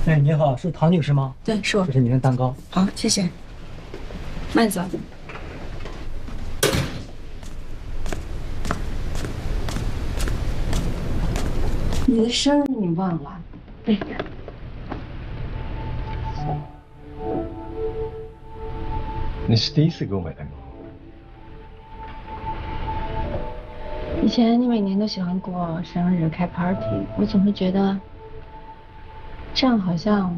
哎，你好，是唐女士吗？对，是我。这是您的蛋糕。好，谢谢。慢走。你的生日你忘了？对。你是第一次给我买蛋糕。以前你每年都喜欢过生日开 party， 我总是觉得这样好像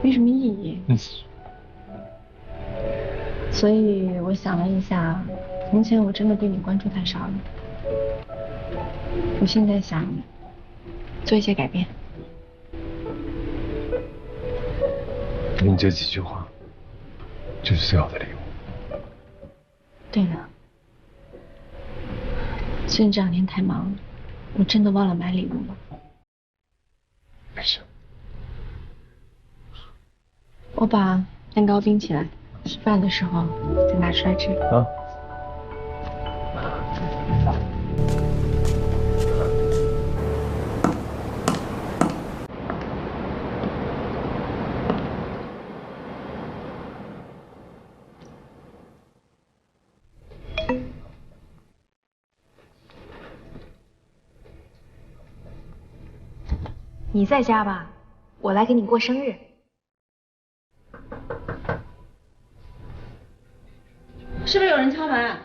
没什么意义。所以我想了一下，从前我真的对你关注太少了。我现在想做一些改变。你这几句话，就是最好的礼物。对了，最近这2天太忙了，我真的忘了买礼物了。没事。我把蛋糕冰起来，吃饭的时候再拿出来吃。啊。你在家吧？我来给你过生日。是不是有人敲门？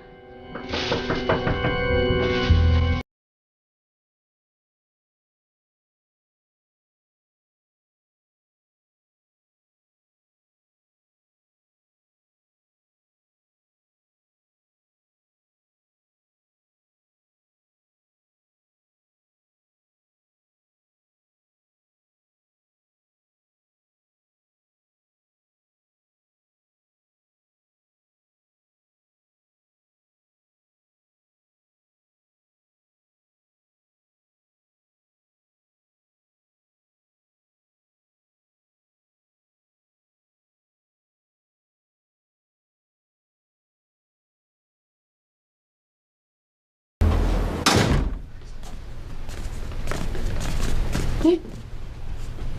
哎，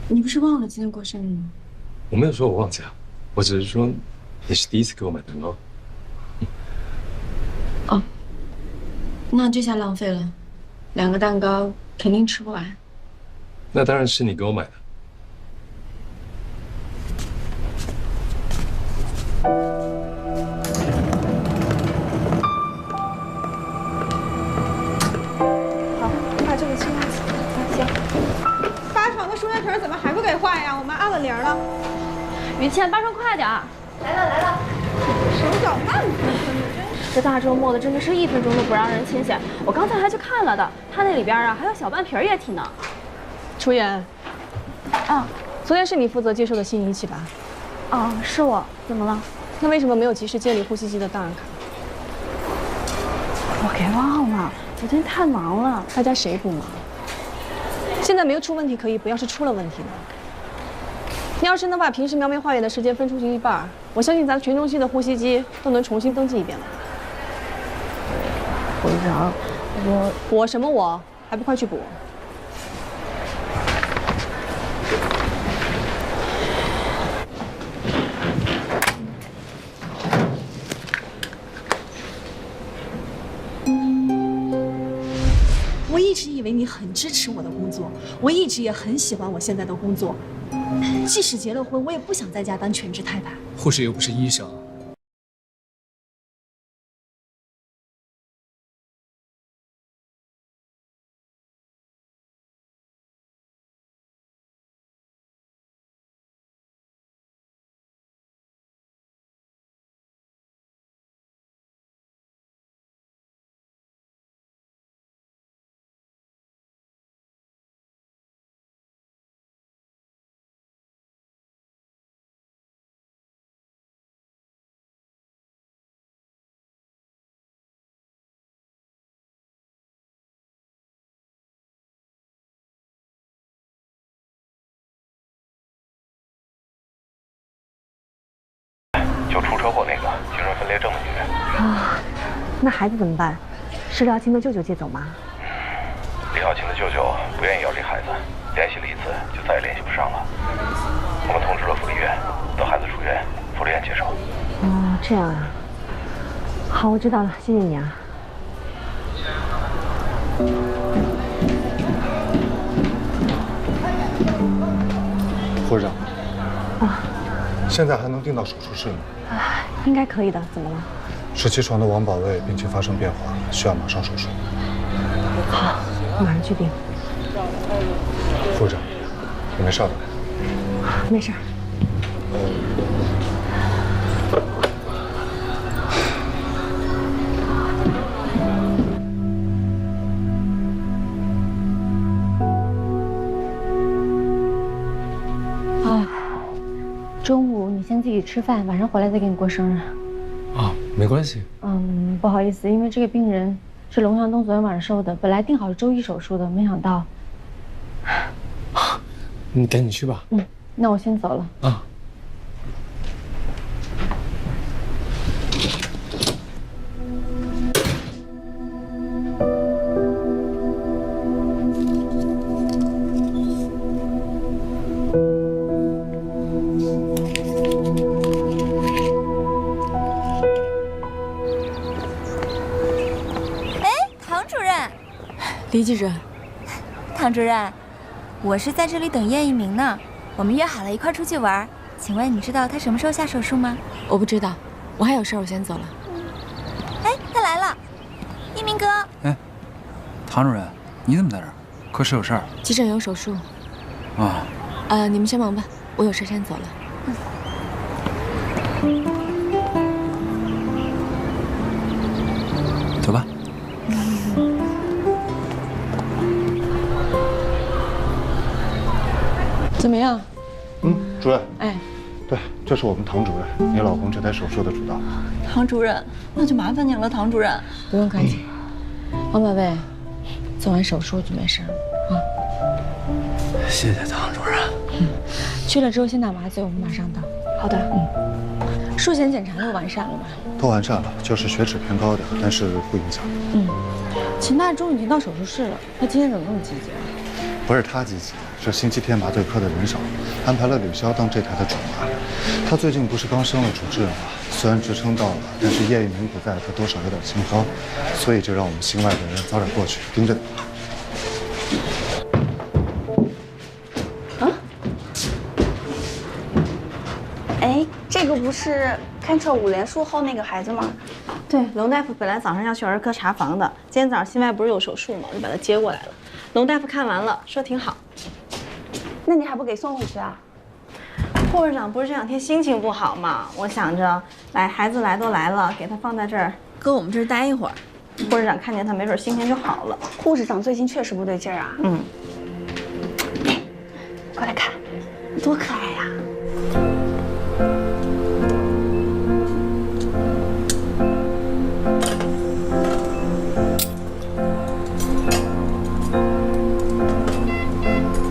你不是忘了今天过生日吗？我没有说我忘记了，我只是说你是第一次给我买蛋糕。哦，那这下浪费了，2个蛋糕肯定吃不完。那当然是你给我买的。好，你把这个清干净。行。8床的双面皮怎么还不给换呀？我们按了铃了。于倩，8床快点儿！来了来了。手脚慢吞吞的，真是。这大周末的，真的是1分钟都不让人清闲。我刚才还去看了的，他那里边啊还有小半瓶液体呢。楚妍，啊，昨天是你负责接受的新仪器吧？哦，是我，怎么了？那为什么没有及时建立呼吸机的档案卡？我给忘了，昨天太忙了。大家谁不忙？现在没有出问题可以补，要是出了问题呢？你要是能把平时描眉画眼的时间分出去1半，我相信咱全中心的呼吸机都能重新登记一遍了。会长，我什么我？还不快去补！我一直以为你很支持我的工作，我一直也很喜欢我现在的工作。即使结了婚，我也不想在家当全职太太。护士又不是医生。就出车祸那个精神分裂症的女人啊，那孩子怎么办？是廖青的舅舅接走吗？李耀清的舅舅不愿意要这孩子，联系了一次，就再也联系不上了。我们通知了福利院，等孩子出院，福利院接手。哦，这样啊。好，我知道了，谢谢你啊。副市长。啊。现在还能订到手术室吗？应该可以的。怎么了？17床的王保卫病情发生变化，需要马上手术。好，我马上去订。副市长，你没事吧？没事。中午你先自己吃饭，晚上回来再给你过生日。啊，没关系。不好意思，因为这个病人是龙向东昨天晚上收的，本来定好是周一手术的，没想到。你赶紧去吧。那我先走了。啊。李记者，唐主任，我是在这里等叶一鸣呢。我们约好了一块出去玩，请问你知道他什么时候下手术吗？我不知道，我还有事儿，我先走了。哎，他来了，一鸣哥。哎，唐主任，你怎么在这儿？可是有事儿？急诊有手术。啊。你们先忙吧，我有事先走了。走吧。怎么样？主任。哎，对，这是我们唐主任，你老公这台手术的主刀。唐主任，那就麻烦您了，唐主任。不用客气。王宝贝，做完手术就没事了啊。谢谢唐主任。去了之后先打麻醉，我们马上到。好的。术前检查都完善了吧？都完善了，就是血脂偏高的，但是不影响。秦大忠已经到手术室了，他今天怎么那么积极啊？不是他积极，是星期天麻醉科的人少，安排了吕潇当这台的主麻。他最近不是刚升了主治吗？虽然职称到了，但是叶一鸣不在，他多少有点心慌，所以就让我们心外的人早点过去盯着你。哎，这个不是看测5连术后那个孩子吗？对，龙大夫本来早上要去儿科查房的，今天早上心外不是有手术吗？我就把他接过来了。龙大夫看完了，说挺好。那你还不给送回去啊？护士长不是这2天心情不好吗？我想着，孩子来都来了，给他放在这儿，搁我们这儿待一会儿。护士长看见他，没准心情就好了。护士长最近确实不对劲儿啊。过来看，多可爱呀！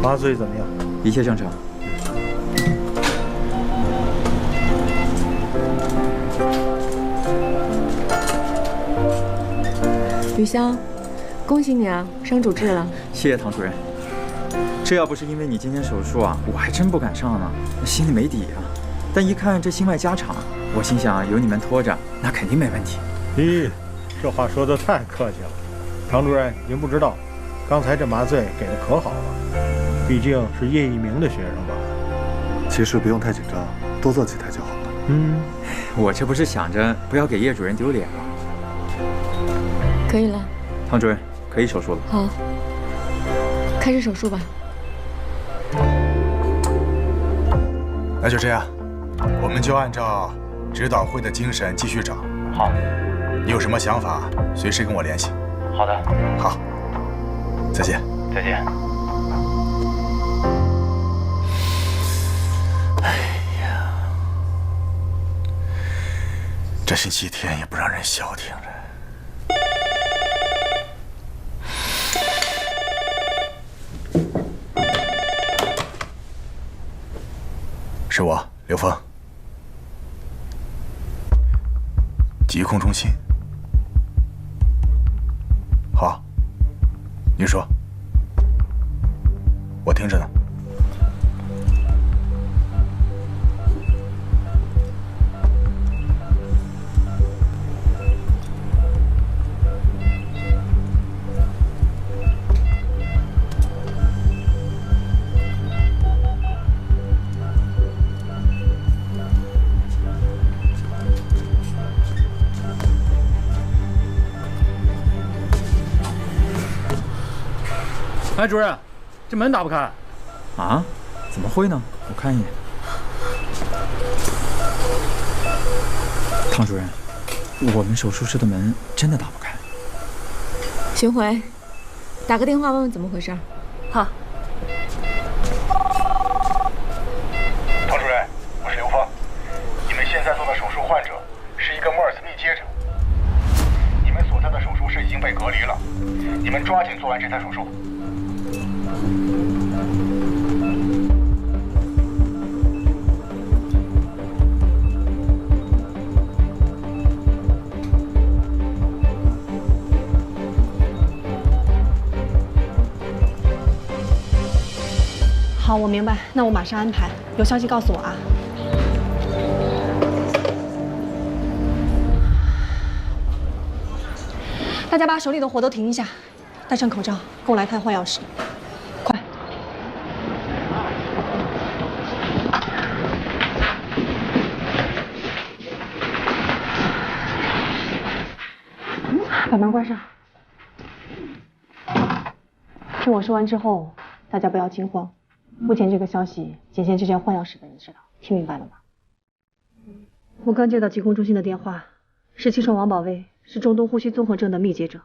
麻醉怎么样？一切正常。吕潇，恭喜你啊，升主治了。谢谢唐主任。这要不是因为你今天手术啊，我还真不敢上呢，心里没底啊。但一看这心外加长，我心想有你们拖着，那肯定没问题。咦，这话说得太客气了。唐主任，您不知道，刚才这麻醉给的可好了，毕竟是叶一鸣的学生吧。其实不用太紧张，多做几台就好了。我这不是想着不要给叶主任丢脸吗？可以了。唐主任，可以手术了。好，开始手术吧。那就这样，我们就按照指导会的精神继续找。好，你有什么想法，随时跟我联系。好的。好，再见。再见。哎呀，这星期天也不让人消停着。是我，刘峰。疾控中心。好，你说。我听着呢。哎，主任，这门打不开。啊？怎么会呢？我看一眼。汤主任，我们手术室的门真的打不开。巡回，打个电话问问怎么回事。好。汤主任，我是刘峰。你们现在做的手术患者是一个莫尔斯密接者。你们所在的手术室已经被隔离了，你们抓紧做完这台手术。好，我明白，那我马上安排，有消息告诉我啊。大家把手里的活都停一下，戴上口罩，跟我来看换药室。快！把门关上。听我说完之后，大家不要惊慌。目前这个消息仅限这间换药室的人知道，听明白了吗？我刚接到疾控中心的电话，17床王宝卫是中东呼吸综合症的密接者。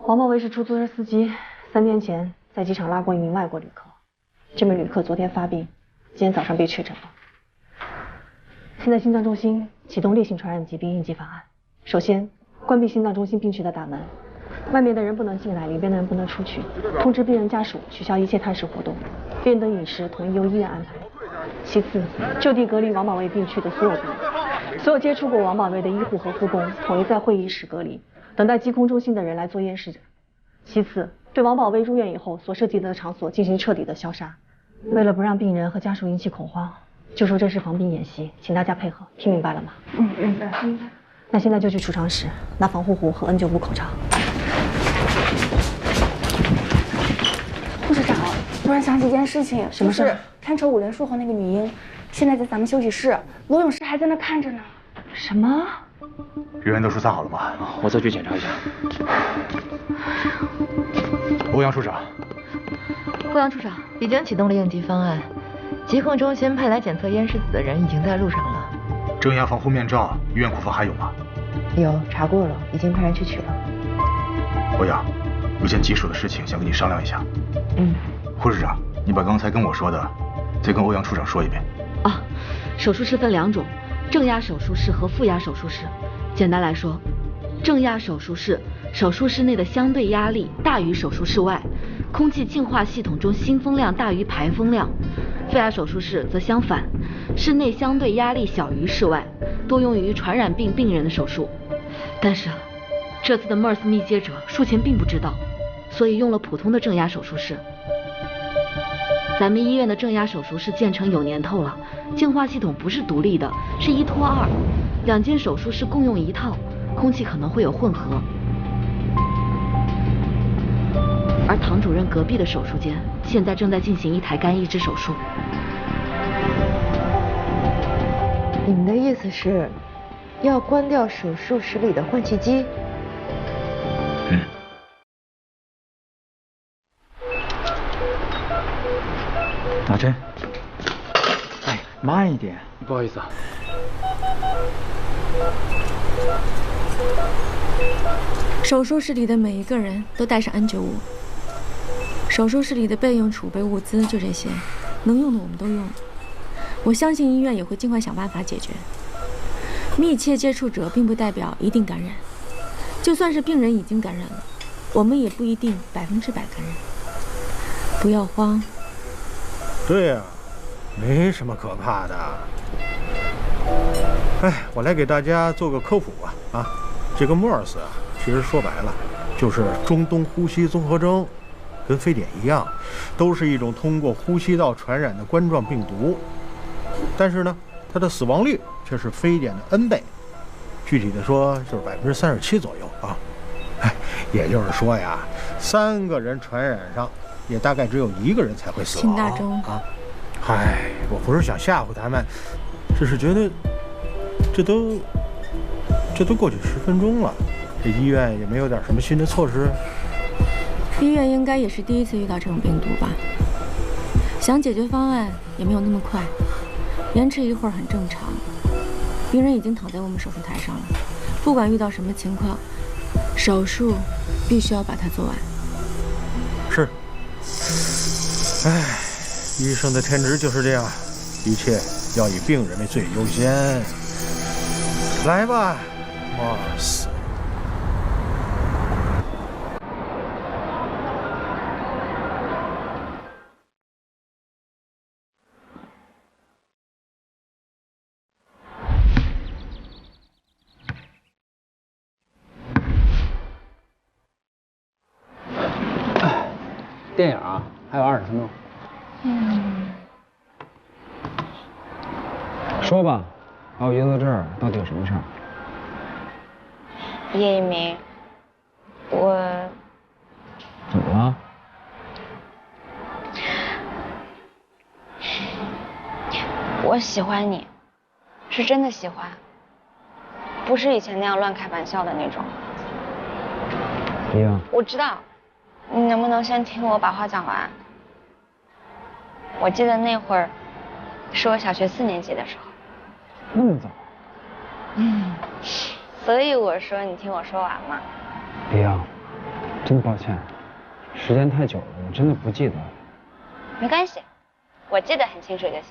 王宝卫是出租车司机，3天前在机场拉过一名外国旅客，这名旅客昨天发病，今天早上被确诊了。现在心脏中心启动烈性传染疾病应急方案，首先关闭心脏中心病区的大门。外面的人不能进来，里边的人不能出去。通知病人家属取消一切探视活动，病人的饮食统一由医院安排。其次，就地隔离王宝卫病区的所有病人，所有接触过王宝卫的医护和护工统一在会议室隔离，等待疾控中心的人来做验尸。其次，对王宝卫入院以后所涉及的场所进行彻底的消杀。为了不让病人和家属引起恐慌，就说这是防病演习，请大家配合，听明白了吗？明白。那现在就去储藏室拿防护服和 N95口罩。护士长，突然想起一件事情，什么事？就是看守5连术后那个女婴，现在在咱们休息室，罗永诗还在那看着呢。什么？人员都疏散好了吗？我再去检查一下。欧阳处长。欧阳处长，已经启动了应急方案，疾控中心派来检测咽拭子的人已经在路上了。正压防护面罩，医院库房还有吗？有，查过了，已经派人去取了。欧阳，有件棘手的事情想跟你商量一下。护士长，你把刚才跟我说的，再跟欧阳处长说一遍。啊，手术室分2种，正压手术室和负压手术室。简单来说，正压手术室，手术室内的相对压力大于手术室外，空气净化系统中新风量大于排风量。负压手术室则相反，室内相对压力小于室外，多用于传染病病人的手术。但是这次的 MERS 密接者术前并不知道，所以用了普通的正压手术室。咱们医院的正压手术室建成有年头了，净化系统不是独立的，是1拖2，2间手术室共用一套，空气可能会有混合。而唐主任隔壁的手术间现在正在进行一台肝移植手术。你们的意思是，要关掉手术室里的换气机？打针。哎，慢一点。不好意思啊。手术室里的每一个人都带上 N95。手术室里的备用储备物资就这些，能用的我们都用。我相信医院也会尽快想办法解决。密切接触者并不代表一定感染，就算是病人已经感染了，我们也不一定100%感染。不要慌。对呀，没什么可怕的。哎，我来给大家做个科普吧。这个 MERS 啊，其实说白了就是中东呼吸综合征，跟非典一样，都是一种通过呼吸道传染的冠状病毒。但是呢，它的死亡率却是非典的 N 倍，具体的说就是37%左右啊。也就是说呀，3个人传染上，也大概只有1个人才会死亡。秦大中啊，我不是想吓唬他们，只是觉得这都过去10分钟了，这医院也没有点什么新的措施。医院应该也是第一次遇到这种病毒吧？想解决方案也没有那么快，延迟一会儿很正常。病人已经躺在我们手术台上了，不管遇到什么情况，手术必须要把它做完。是。唉，医生的天职就是这样，一切要以病人的最优先。来吧，莫尔斯。电影啊，还有20分钟。说吧，把我约到这儿到底有什么事儿？叶一鸣，我怎么了？我喜欢你，是真的喜欢，不是以前那样乱开玩笑的那种。李英，我知道，你能不能先听我把话讲完？我记得那会儿是我小学4年级的时候。那么早？所以我说你听我说完嘛。李英，真抱歉，时间太久了，我真的不记得了。没关系，我记得很清楚就行。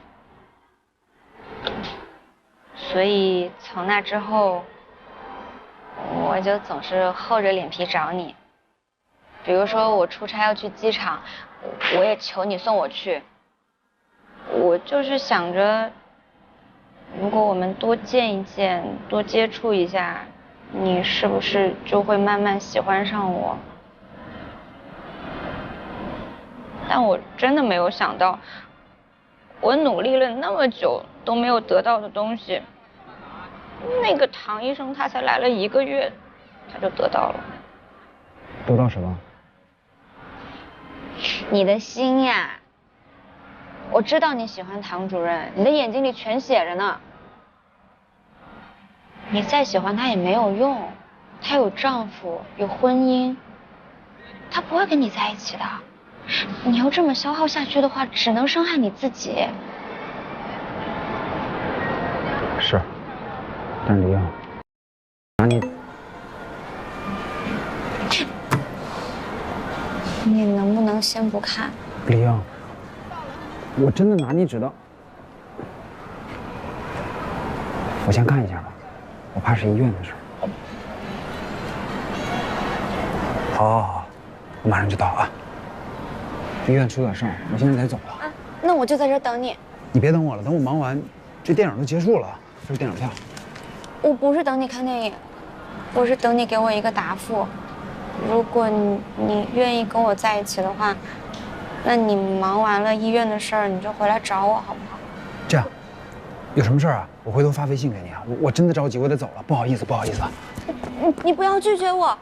所以从那之后，我就总是厚着脸皮找你。比如说我出差要去机场，我也求你送我去。我就是想着，如果我们多见一见，多接触一下，你是不是就会慢慢喜欢上我？但我真的没有想到，我努力了那么久都没有得到的东西，那个唐医生他才来了1个月，他就得到了。得到什么？你的心呀。我知道你喜欢唐主任，你的眼睛里全写着呢。你再喜欢他也没有用，他有丈夫，有婚姻，他不会跟你在一起的。你要这么消耗下去的话，只能伤害你自己。是，但是李英，拿你能不能先不看？李英，我真的拿你指的，我先看一下吧，我怕是医院的事。好，我马上就到啊。医院出点事儿，我现在得走了。啊，那我就在这等你。你别等我了，等我忙完，这电影都结束了，这是电影票。我不是等你看电影，我是等你给我一个答复。如果你愿意跟我在一起的话，那你忙完了医院的事儿，你就回来找我好不好？这样，有什么事儿啊？我回头发微信给你啊。我真的着急，我得走了，不好意思，不好意思啊。你不要拒绝我。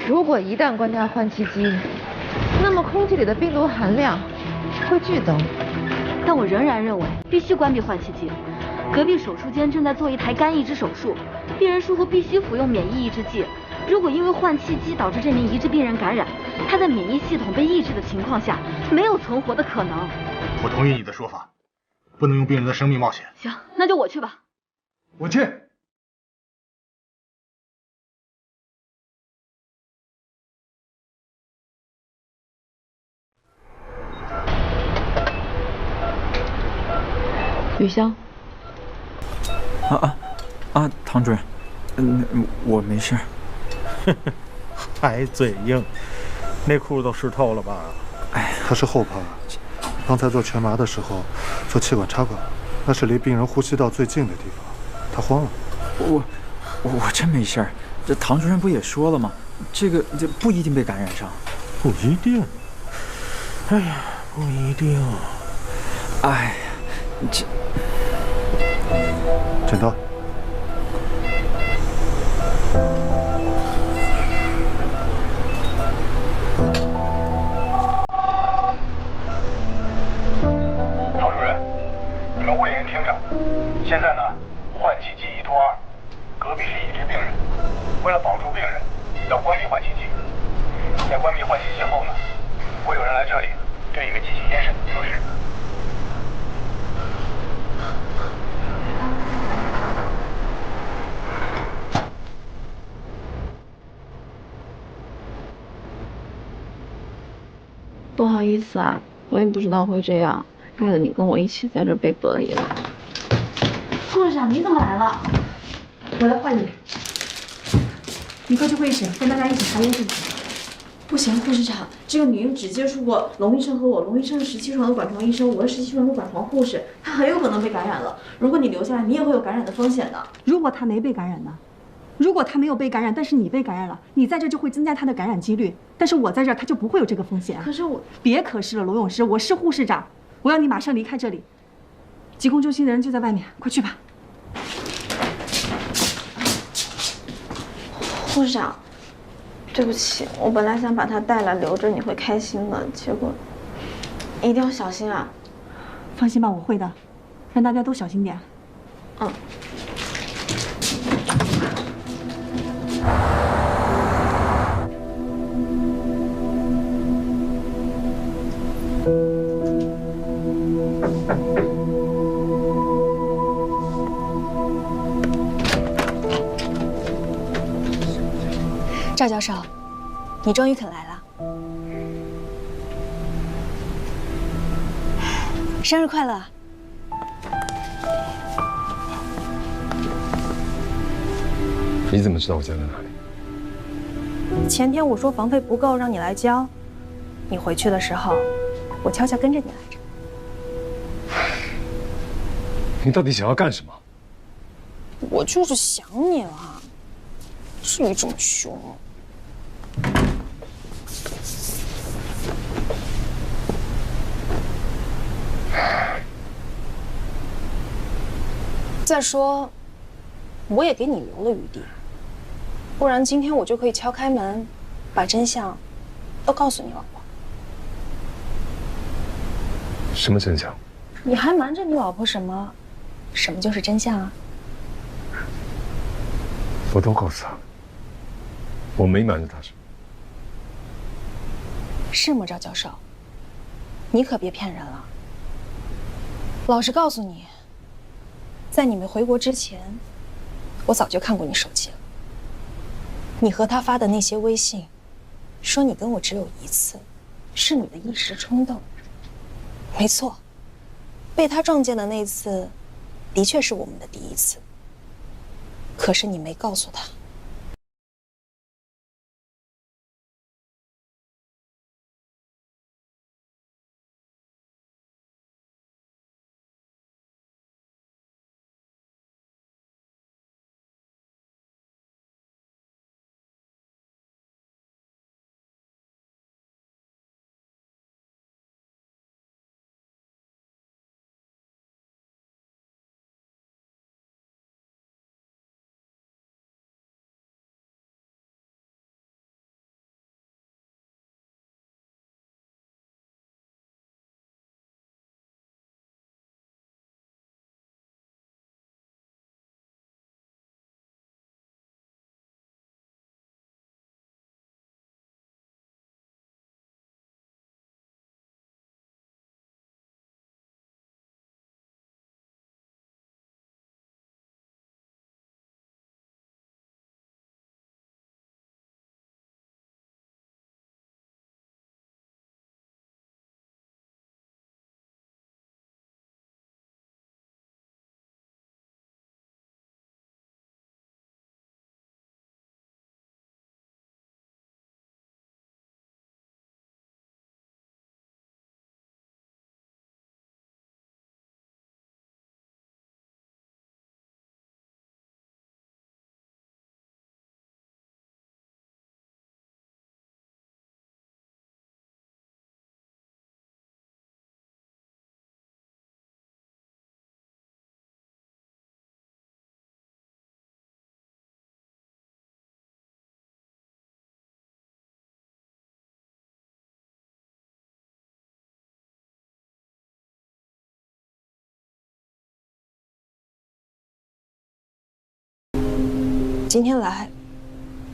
如果一旦关掉换气机，那么空气里的病毒含量会剧增。但我仍然认为必须关闭换气机。隔壁手术间正在做一台肝移植手术，病人术后必须服用免疫抑制剂。如果因为换气机导致这名移植病人感染，他在免疫系统被抑制的情况下，没有存活的可能。我同意你的说法，不能用病人的生命冒险。行，那就我去吧。我去。雨潇。唐主任，我没事。还嘴硬，内裤都湿透了吧？哎，他是后怕，刚才做全麻的时候做气管插管，那是离病人呼吸道最近的地方，他慌了。我真没事儿，这唐主任不也说了吗？这不一定被感染上。不一定。哎呀，不一定。哎，剪刀。唐主任，你们物理员听着，现在呢，换气机1拖2，隔壁是已知病人，为了保住病人，要关闭换气机。在关闭换气机后呢，会有人来这里对一个机器咽拭子测试。不好意思啊，我也不知道会这样，害得你跟我一起在这被隔离了。护士长，你怎么来了？我来换你。你快去会议室，跟大家一起查咽拭子。不行，护士长，这个女婴只接触过龙医生和我，龙医生是17床的管床医生，我是17床的管床护士，她很有可能被感染了。如果你留下来，你也会有感染的风险的。如果他没被感染呢？如果他没有被感染，但是你被感染了，你在这就会增加他的感染几率。但是我在这儿，他就不会有这个风险。可是我别可是了，罗永诗，我是护士长，我要你马上离开这里。疾控中心的人就在外面，快去吧。护士长，对不起，我本来想把他带来留着，你会开心的，结果一定要小心啊！放心吧，我会的，让大家都小心点。嗯。赵教授，你终于肯来了，生日快乐！你怎么知道我家在哪里？前天我说房费不够，让你来交，你回去的时候，我悄悄跟着你来着。你到底想要干什么？我就是想你了，至于这么凶？再说，我也给你留了余地，不然今天我就可以敲开门，把真相都告诉你老婆。什么真相？你还瞒着你老婆什么？什么就是真相啊？我都告诉她了，我没瞒着她什么。是吗，赵教授？你可别骗人了。老实告诉你，在你没回国之前，我早就看过你手机了。你和他发的那些微信，说你跟我只有一次，是你的一时冲动。没错，被他撞见的那次，的确是我们的第一次。可是你没告诉他。今天来，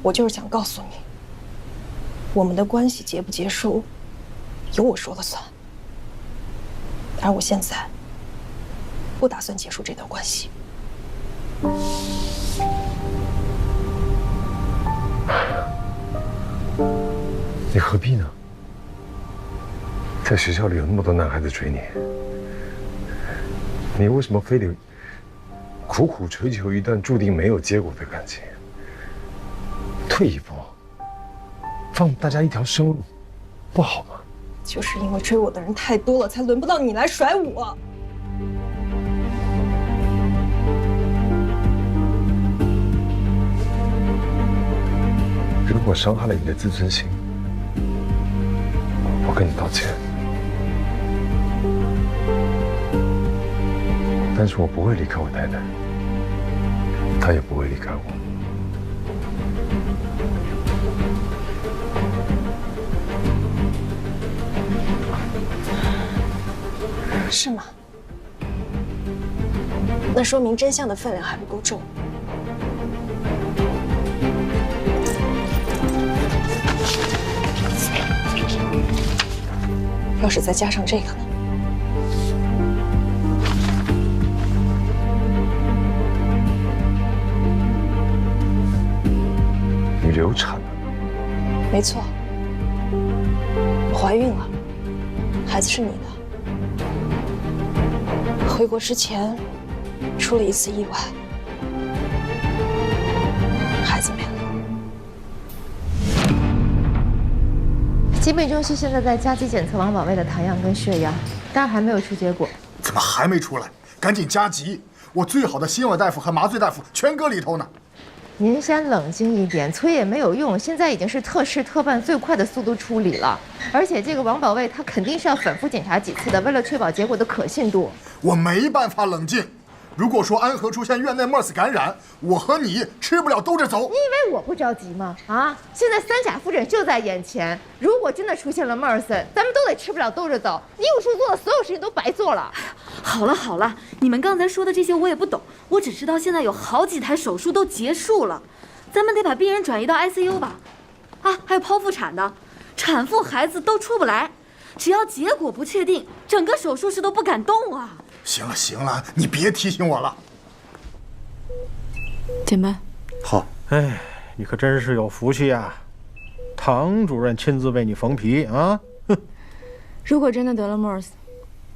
我就是想告诉你，我们的关系结不结束，由我说了算。而我现在不打算结束这段关系。你何必呢？在学校里有那么多男孩子追你，你为什么非得苦苦追求一段注定没有结果的感情？退一步，放大家一条生路，不好吗？就是因为追我的人太多了，才轮不到你来甩我。如果伤害了你的自尊心，我跟你道歉。但是我不会离开我奶奶，她也不会离开我。是吗？那说明真相的分量还不够重。要是再加上这个呢？你流产了？没错，我怀孕了，孩子是你的。回国之前出了一次意外，孩子没了。疾病中心现在在加急检测王宝卫的痰样跟血样，但还没有出结果。怎么还没出来？赶紧加急！我最好的心外大夫和麻醉大夫全搁里头呢。您先冷静一点，催也没有用，现在已经是特事特办最快的速度处理了。而且这个王宝卫他肯定是要反复检查几次的，为了确保结果的可信度。我没办法冷静。如果说安和出现院内 MERS 感染，我和你吃不了兜着走。你以为我不着急吗？啊，现在三甲复诊就在眼前，如果真的出现了 MERS， 咱们都得吃不了兜着走。你有时候做的所有事情都白做了。好了好了，你们刚才说的这些我也不懂，我只知道现在有好几台手术都结束了，咱们得把病人转移到 ICU 吧。啊，还有剖腹产的，产妇孩子都出不来，只要结果不确定，整个手术室都不敢动啊。行了行了，你别提醒我了。减班。好。哎，你可真是有福气啊！唐主任亲自为你缝皮啊！哼。如果真的得了 MERS，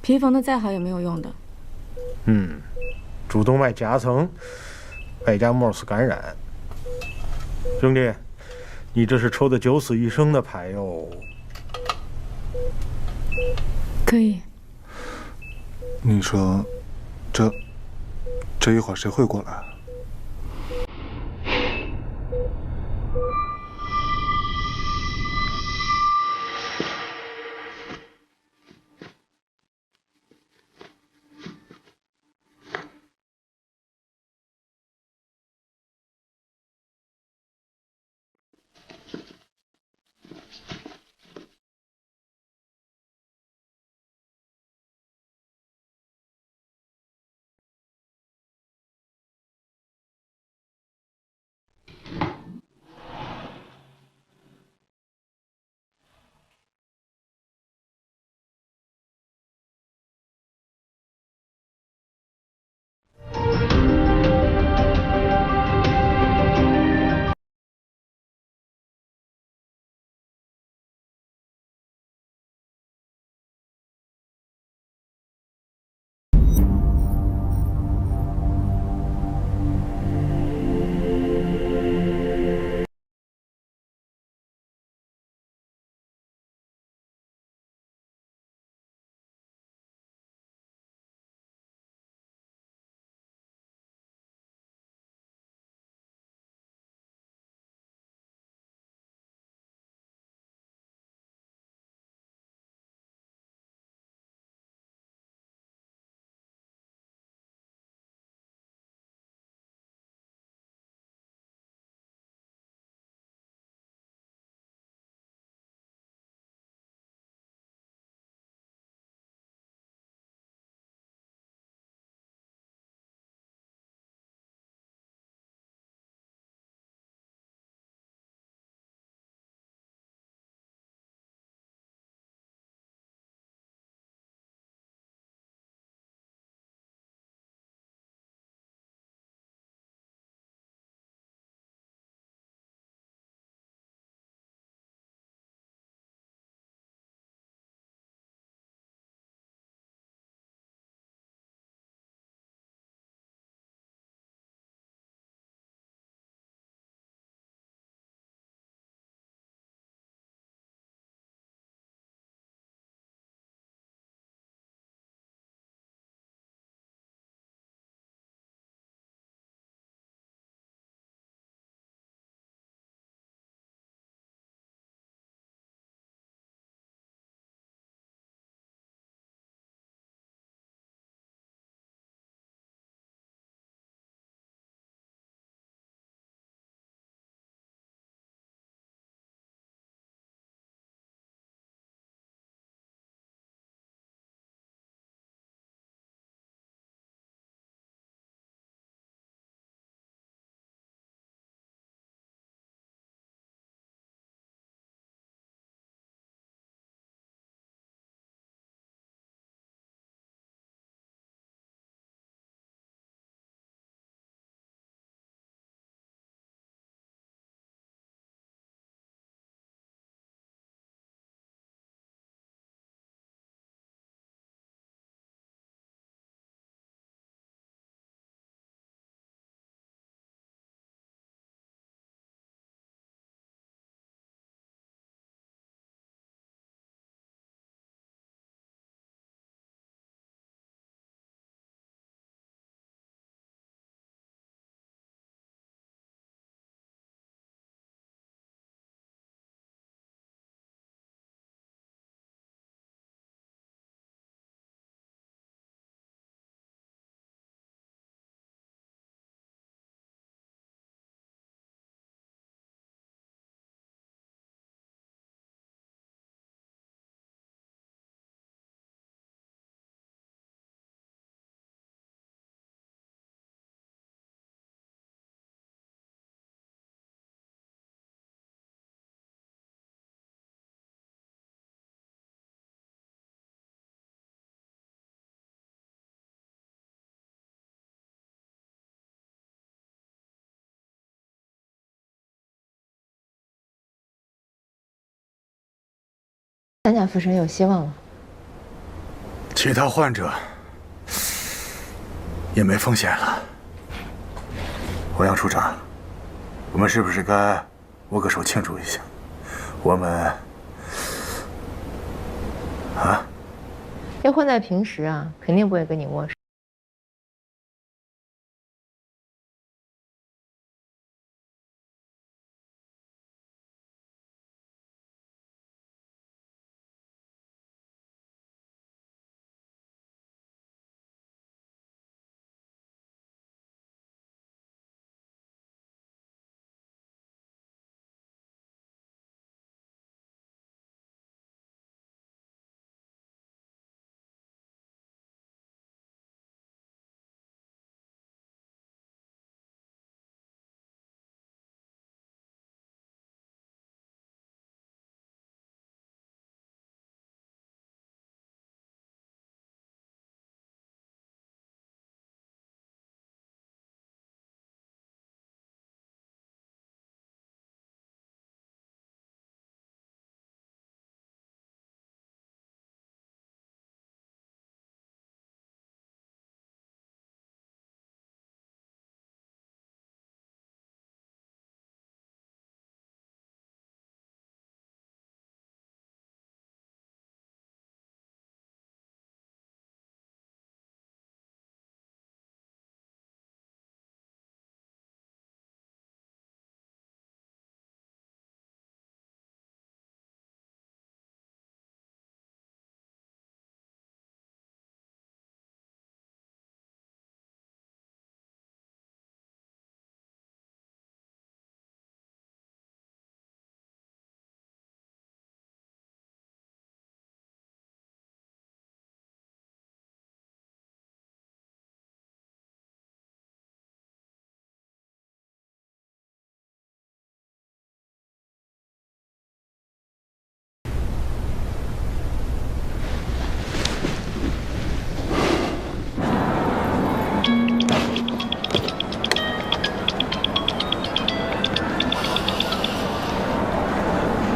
皮缝的再好也没有用的。主动脉夹层外加 MERS 感染，兄弟，你这是抽的九死一生的牌哟。可以。你说，这一会儿谁会过来？三甲复审有希望了。其他患者也没风险了。欧阳处长，我们是不是该握个手庆祝一下？我们这混在平时啊，肯定不会跟你握手。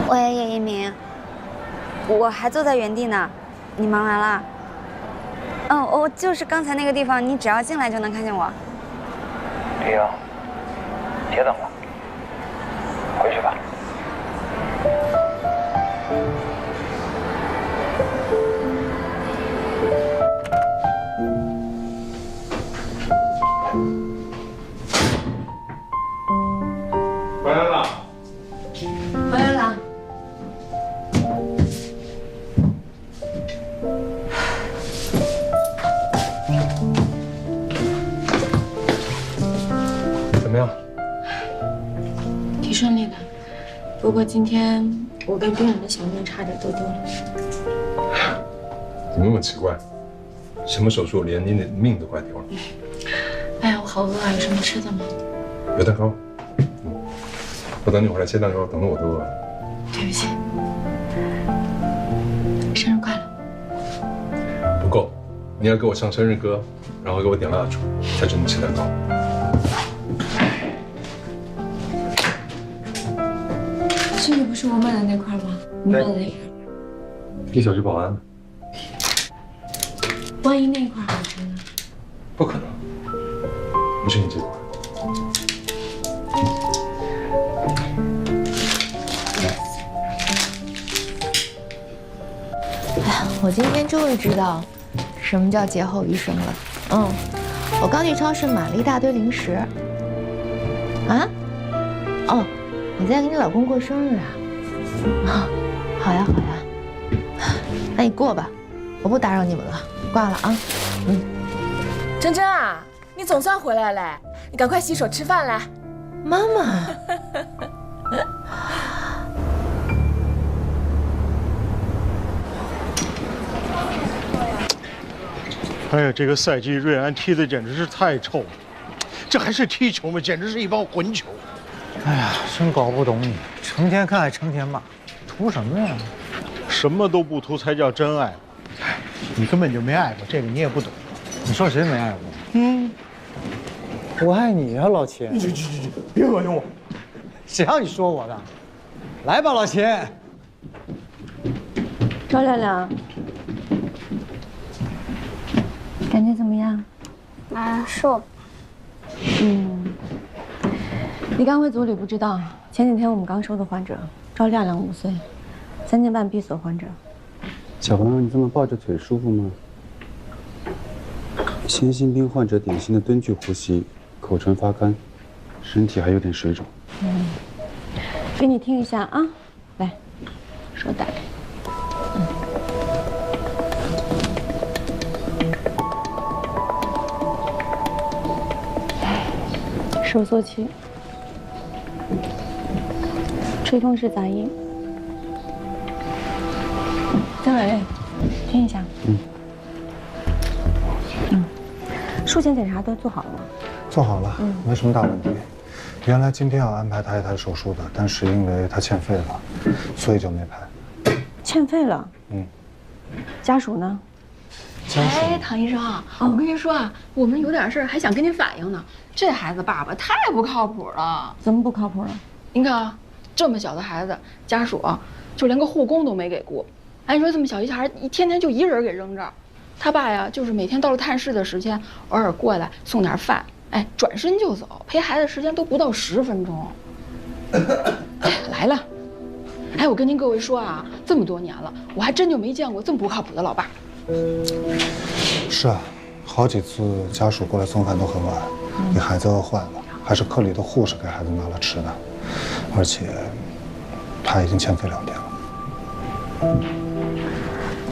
喂，叶一鸣，我还坐在原地呢，你忙完了？我就是刚才那个地方，你只要进来就能看见我。李英，别等了，回去吧。回来了。回来了。怎么样？挺顺利的，不过今天我跟病人的小命差点多了。怎么那么奇怪？什么手术连你的命都快丢了？哎呀，我好饿啊，有什么吃的吗？有蛋糕。我等你回来切蛋糕，等得我都饿了。对不起，生日快乐。不够，你要给我唱生日歌，然后给我点蜡烛，才准你吃蛋糕。这个不是我买的那块吗？你买的那个？你小区保安。万一那块好吃呢？不可能，不是你这块。我今天终于知道什么叫劫后余生了。我刚去超市买了一大堆零食。啊？哦，你在给你老公过生日啊？好呀好呀，那你过吧，我不打扰你们了，挂了啊。珍珍啊，你总算回来了，你赶快洗手吃饭来。妈妈。哎呀，这个赛季瑞安踢的简直是太臭了，这还是踢球吗？简直是一帮混球。哎呀，真搞不懂你，成天看爱成天骂，图什么呀？什么都不图才叫真爱。你根本就没爱过，这个你也不懂。你说谁没爱过？我爱你啊，老秦。去，别恶心我。谁让你说我的？来吧，老秦。赵亮亮，感觉怎么样？难受。你刚回组里不知道，前几天我们刚收的患者赵亮亮5岁，3年半闭锁患者。小朋友，你这么抱着腿舒服吗？先心病患者典型的蹲距呼吸，口唇发干，身体还有点水肿。给你听一下啊，来，手打开。收缩期，吹风式杂音。曾伟，听一下。术前检查都做好了吗？做好了，没什么大问题。原来今天要安排他一台手术的，但是因为他欠费了，所以就没排。欠费了？家属呢？哎，唐医生，我跟您说啊，我们有点事儿还想跟您反映呢。这孩子爸爸太不靠谱了。怎么不靠谱了？您看啊，这么小的孩子，家属就连个护工都没给过。哎，你说这么小一小孩，一天天就一人给扔这儿。他爸呀，就是每天到了探视的时间，偶尔过来送点饭，哎，转身就走，陪孩子时间都不到10分钟。哎，来了。哎，我跟您各位说啊，这么多年了，我还真就没见过这么不靠谱的老爸。是啊，好几次家属过来送饭都很晚，给孩子饿坏了，还是科里的护士给孩子拿了吃的，而且他已经欠费2天了。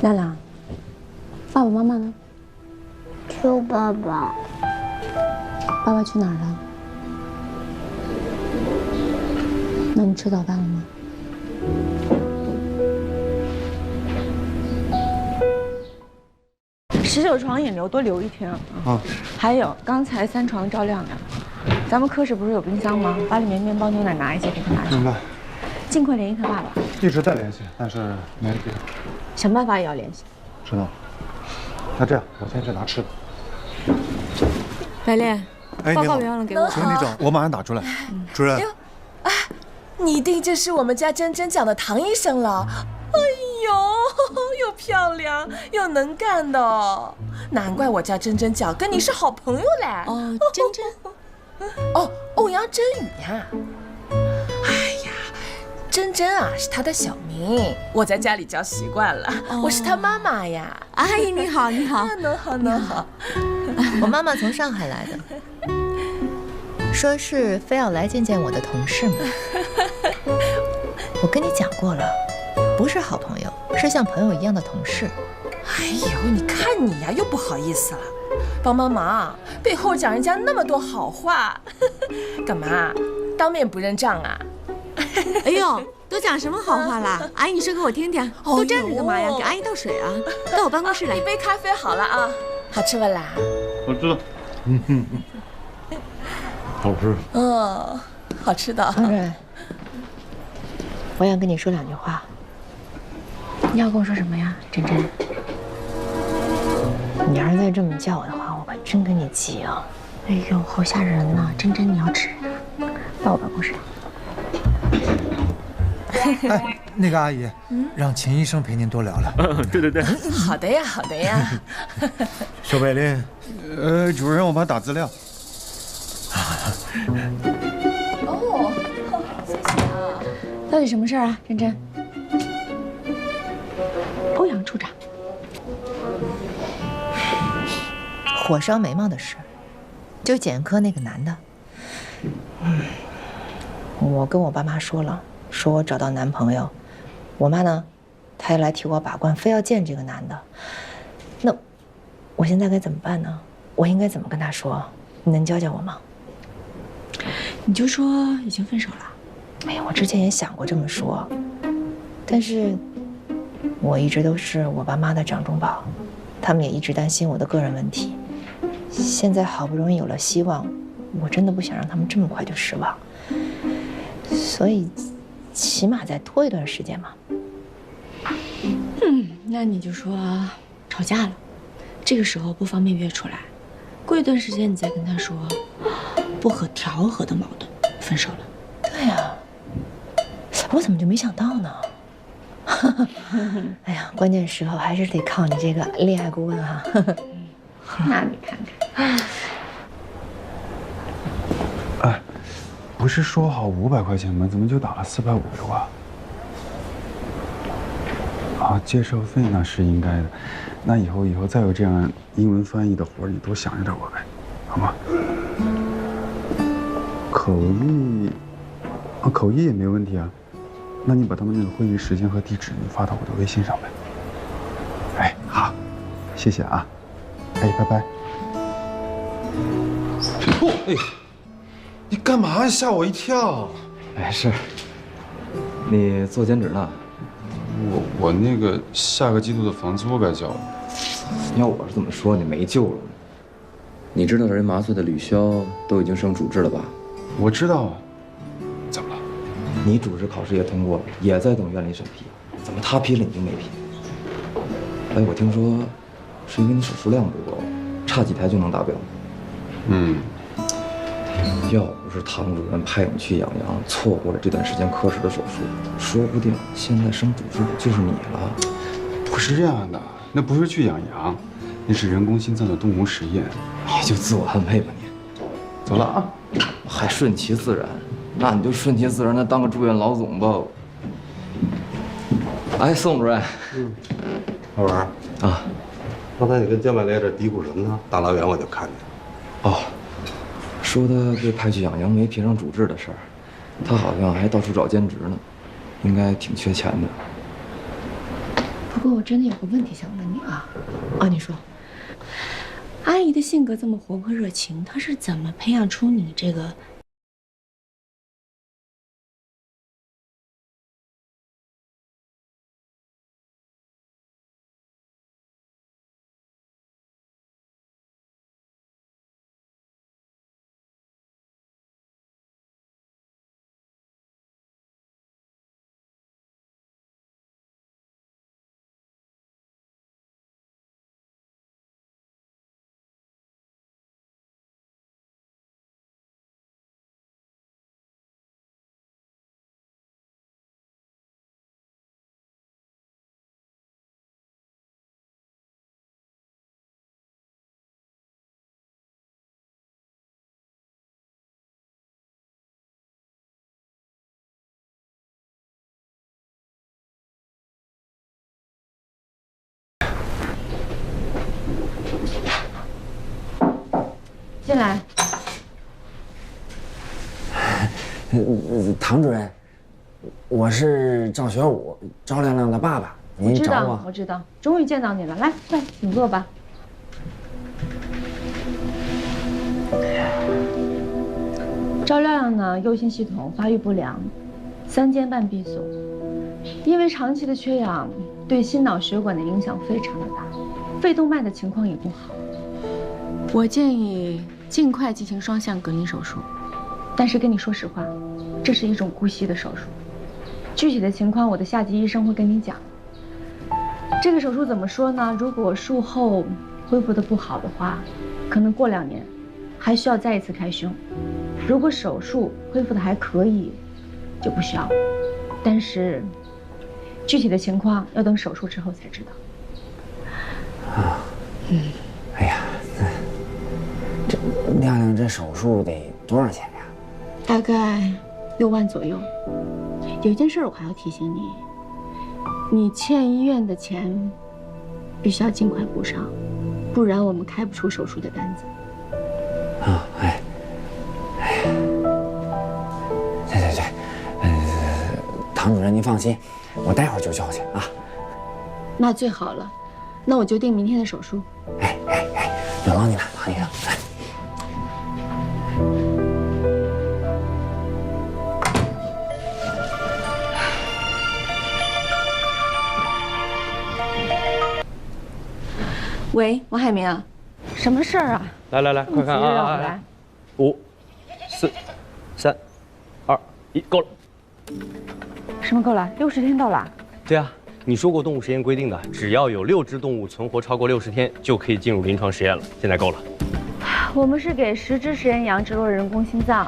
亮亮，爸爸妈妈呢？就爸爸。爸爸去哪儿了？那你吃早饭了吗？19床引流多留1天啊！还有刚才3床赵亮亮，咱们科室不是有冰箱吗？把里面面包、牛奶拿一些给他拿去。明白。尽快联系他爸爸。一直在联系，但是没必要。想办法也要联系。知道。那这样，我先去拿吃的。白练，报告别忘了给我。请问李总，我马上打出来。主任。你一定就是我们家珍珍讲的唐医生了。哎呦，又漂亮又能干的，难怪我家珍珍讲跟你是好朋友嘞。哦，珍珍。哦，欧阳真宇呀。哎呀，珍珍啊是她的小名，我在家里叫习惯了。我是她妈妈呀。阿姨你好，你好。能好能好。我妈妈从上海来的，说是非要来见见我的同事们。我跟你讲过了，不是好朋友，是像朋友一样的同事。哎呦，你看你呀，又不好意思了，帮帮忙，背后讲人家那么多好话，干嘛？当面不认账啊？哎呦，都讲什么好话啦？阿姨，你说给我听听。都站着干嘛呀？给阿姨倒水啊！到我办公室来。一杯咖啡好了啊，好吃不啦？我知道。好吃。好吃的。主任，我想跟你说2句话。你要跟我说什么呀，珍珍？你要是再这么叫我的话，我可真跟你急啊！哎呦，好吓人呐！珍珍，你要吃啊？到我办公室。哎，那个阿姨，让秦医生陪您多聊聊。对对对。好的呀，好的呀。小柏林，主任，我帮打资料。哦，谢谢啊。到底什么事儿啊，珍珍？欧阳处长，火烧眉毛的事，就检验科那个男的。我跟我爸妈说了，说我找到男朋友。我妈呢，她也来替我把关，非要见这个男的。那我现在该怎么办呢？我应该怎么跟他说？你能教教我吗？你就说已经分手了。哎呀，我之前也想过这么说，但是我一直都是我爸妈的掌中宝，他们也一直担心我的个人问题。现在好不容易有了希望，我真的不想让他们这么快就失望，所以起码再拖一段时间嘛。那你就说吵架了，这个时候不方便约出来，过一段时间你再跟他说不可调和的矛盾，分手了。对呀，我怎么就没想到呢？哎呀，关键时候还是得靠你这个恋爱顾问哈。那你看看，哎，不是说好500块钱吗？怎么就打了450啊？啊，介绍费那是应该的。那以后再有这样英文翻译的活，你多想着点我呗，好吗？口译也没问题啊。那你把他们那个会议时间和地址你发到我的微信上呗。哎，好，谢谢啊。哎，拜拜。哎，你干嘛呀？吓我一跳。没事。你做兼职呢？我那个下个季度的房租该交了。要我是这么说，你没救了。你知道人麻醉的吕潇都已经升主治了吧？我知道啊。怎么了？你主治考试也通过了，也在等院里审批。怎么他批了你就没批？哎，我听说是因为你手术量不够，差几台就能达标。要不是唐主任派你去养羊，错过了这段时间科室的手术，说不定现在升主治的就是你了。不是这样的，那不是去养羊，那是人工心脏的动物实验。你就自我安慰吧你。走了啊。还顺其自然，那你就顺其自然的当个住院老总吧。哎，宋主任。老王啊，刚才你跟江百烈这嘀咕什么呢？大老远我就看见了。哦，说他被派去养羊没评上主治的事儿，他好像还到处找兼职呢，应该挺缺钱的。不过我真的有个问题想问你啊。啊，你说。阿姨的性格这么活泼热情，她是怎么培养出你这个？进来。唐主任，我是赵学武，赵亮亮的爸爸。您找我？我知道，终于见到你了。来，请坐吧。赵亮亮呢，右心系统发育不良，3间半闭锁，因为长期的缺氧，对心脑血管的影响非常的大，肺动脉的情况也不好。我建议尽快进行双向隔音手术，但是跟你说实话，这是一种姑息的手术，具体的情况我的下级医生会跟你讲。这个手术怎么说呢？如果术后恢复的不好的话，可能过2年还需要再一次开胸；如果手术恢复的还可以，就不需要。但是具体的情况要等手术之后才知道。啊，哎呀，这亮亮这手术得多少钱呀？大概6万左右。有一件事我还要提醒你，你欠医院的钱必须要尽快补上，不然我们开不出手术的单子。啊，哎，对，唐主任您放心，我待会儿就交去啊。那最好了，那我就定明天的手术。有劳你了，唐医生。喂，王海明啊，什么事儿啊？来，快看啊！5、4、3、2、1，够了。什么够了？60天到了。对啊，你说过动物实验规定的，只要有6只动物存活超过60天，就可以进入临床实验了。现在够了。我们是给10只实验羊植入人工心脏，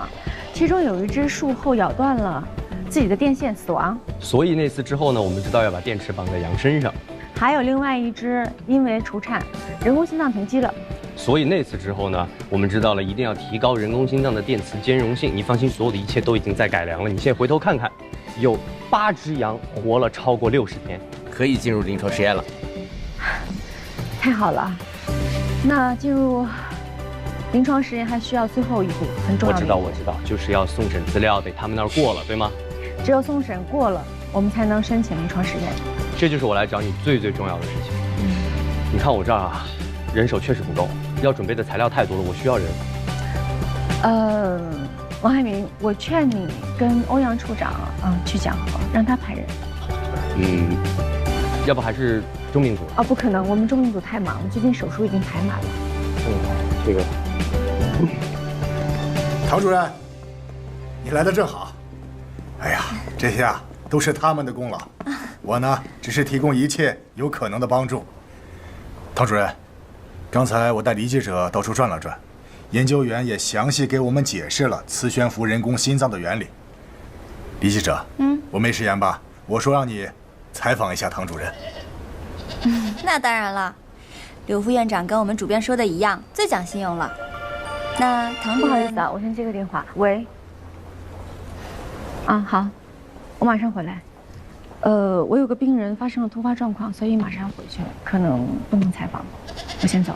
其中有1只术后咬断了，自己的电线死亡。所以那次之后呢，我们知道要把电池绑在羊身上。还有另外一只因为除颤，人工心脏停机了。所以那次之后呢，我们知道了一定要提高人工心脏的电磁兼容性。你放心，所有的一切都已经在改良了。你现在回头看看，有8只羊活了超过60天，可以进入临床实验了。太好了，那进入临床实验还需要最后一步，很重要的。我知道，就是要送审资料得他们那儿过了，对吗？只有送审过了，我们才能申请临床实验。这就是我来找你最重要的事情。你看我这儿啊，人手确实不够，要准备的材料太多了，我需要人。王海明，我劝你跟欧阳处长去讲好了，让他派人。要不还是中病组？不可能，我们中病组太忙了，最近手术已经排满了。这个。唐主任，你来的正好。哎呀，这些啊都是他们的功劳，我呢只是提供一切有可能的帮助。唐主任，刚才我带李记者到处转了转，研究员也详细给我们解释了磁悬浮人工心脏的原理。李记者，我没食言吧？我说让你采访一下唐主任。那当然了，刘副院长跟我们主编说的一样，最讲信用了。那唐主任，不好意思啊，我先接个电话。喂。好，我马上回来。我有个病人发生了突发状况，所以马上回去，可能不能采访。我先走。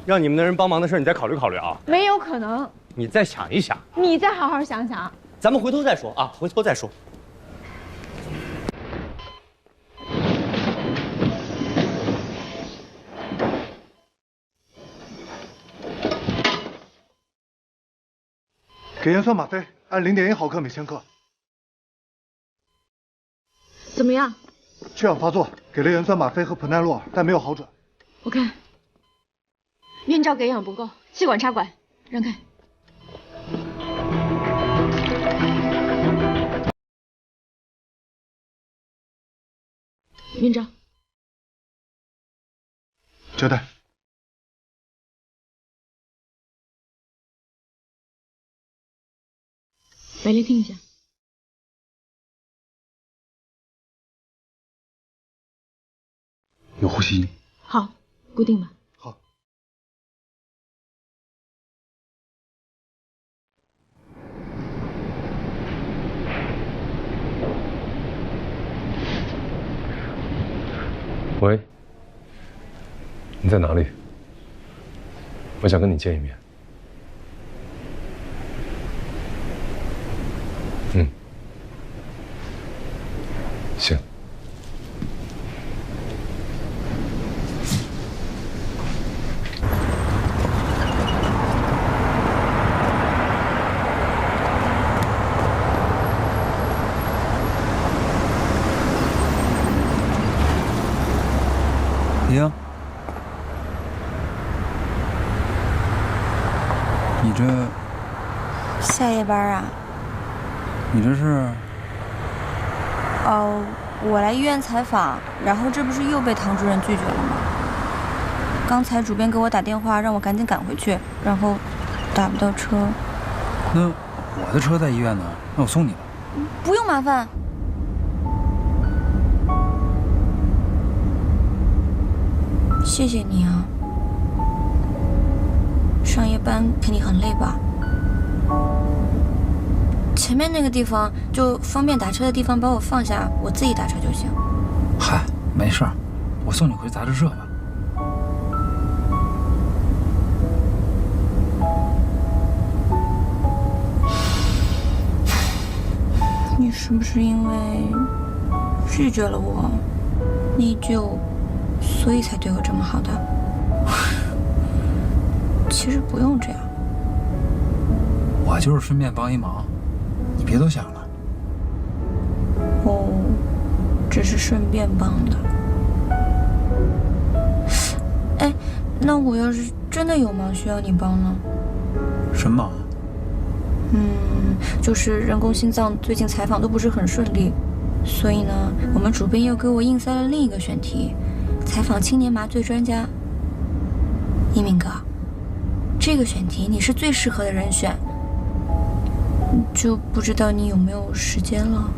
让你们的人帮忙的事，你再考虑考虑啊。没有可能。你再想一想。你再好好想想。咱们回头再说啊，回头再说。给盐酸吗啡，按0.1毫克每千克。怎么样？缺氧发作，给了盐酸吗啡和普奈洛尔，但没有好转。我看院罩给氧不够，气管插管，让开。院罩。交代。美丽，听一下。有呼吸。好，固定吧。好。喂，你在哪里？我想跟你见一面。行。李英，你这下夜班啊？你这是？我来医院采访，然后这不是又被唐主任拒绝了吗？刚才主编给我打电话，让我赶紧赶回去，然后打不到车。那我的车在医院呢，那我送你吧。不用麻烦。谢谢你啊。上夜班肯定很累吧？前面那个地方就方便打车的地方，把我放下，我自己打车就行。嗨，没事儿，我送你回杂志社吧。你是不是因为拒绝了我，内疚，所以才对我这么好的？其实不用这样。我就是顺便帮一忙。你别多想了。只是顺便帮的。哎，那我要是真的有忙需要你帮呢？什么忙？就是人工心脏最近采访都不是很顺利，所以呢，我们主编又给我硬塞了另一个选题，采访青年麻醉专家。一鸣哥，这个选题你是最适合的人选。就不知道你有没有时间了。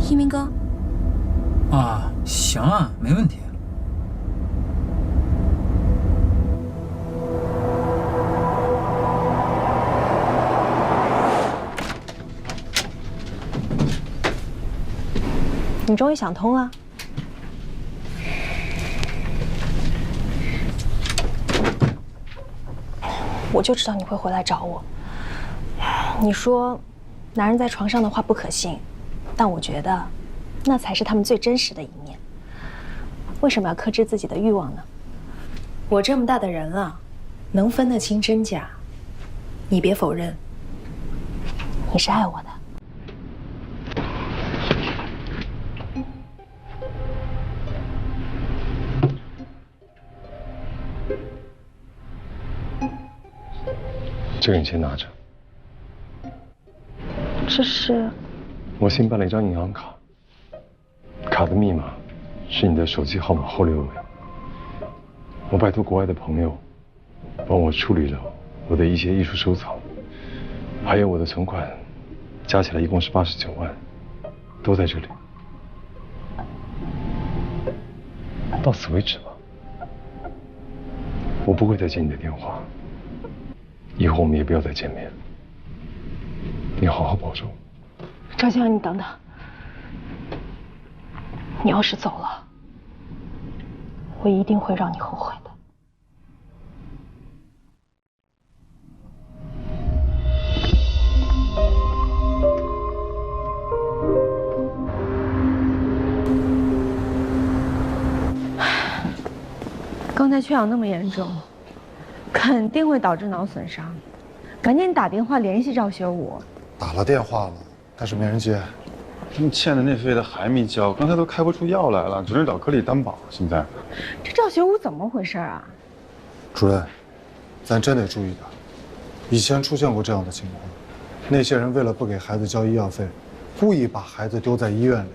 一鸣哥。啊，行啊，没问题。你终于想通了。我就知道你会回来找我。你说，男人在床上的话不可信，但我觉得，那才是他们最真实的一面。为什么要克制自己的欲望呢？我这么大的人了，能分得清真假。你别否认，你是爱我的。这个你先拿着。这是我新办了一张银行卡，卡的密码是你的手机号码后6位。我拜托国外的朋友帮我处理了我的一些艺术收藏，还有我的存款，加起来一共是89万，都在这里。到此为止吧，我不会再接你的电话。以后我们也不要再见面。你好好保重。赵江，你等等，你要是走了，我一定会让你后悔的。刚才缺氧那么严重，肯定会导致脑损伤，赶紧打电话联系赵学武。打了电话了，但是没人接。他们欠的那费的还没交，刚才都开不出药来了，只能找科里担保。现在，这赵学武怎么回事啊？主任，咱真得注意点。以前出现过这样的情况，那些人为了不给孩子交医药费，故意把孩子丢在医院里，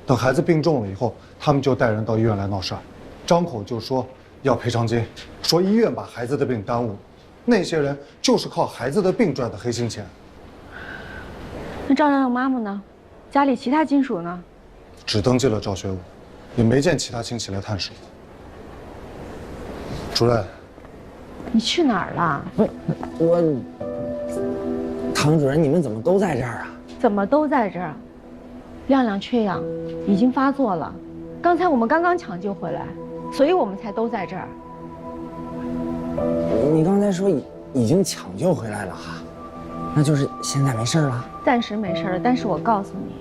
等孩子病重了以后，他们就带人到医院来闹事儿，张口就说要赔偿金，说医院把孩子的病耽误了。那些人就是靠孩子的病赚的黑心钱。那赵亮亮妈妈呢？家里其他亲属呢？只登记了赵学武，也没见其他亲戚来探视。主任，你去哪儿了？唐主任，你们怎么都在这儿啊？怎么都在这儿？亮亮缺氧，已经发作了。刚才我们刚刚抢救回来，所以我们才都在这儿。你刚才说已经抢救回来了哈，那就是现在没事了？暂时没事了，但是我告诉你，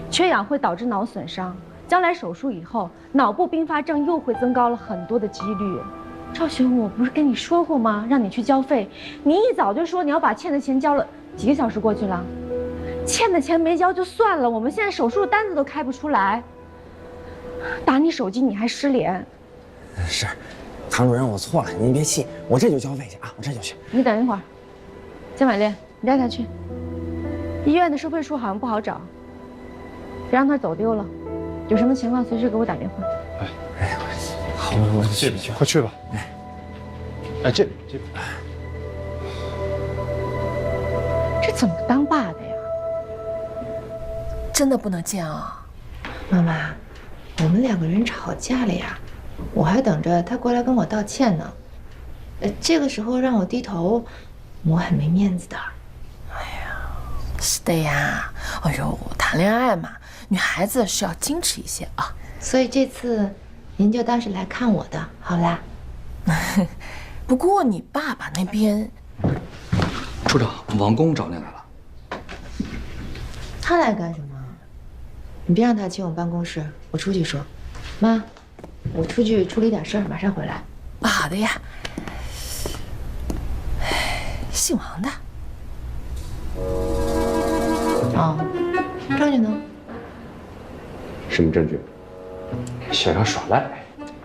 缺氧会导致脑损伤，将来手术以后，脑部并发症又会增高了很多的几率。赵学武，我不是跟你说过吗？让你去交费，你一早就说你要把欠的钱交了，几个小时过去了，欠的钱没交就算了，我们现在手术单子都开不出来。打你手机你还失联。是，唐主任，我错了，您别气，我这就交费去啊，我这就去。你等一会儿，江美丽，你带他去。医院的收费处好像不好找，别让他走丢了。有什么情况随时给我打电话。哎，好，我这边去，快去吧。哎，这边。这怎么当爸的呀？真的不能这样啊！妈妈，我们2个人吵架了呀，我还等着他过来跟我道歉呢。这个时候让我低头，我很没面子的。是的呀，哎呦，谈恋爱嘛，女孩子是要矜持一些啊。所以这次您就当是来看我的，好啦。不过你爸爸那边，处长，王工找您来了。他来干什么？你别让他进我办公室，我出去说。妈，我出去处理点事儿，马上回来。好的呀。姓王的。哦，证据呢？什么证据？想要耍赖？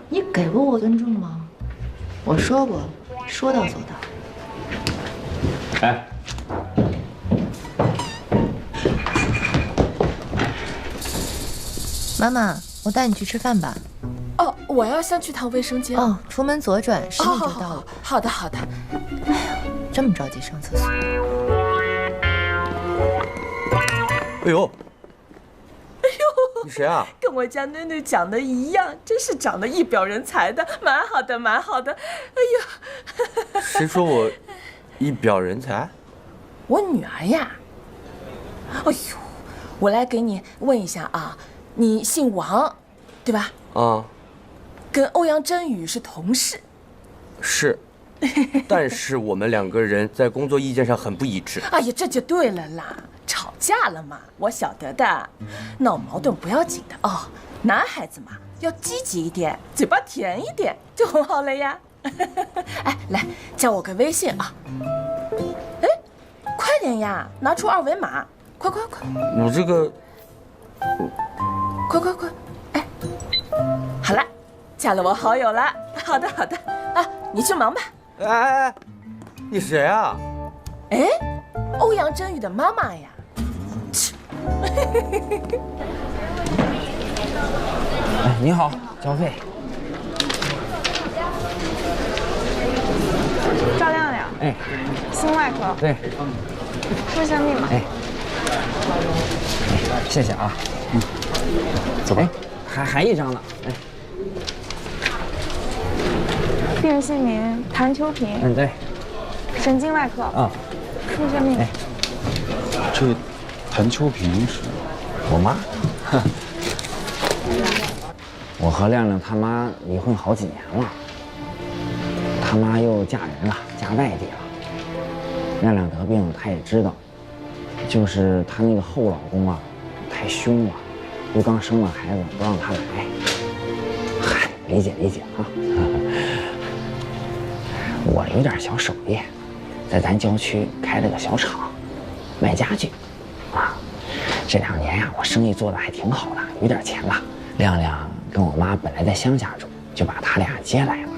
你给过我尊重吗？我说过，说到做到。哎，妈妈，我带你去吃饭吧。哦，哦，我要先去趟卫生间。哦，出门左转10米就到了。好的，好的。哎呀，这么着急上厕所？哎呦，你谁啊？跟我家囡囡讲的一样，真是长得一表人才的，蛮好的，蛮好的。哎呀，谁说我一表人才？我女儿呀。哎呦，我来给你问一下啊，你姓王，对吧？啊，跟欧阳真宇是同事。是，但是我们2个人在工作意见上很不一致。哎呀，这就对了啦，吵架了嘛，我晓得的。闹矛盾不要紧的哦，男孩子嘛要积极一点，嘴巴甜一点就很好了呀。哎，来加我个微信啊。哎，快点呀，拿出2维码，快！我这个，快！哎，好了，加了我好友了。好的啊，你去忙吧。哎，你谁啊？哎，欧阳真宇的妈妈呀。哎，你好，交费。赵亮亮。哎。心外科。对。输一下密码。哎。谢谢啊。走吧。还一张呢。哎。病人姓名谭秋平。对。神经外科。啊。输一下密码。这谭秋平是我妈。我和亮亮他妈离婚好几年了，他妈又嫁人了，嫁外地了。亮亮得病他也知道，就是他那个后老公啊，太凶了，又刚生了孩子，不让他来。嗨，理解啊。我有点小手艺，在咱郊区开了个小厂，卖家具。啊，这2年呀，我生意做得还挺好的，有点钱了。亮亮跟我妈本来在乡下住，就把他俩接来了。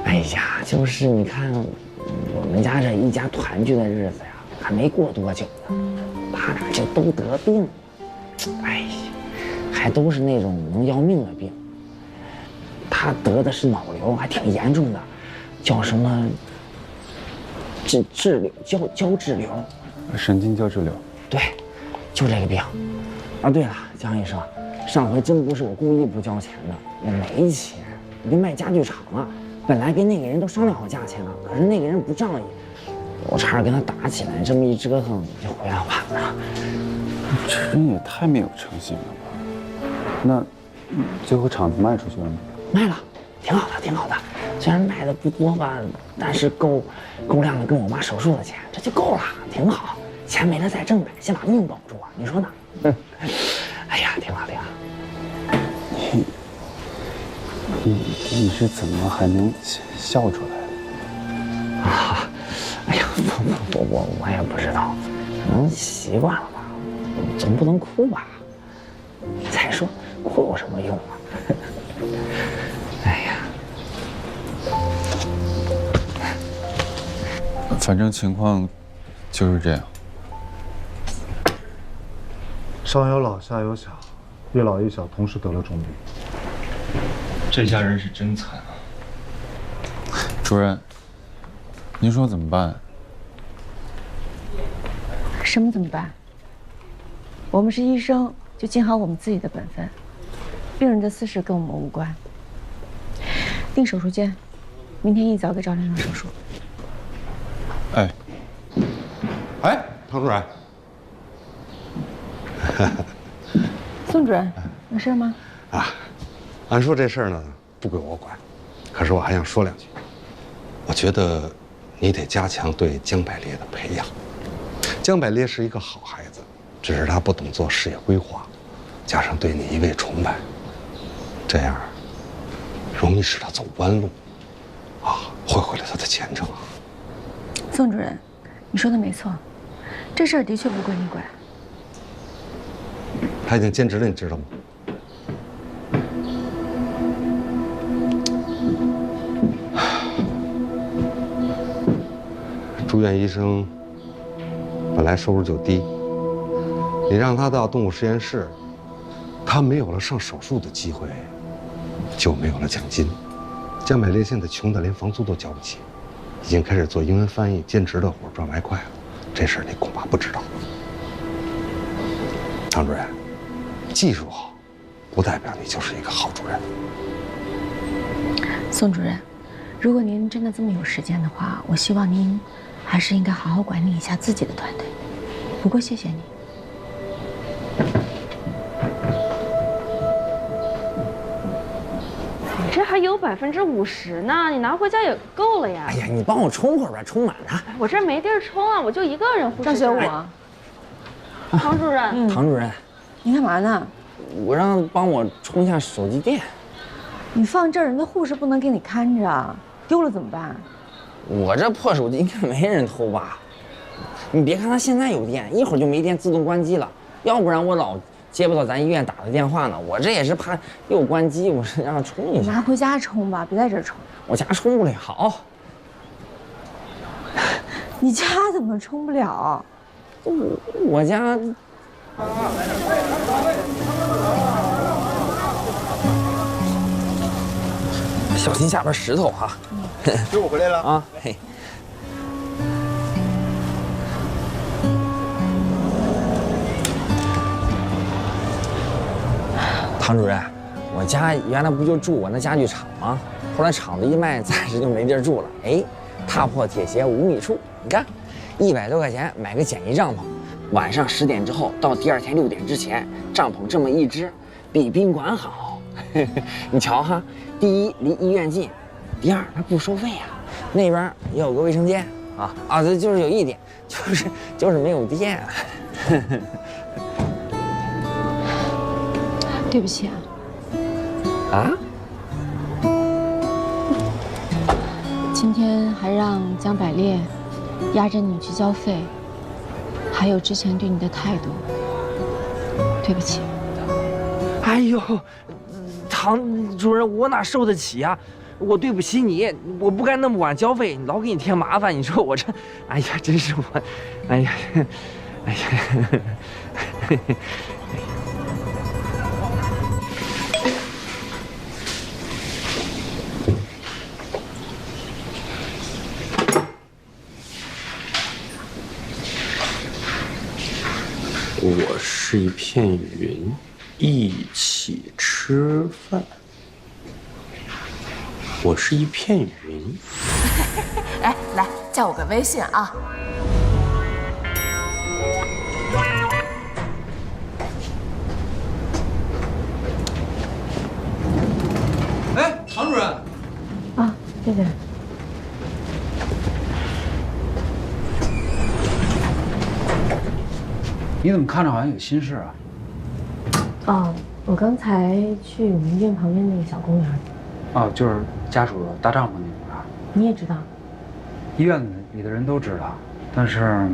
哎呀，就是你看，我们家这一家团聚的日子呀，还没过多久呢，他俩就都得病了。哎呀，还都是那种能要命的病。他得的是脑瘤，还挺严重的，叫什么质瘤，胶质瘤，神经胶质瘤。对，就这个病。啊，对了，江医生。上回真不是我故意不交钱的，我没钱。我跟卖家具厂啊，本来跟那个人都商量好价钱了，可是那个人不仗义，我差点跟他打起来，这么一折腾就回来晚了。这人也太没有诚信了吧？那最后厂子卖出去了吗？卖了，挺好的。虽然卖的不多吧，但是够亮亮跟我妈手术的钱，这就够了，挺好。钱没了再挣呗，先把命保住啊，你说呢？哎呀，挺好。你是怎么还能笑出来的？啊，哎呀，我也不知道，可能习惯了吧，总不能哭吧？再说哭有什么用啊？哎呀，反正情况就是这样。上有老下有小，一老一小同时得了重病。这家人是真惨啊！主任，您说怎么办？什么怎么办？我们是医生，就尽好我们自己的本分。病人的私事跟我们无关。订手术间，明天一早给赵亮亮手术。哎，唐主任。宋主任，有事吗？啊。按说这事儿呢不归我管，可是我还想说2句。我觉得你得加强对江百烈的培养。江百烈是一个好孩子，只是他不懂做事业规划，加上对你一味崇拜，这样容易使他走弯路，会毁了他的前程。宋主任，你说的没错，这事儿的确不归你管。他已经兼职了，你知道吗？住院医生本来收入就低，你让他到动物实验室，他没有了上手术的机会，就没有了奖金。江百烈现在穷得连房租都交不起，已经开始做英文翻译兼职的活赚外快了。这事儿你恐怕不知道。唐主任，技术好，不代表你就是一个好主任。宋主任，如果您真的这么有时间的话，我希望您还是应该好好管理一下自己的团队。不过谢谢你。你这还有50%呢，你拿回家也够了呀。哎呀，你帮我充会儿吧，充满它。我这没地儿充啊，我就一个人护士。张学武，唐主任，唐主任，你干嘛呢？我让帮我充一下手机电。你放这儿，人家护士不能给你看着，丢了怎么办？我这破手机应该没人偷吧？你别看它现在有电，一会儿就没电，自动关机了。要不然我老接不到咱医院打的电话呢。我这也是怕又关机，我是让它充一下。拿回家充吧，别在这儿充。我家充不了。你家怎么充不了？我家。小心下边石头哈。师傅回来了啊！嘿。唐主任，我家原来不就住我那家具厂吗？后来厂子一卖，暂时就没地儿住了。哎，踏破铁鞋无觅处，你看，100多块钱买个简易帐篷，晚上10点之后到第2天6点之前，帐篷这么一支，比宾馆好。你瞧哈，第一离医院近，第二它不收费啊。那边也有个卫生间啊，这就是有一点，就是没有电。对不起啊。啊？今天还让江百烈压着你去交费，还有之前对你的态度，对不起。哎呦，唐主任，我哪受得起啊？我对不起你，我不该那么晚交费，老给你添麻烦。你说我这，哎呀，真是我，哎呀，哎呀。我是一片云，一起吃饭。我是一片云。哎，来加我个微信啊。哎，唐主任。啊，对对。你怎么看着好像有心事啊？哦，我刚才去我们医院旁边那个小公园。哦，就是家属搭帐篷那个啊。你也知道？医院里的人都知道，但是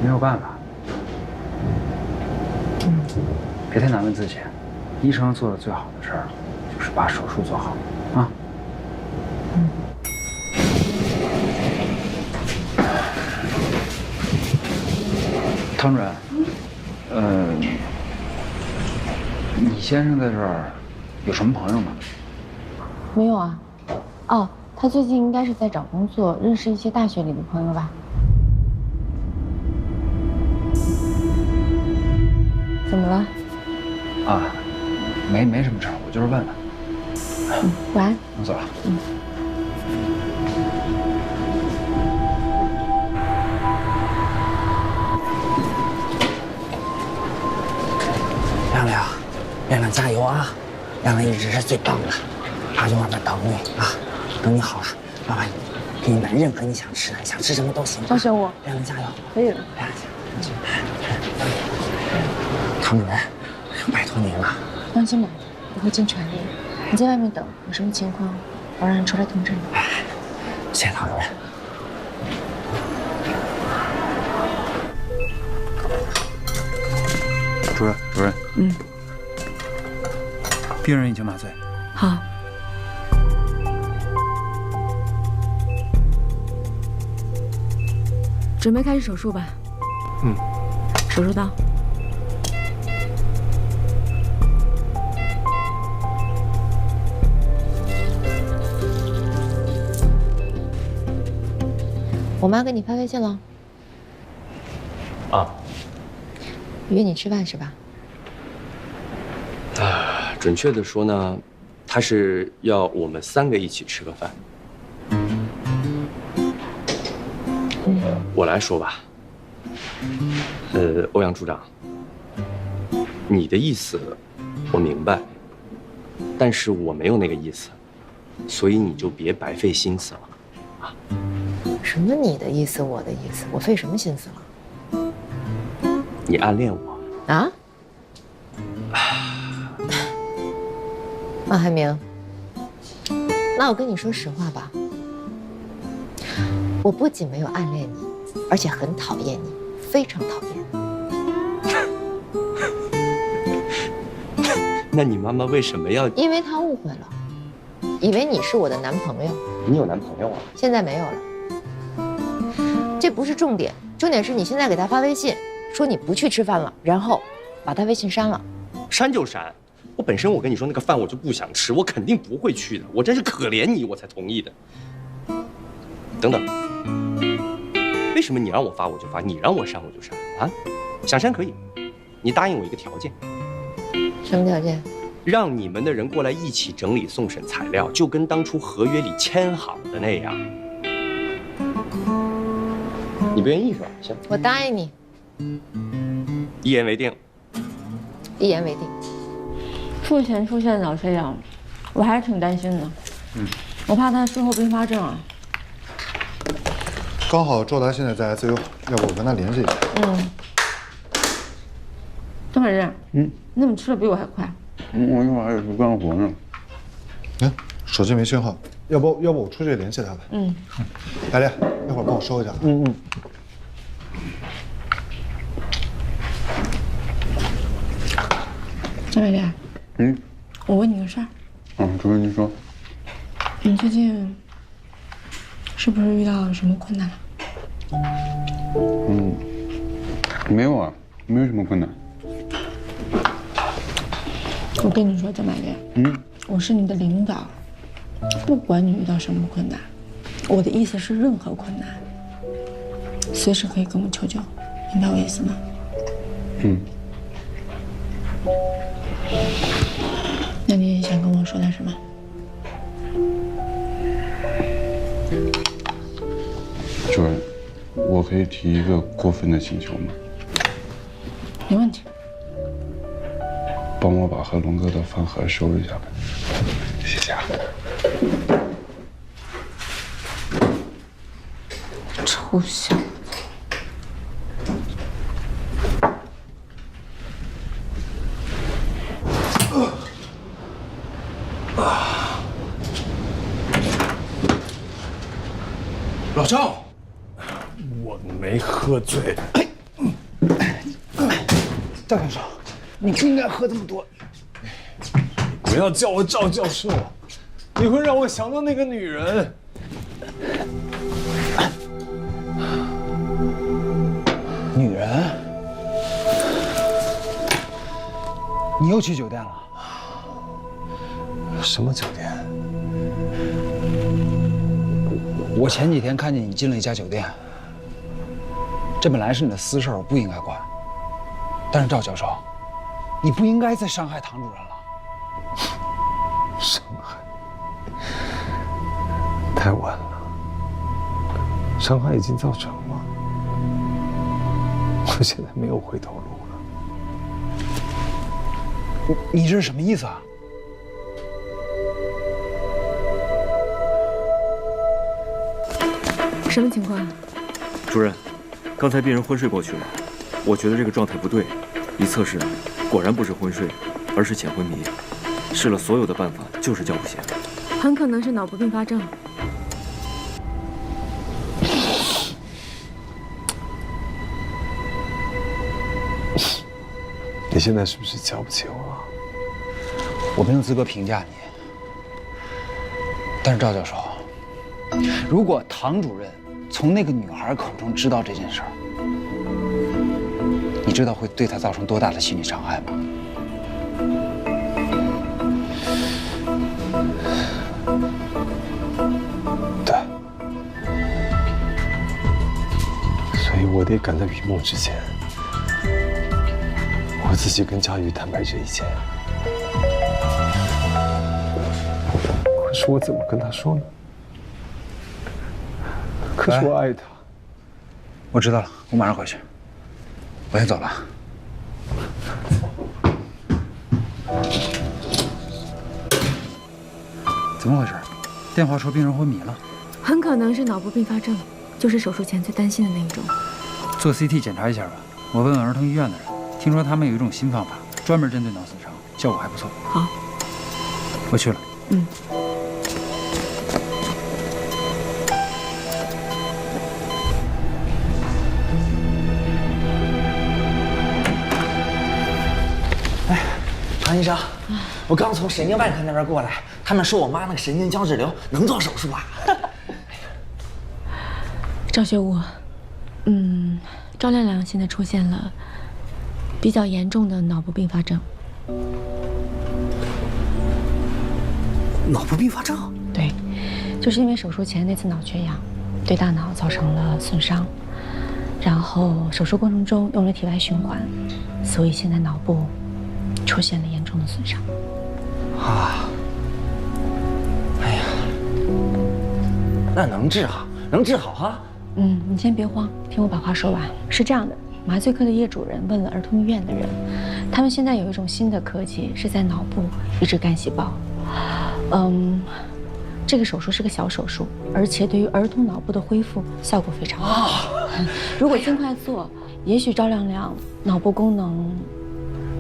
没有办法。别太难为自己，医生做的最好的事儿就是把手术做好啊。唐主任，你先生在这儿有什么朋友吗？没有啊。哦，他最近应该是在找工作，认识一些大学里的朋友吧。怎么了？啊，没什么事儿，我就是问问。晚安。我走了。亮亮加油啊！亮亮一直是最棒的，他就外面等你啊，等你好了，爸爸给你买任何你想吃的，想吃什么都行。张学武，亮亮加油！可以了。唐主任，拜托您了。放心吧，我会尽全力。你在外面等，有什么情况，我让人出来通知你。谢谢唐主任。主任，病人已经麻醉。好。准备开始手术吧。手术刀。妈给你发微信了。啊。约你吃饭是吧？准确的说呢，他是要我们3个一起吃个饭。我来说吧。欧阳处长，你的意思我明白，但是我没有那个意思，所以你就别白费心思了。什么你的意思，我的意思，我费什么心思了？你暗恋我啊？马海明，那我跟你说实话吧，我不仅没有暗恋你，而且很讨厌你，非常讨厌。那你妈妈为什么要？因为她误会了，以为你是我的男朋友。你有男朋友啊？现在没有了。这不是重点，重点是你现在给他发微信，说你不去吃饭了，然后把他微信删了。删就删，我本身我跟你说那个饭我就不想吃，我肯定不会去的。我真是可怜你，我才同意的。等等，为什么你让我发我就发，你让我删我就删啊？想删可以，你答应我一个条件。什么条件？让你们的人过来一起整理送审材料，就跟当初合约里签好的那样。你不愿意是吧？行，我答应你，一言为定。一言为定。术前出现脑缺氧，我还是挺担心的。我怕他术后并发症啊。刚好周达现在在 ICU， 要不我跟他联系一下。张海日，你怎么吃的比我还快？我一会儿还得去干活呢。手机没信号，要不我出去联系他吧。白莲，一会儿帮我收一下。张美莲，我问你个事儿。主任您说。你最近是不是遇到什么困难了？没有啊，没有什么困难。我跟你说，张美莲，我是你的领导，不管你遇到什么困难，我的意思是任何困难，随时可以跟我求救，明白我意思吗？那你想跟我说点什么？主任，我可以提一个过分的请求吗？没问题。帮我把和龙哥的饭盒收一下呗，谢谢啊。臭小子！老赵，我没喝醉。赵教授，你不应该喝这么多。不要叫我赵教授，你会让我想到那个女人。女人？你又去酒店了？什么酒店？我前几天看见你进了一家酒店，这本来是你的私事，我不应该管。但是赵教授，你不应该再伤害唐主任了。伤害？太晚了，伤害已经造成了，我现在没有回头路了。你这是什么意思啊？什么情况？主任，刚才病人昏睡过去了，我觉得这个状态不对，一测试，果然不是昏睡，而是浅昏迷。试了所有的办法，就是叫不醒。很可能是脑部并发症。你现在是不是瞧不起我了？我没有资格评价你。但是赵教授，如果唐主任从那个女孩口中知道这件事儿，你知道会对她造成多大的心理伤害吗？对。得赶在雨梦之前，我自己跟佳瑜坦白这一切。可是我怎么跟他说呢？可是我爱他。我知道了，我马上回去。我先走了。怎么回事？电话说病人昏迷了，很可能是脑部并发症，就是手术前最担心的那一种。做 CT 检查一下吧。我问问儿童医院的人，听说他们有一种新方法，专门针对脑损伤，效果还不错。好，我去了。嗯。唐医生，我刚从神经外科那边过来，他们说我妈那个神经胶质瘤能做手术啊。赵学武，赵亮亮现在出现了比较严重的脑部并发症。脑部并发症？对，就是因为手术前那次脑缺氧，对大脑造成了损伤，然后手术过程中用了体外循环，所以现在脑部出现了严重的损伤。啊，哎呀，那能治好，能治好哈。你先别慌，听我把话说完。是这样的，麻醉科的叶主任问了儿童医院的人，他们现在有一种新的科技，是在脑部移植干细胞。这个手术是个小手术，而且对于儿童脑部的恢复效果非常好。如果尽快做，也许赵亮亮脑部功能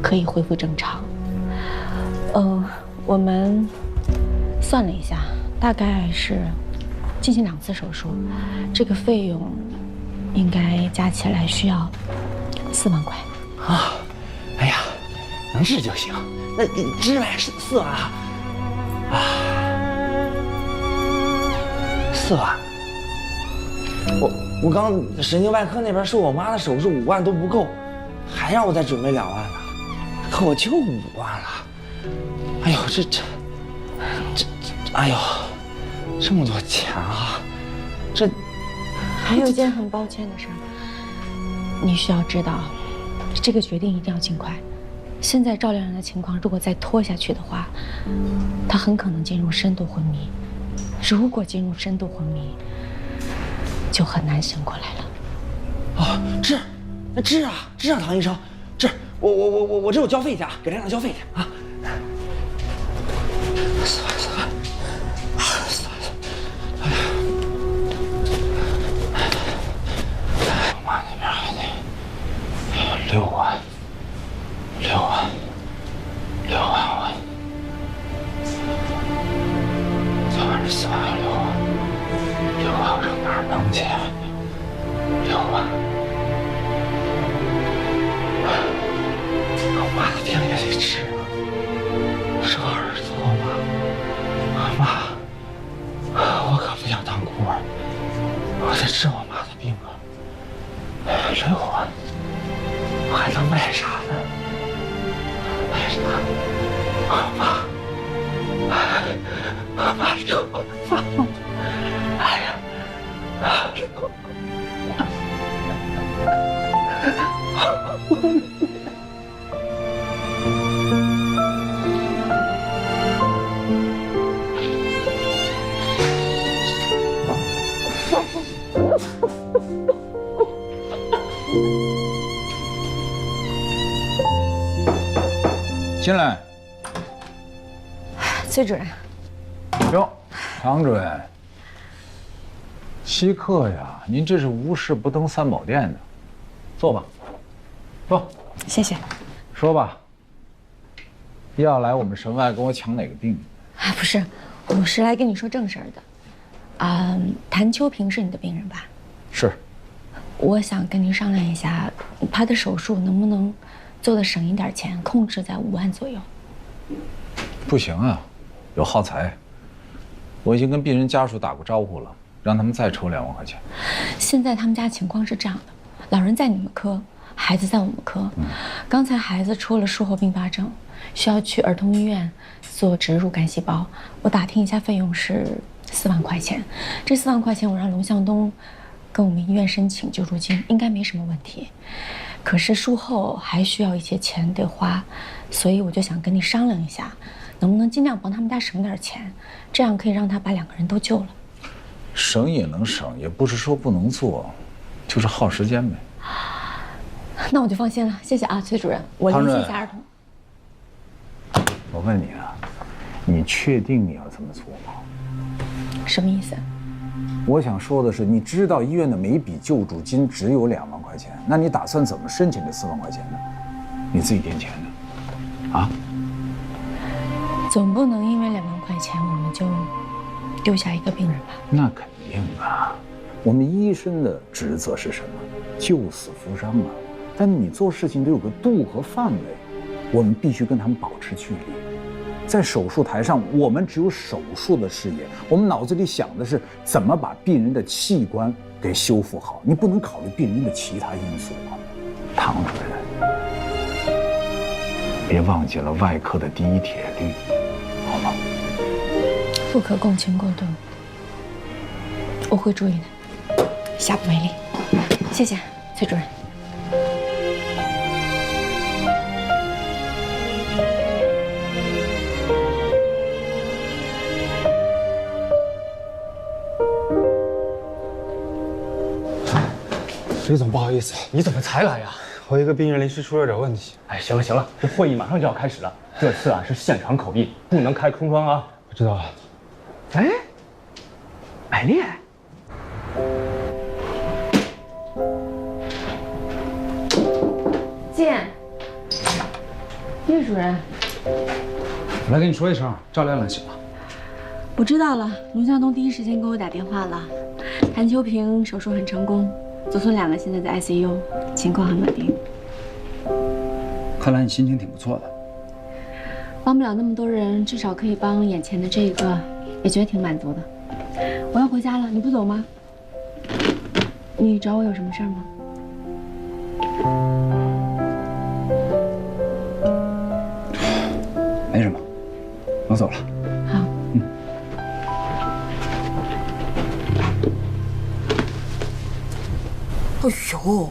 可以恢复正常。我们算了一下，大概是进行2次手术，这个费用应该加起来需要4万块。啊，哎呀，能治就行。那治呗，4万啊，4万。我刚神经外科那边说我妈的手术5万都不够，还让我再准备2万呢。可我就5万了。哎呦，哎呦，这么多钱啊！还有一件很抱歉的事儿，你需要知道，这个决定一定要尽快。现在赵亮亮的情况，如果再拖下去的话，他很可能进入深度昏迷。如果进入深度昏迷，就很难醒过来了。哦，治啊，唐医生，治！我这有交费去啊，给亮亮交费去啊。4万，哎呀，我妈那边还得6万，我这玩意儿4万6万我上哪儿弄去？6万，我妈的病也得治啊，是我儿子我妈，我可不想当孤儿，我得治我妈的病啊。6万，我还能卖啥呢？卖啥？我妈6万发了，哎呀，6万。进来。崔主任。哟，唐主任。稀客呀，您这是无事不登三宝殿的，坐吧，坐。谢谢。说吧，要来我们神外跟我抢哪个病？啊，不是，我是来跟你说正事儿的。谭秋平是你的病人吧？是。我想跟您商量一下，他的手术能不能做得省一点钱，控制在5万左右？不行啊，有耗材。我已经跟病人家属打过招呼了，让他们再抽2万块钱。现在他们家情况是这样的，老人在你们科，孩子在我们科。刚才孩子出了术后并发症，需要去儿童医院做植入干细胞。我打听一下，费用是4万块钱。这4万块钱我让龙向东跟我们医院申请救助金，应该没什么问题。可是术后还需要一些钱得花，所以我就想跟你商量一下，能不能尽量帮他们家省点钱，这样可以让他把2个人都救了。省也能省，也不是说不能做，就是耗时间呗。那我就放心了，谢谢啊，崔主任，我联系一下儿童。我问你啊，你确定你要这么做吗？什么意思？我想说的是，你知道医院的每笔救助金只有2万块钱，那你打算怎么申请这4万块钱呢？你自己垫钱的，啊？总不能因为2万块钱我们就丢下一个病人吧？那肯定啊，我们医生的职责是什么？救死扶伤啊！但你做事情得有个度和范围，我们必须跟他们保持距离。在手术台上，我们只有手术的视野，我们脑子里想的是怎么把病人的器官给修复好，你不能考虑病人的其他因素啊。唐主任，别忘记了外科的第一铁律，好吗？不可共情过度，我会注意的，下不为例。谢谢崔主任。李总，不好意思，你怎么才来呀？我一个病人临时出了点问题。哎，行了行了，这会议马上就要开始了，这次啊是现场口译，不能开空窗啊。我知道了。哎，百烈，见，叶主任，我来跟你说一声，赵亮亮醒了。我知道了，龙向东第一时间给我打电话了。谭秋平手术很成功，祖孙2个现在在 ICU， 情况很稳定。看来你心情挺不错的。帮不了那么多人，至少可以帮眼前的这一个，也觉得挺满足的。我要回家了，你不走吗？你找我有什么事儿吗？没什么，我走了。好。哎呦，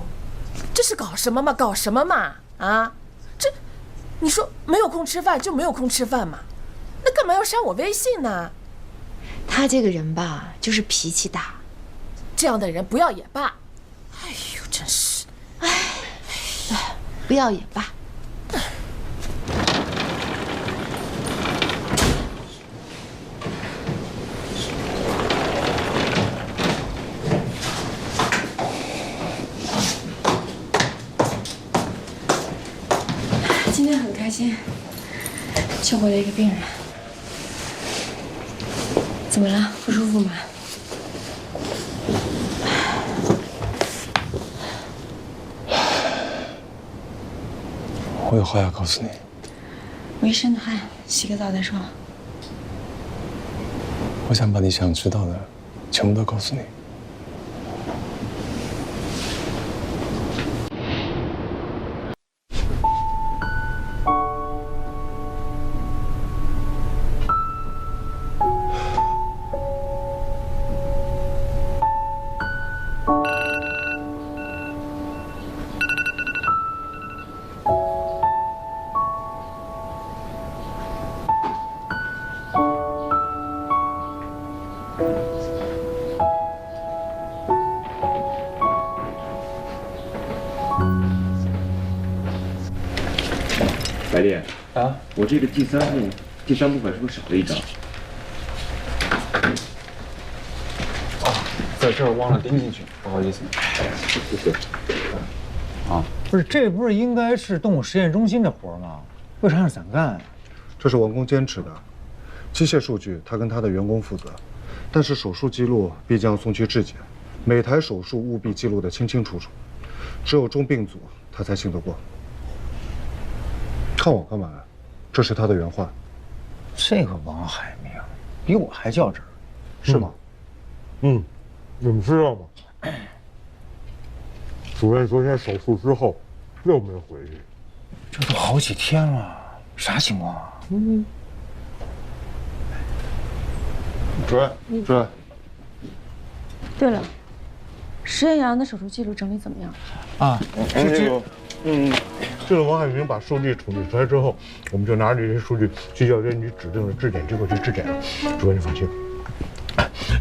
这是搞什么嘛？搞什么嘛？啊，这，你说没有空吃饭就没有空吃饭嘛？那干嘛要删我微信呢？他这个人吧，就是脾气大，这样的人不要也罢。哎呦，真是，哎，不要也罢。今天很开心，救回了一个病人。怎么了？不舒服吗？我有话要告诉你。我一身的汗，洗个澡再说。我想把你想知道的全部都告诉你。白烈啊，我这个第三部分是不是少了一张？在这儿忘了钉进去，不好意思。谢谢。啊，不是，这不是应该是动物实验中心的活吗？为啥让咱干？这是王工坚持的，机械数据他跟他的员工负责，但是手术记录必将送去质检，每台手术务必记录得清清楚楚，只有重病组他才信得过。看我干嘛呀？这是他的原话。这个王海明比我还较真儿，是吗？嗯，你们知道吗？主任昨天手术之后又没回去，这都好几天了，啥情况啊？主任。对了，石艳阳的手术记录整理怎么样？啊，这个王海明把数据处理出来之后，我们就拿着这些数据去药监局指定的质检机构去质检了。主任你放心，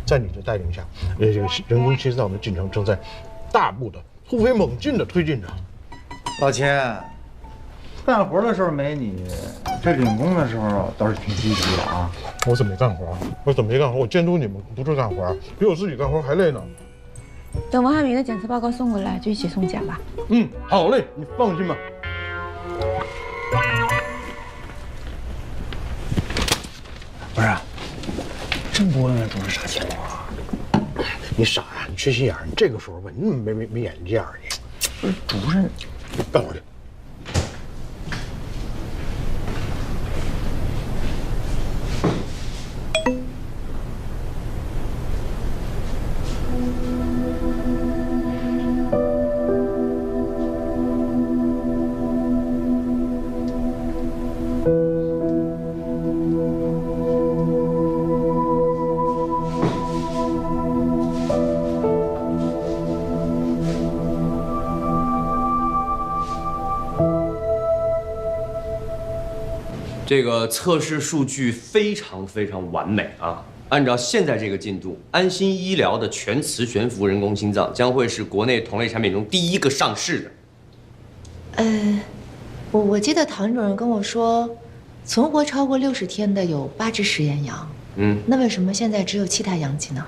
在你的带领下，这个人工心脏的进程正在大步的突飞猛进的推进着。老秦，干活的时候没你，这领功的时候倒是挺积极的啊。我怎么没干活？我怎么没干活？我监督你们不是干活，比我自己干活还累呢。等王海明的检测报告送过来，就一起送检吧。好嘞，你放心吧。不是，真不问问主任啥情况啊？你傻呀、你缺心眼儿！你这个时候问，你怎么没眼力见儿你？主任，干活去。这个测试数据非常完美啊！按照现在这个进度，安心医疗的全磁悬浮人工心脏将会是国内同类产品中第一个上市的。我记得唐主任跟我说，存活超过60天的有8只实验羊。那为什么现在只有7台阳鸡呢？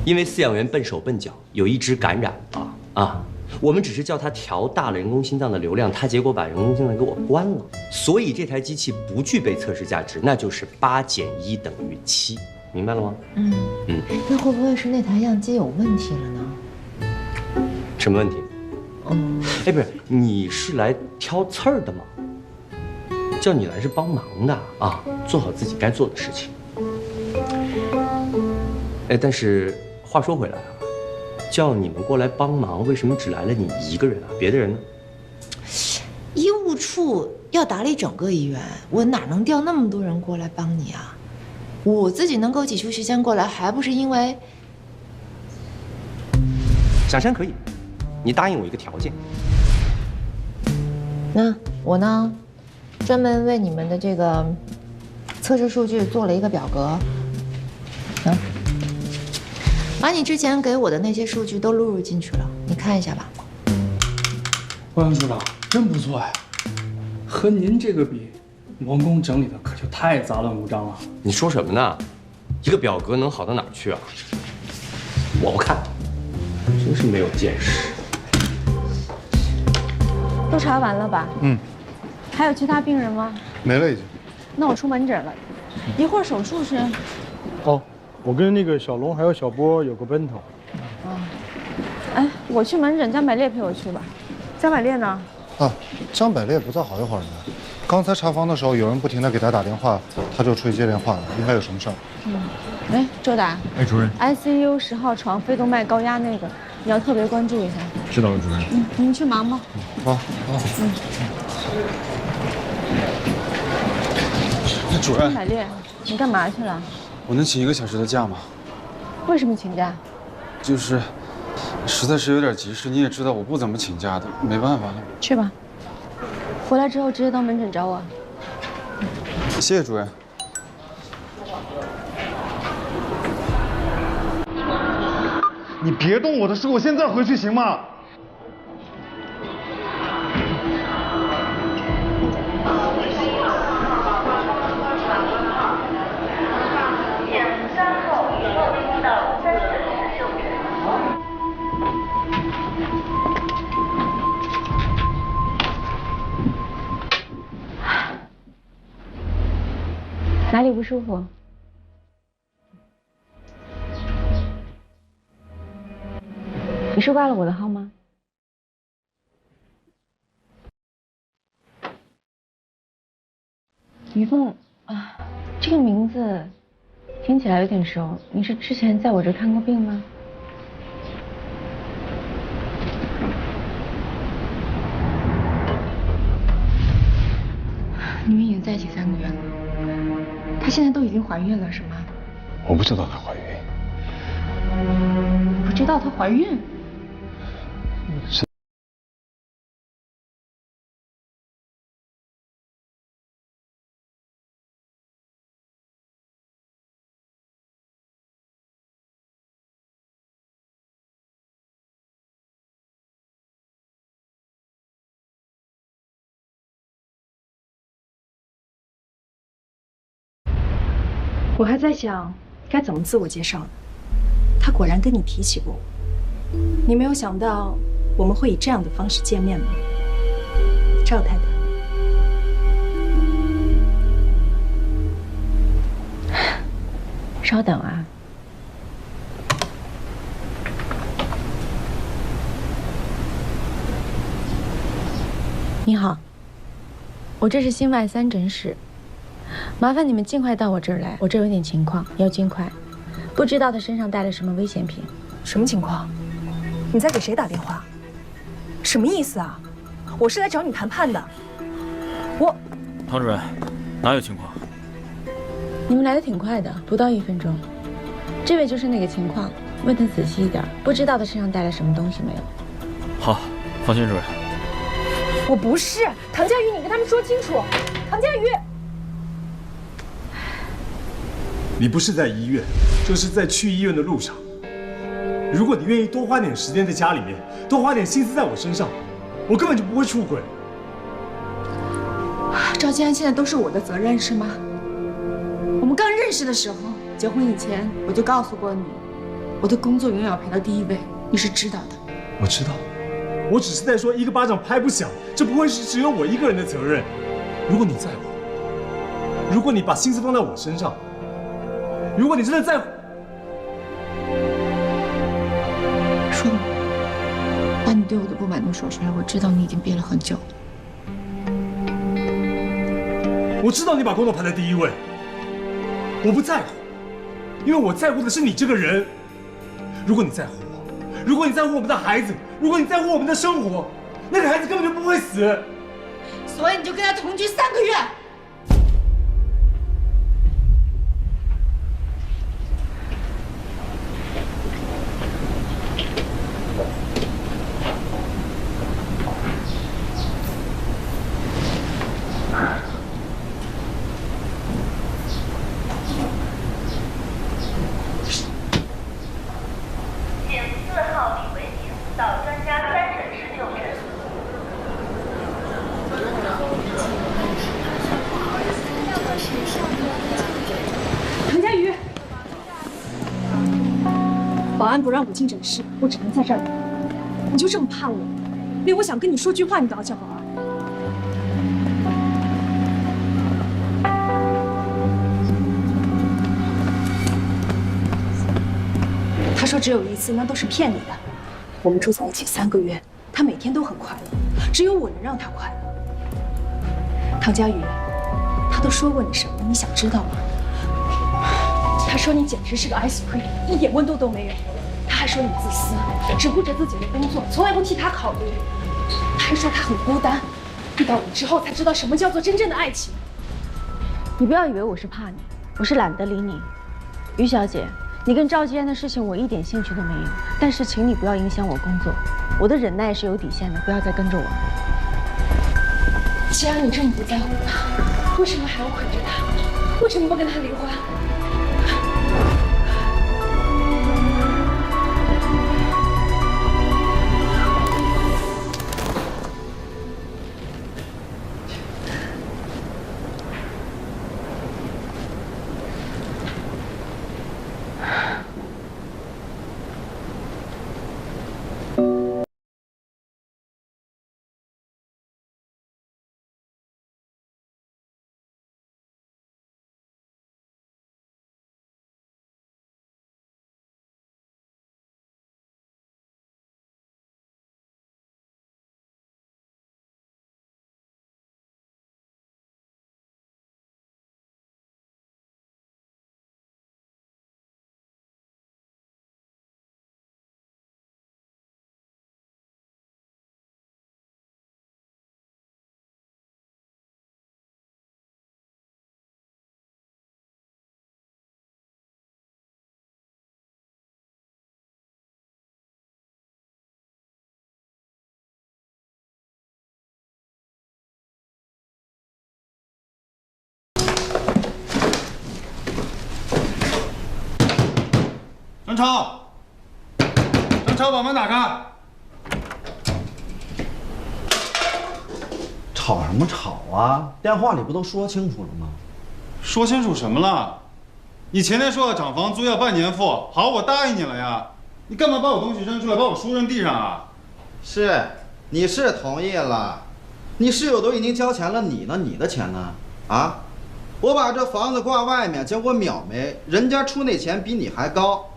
因为饲养员笨手笨脚，有一只感染了啊！我们只是叫他调大了人工心脏的流量，他结果把人工心脏给我关了，所以这台机器不具备测试价值，那就是8减1等于7，明白了吗？那会不会是那台样机有问题了呢？什么问题？不是，你是来挑刺儿的吗？叫你来是帮忙的啊，做好自己该做的事情。但是话说回来啊。叫你们过来帮忙，为什么只来了你一个人啊？别的人呢？医务处要打理整个医院，我哪能调那么多人过来帮你啊？我自己能够挤出时间过来，还不是因为……小山可以，你答应我一个条件。那我呢，专门为你们的这个测试数据做了一个表格，把你之前给我的那些数据都录入进去了，你看一下吧。王组长真不错哎，和您这个比，王工整理的可就太杂乱无章了。你说什么呢？一个表格能好到哪儿去啊？我不看，真是没有见识。都查完了吧？还有其他病人吗？没了已经。那我出门诊了，一会儿手术是。我跟那个小龙还有小波有个奔头。我去门诊，江百烈陪我去吧。江百烈呢？江百烈不在好一会儿呢。刚才查房的时候，有人不停地给他打电话，他就出去接电话了，应该有什么事儿。周达。主任。ICU 10号床肺动脉高压那个，你要特别关注一下。知道了，主任。你去忙吧。好。主任。江百烈，你干嘛去了？我能请1个小时的假吗？为什么请假？就是实在是有点急事，你也知道我不怎么请假的，没办法了。去吧，回来之后直接到门诊找我。谢谢主任。你别动我的事，我现在回去行吗？哪里不舒服？你是挂了我的号吗？于凤啊，这个名字听起来有点熟，你是之前在我这看过病吗？你们已经在一起3个月了，她现在都已经怀孕了，是吗？我不知道她怀孕，知道她怀孕？我还在想该怎么自我介绍呢。他果然跟你提起过我，你没有想到我们会以这样的方式见面吗？赵太太。稍等啊。你好，我这是心外3诊室，麻烦你们尽快到我这儿来，我这儿有点情况，要尽快。不知道他身上带了什么危险品。什么情况？你在给谁打电话？什么意思啊？我是来找你谈判的。唐主任，哪有情况？你们来的挺快的，不到1分钟。这位就是那个情况，问他仔细一点，不知道他身上带了什么东西没有。好，放心，主任。我不是唐佳宇，你跟他们说清楚。唐佳宇，你不是在医院，就是在去医院的路上。如果你愿意多花点时间在家里面，多花点心思在我身上，我根本就不会出轨。赵建安现在都是我的责任是吗？我们刚认识的时候，结婚以前我就告诉过你，我的工作永远要排到第1位，你是知道的。我知道，我只是在说一个巴掌拍不响，这不会是只有我一个人的责任。如果你在乎，如果你把心思放在我身上，如果你真的在乎，说吧，把你对我的不满都说出来。我知道你已经憋了很久。我知道你把工作排在第1位，我不在乎，因为我在乎的是你这个人。如果你在乎我，如果你在乎我们的孩子，如果你在乎我们的生活，那个孩子根本就不会死。所以你就跟他同居3个月。保安不让我进诊室，我只能在这儿等。你就这么怕我，连我想跟你说句话你都要叫保安？他说只有1次，那都是骗你的。我们住在一起3个月，他每天都很快乐，只有我能让他快乐。唐佳宇，他都说过你什么？你想知道吗？他说你简直是个 ice cream， 一点温度都没有。他还说你自私，只顾着自己的工作，从来不替他考虑。他还说他很孤单，遇到你之后才知道什么叫做真正的爱情。你不要以为我是怕你，我是懒得理你。于小姐，你跟赵继安的事情我一点兴趣都没有，但是请你不要影响我工作，我的忍耐是有底线的，不要再跟着我。既然你这么不在乎他，为什么还要捆着他？为什么不跟他离婚？张超，张超，把门打开。吵什么吵啊？电话里不都说清楚了吗？说清楚什么了？你前天说要涨房租要半年付，好，我答应你了呀。你干嘛把我东西扔出来，把我书扔地上啊？是，你是同意了，你室友都已经交钱了，你呢？你的钱呢？啊？我把这房子挂外面，结果秒没，人家出那钱比你还高，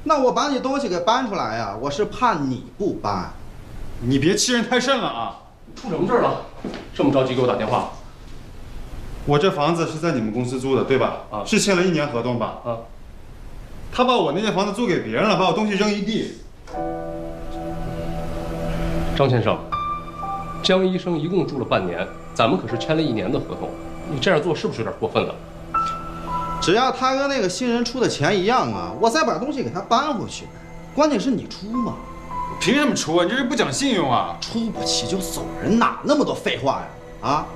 那我把你东西给搬出来呀，我是怕你不搬。你别欺人太甚了啊！出什么事了？这么着急给我打电话？我这房子是在你们公司租的，对吧？啊，是签了1年合同吧？啊。他把我那间房子租给别人了，把我东西扔一地。张先生，江医生一共住了半年，咱们可是签了1年的合同，你这样做是不是有点过分了？只要他跟那个新人出的钱一样啊，我再把东西给他搬回去。关键是你出嘛。凭什么出啊？你这是不讲信用啊！出不起就走人，哪那么多废话呀？啊！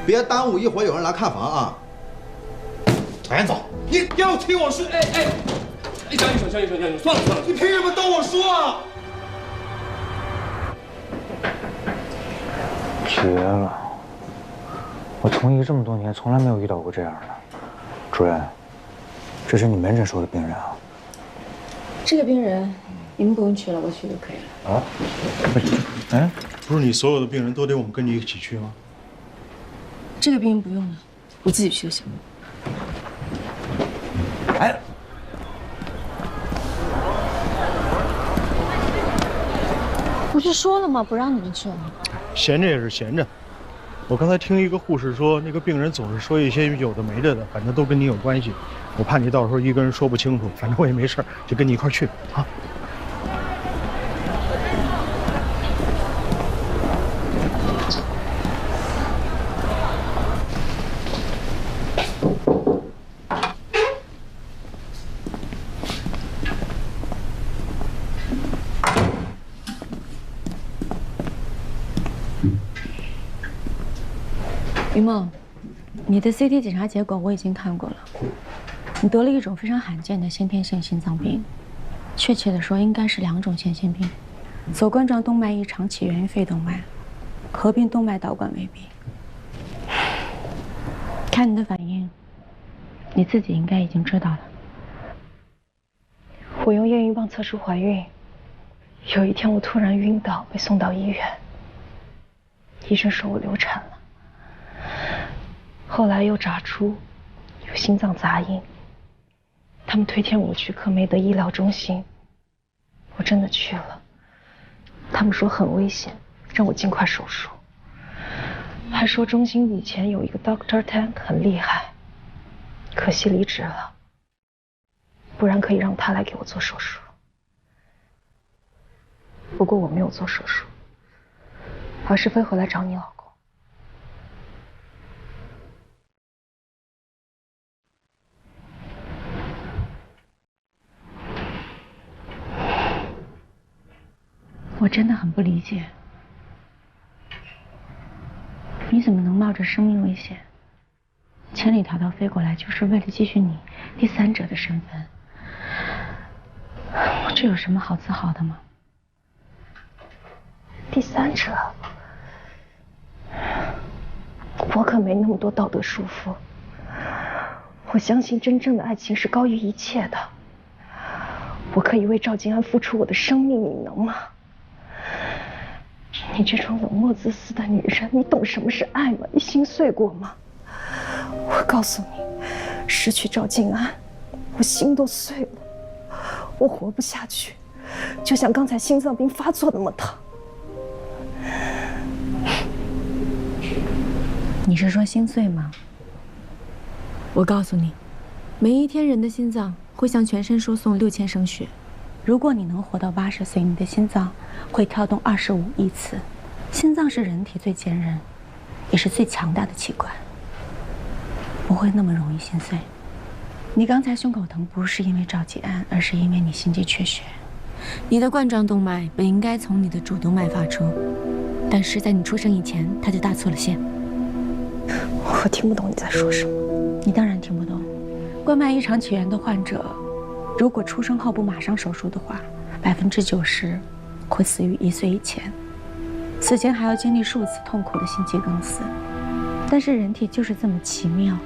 别耽误一会儿有人来看房啊！赶紧走！你要听我说！哎，江医生，算了，你凭什么等我说啊？绝了！我从医这么多年，从来没有遇到过这样的。主任，这是你门诊收的病人啊？这个病人，你们不用去了，我去就可以了。啊？哎，不是你所有的病人都得我们跟你一起去吗？这个病人不用了，我自己去就行。哎，不是说了吗？不让你们去了。闲着也是闲着。我刚才听一个护士说，那个病人总是说一些有的没的的，反正都跟你有关系。我怕你到时候一个人说不清楚，反正我也没事，就跟你一块去啊。于梦，你的 CT 检查结果我已经看过了，你得了一种非常罕见的先天性心脏病，确切的说应该是2种先天病，左冠状动脉异常起源于肺动脉，合并动脉导管未闭。看你的反应，你自己应该已经知道了。我用验孕棒测试怀孕，有一天我突然晕倒，被送到医院，医生说我流产了。后来又查出有心脏杂音，他们推荐我去科梅德医疗中心，我真的去了。他们说很危险，让我尽快手术，还说中心以前有一个 Dr. Tang 很厉害，可惜离职了，不然可以让他来给我做手术。不过我没有做手术，而是飞回来找你老公。我真的很不理解，你怎么能冒着生命危险，千里迢迢飞过来，就是为了继续你第三者的身份？这有什么好自豪的吗？第三者，我可没那么多道德束缚。我相信真正的爱情是高于一切的。我可以为赵静安付出我的生命，你能吗？你这种冷漠自私的女人，你懂什么是爱吗？你心碎过吗？我告诉你，失去赵静安，我心都碎了，我活不下去，就像刚才心脏病发作那么疼。你是说心碎吗？我告诉你，每一天人的心脏会向全身输送6000升血。如果你能活到80岁，你的心脏会跳动25亿次。心脏是人体最坚韧，也是最强大的器官，不会那么容易心碎。你刚才胸口疼不是因为赵继安，而是因为你心肌缺血。你的冠状动脉本应该从你的主动脉发出，但是在你出生以前，它就搭错了线。我听不懂你在说什么。你当然听不懂。冠脉异常起源的患者，如果出生后不马上手术的话，90%会死于1岁以前，死前还要经历数次痛苦的心肌梗死。但是人体就是这么奇妙，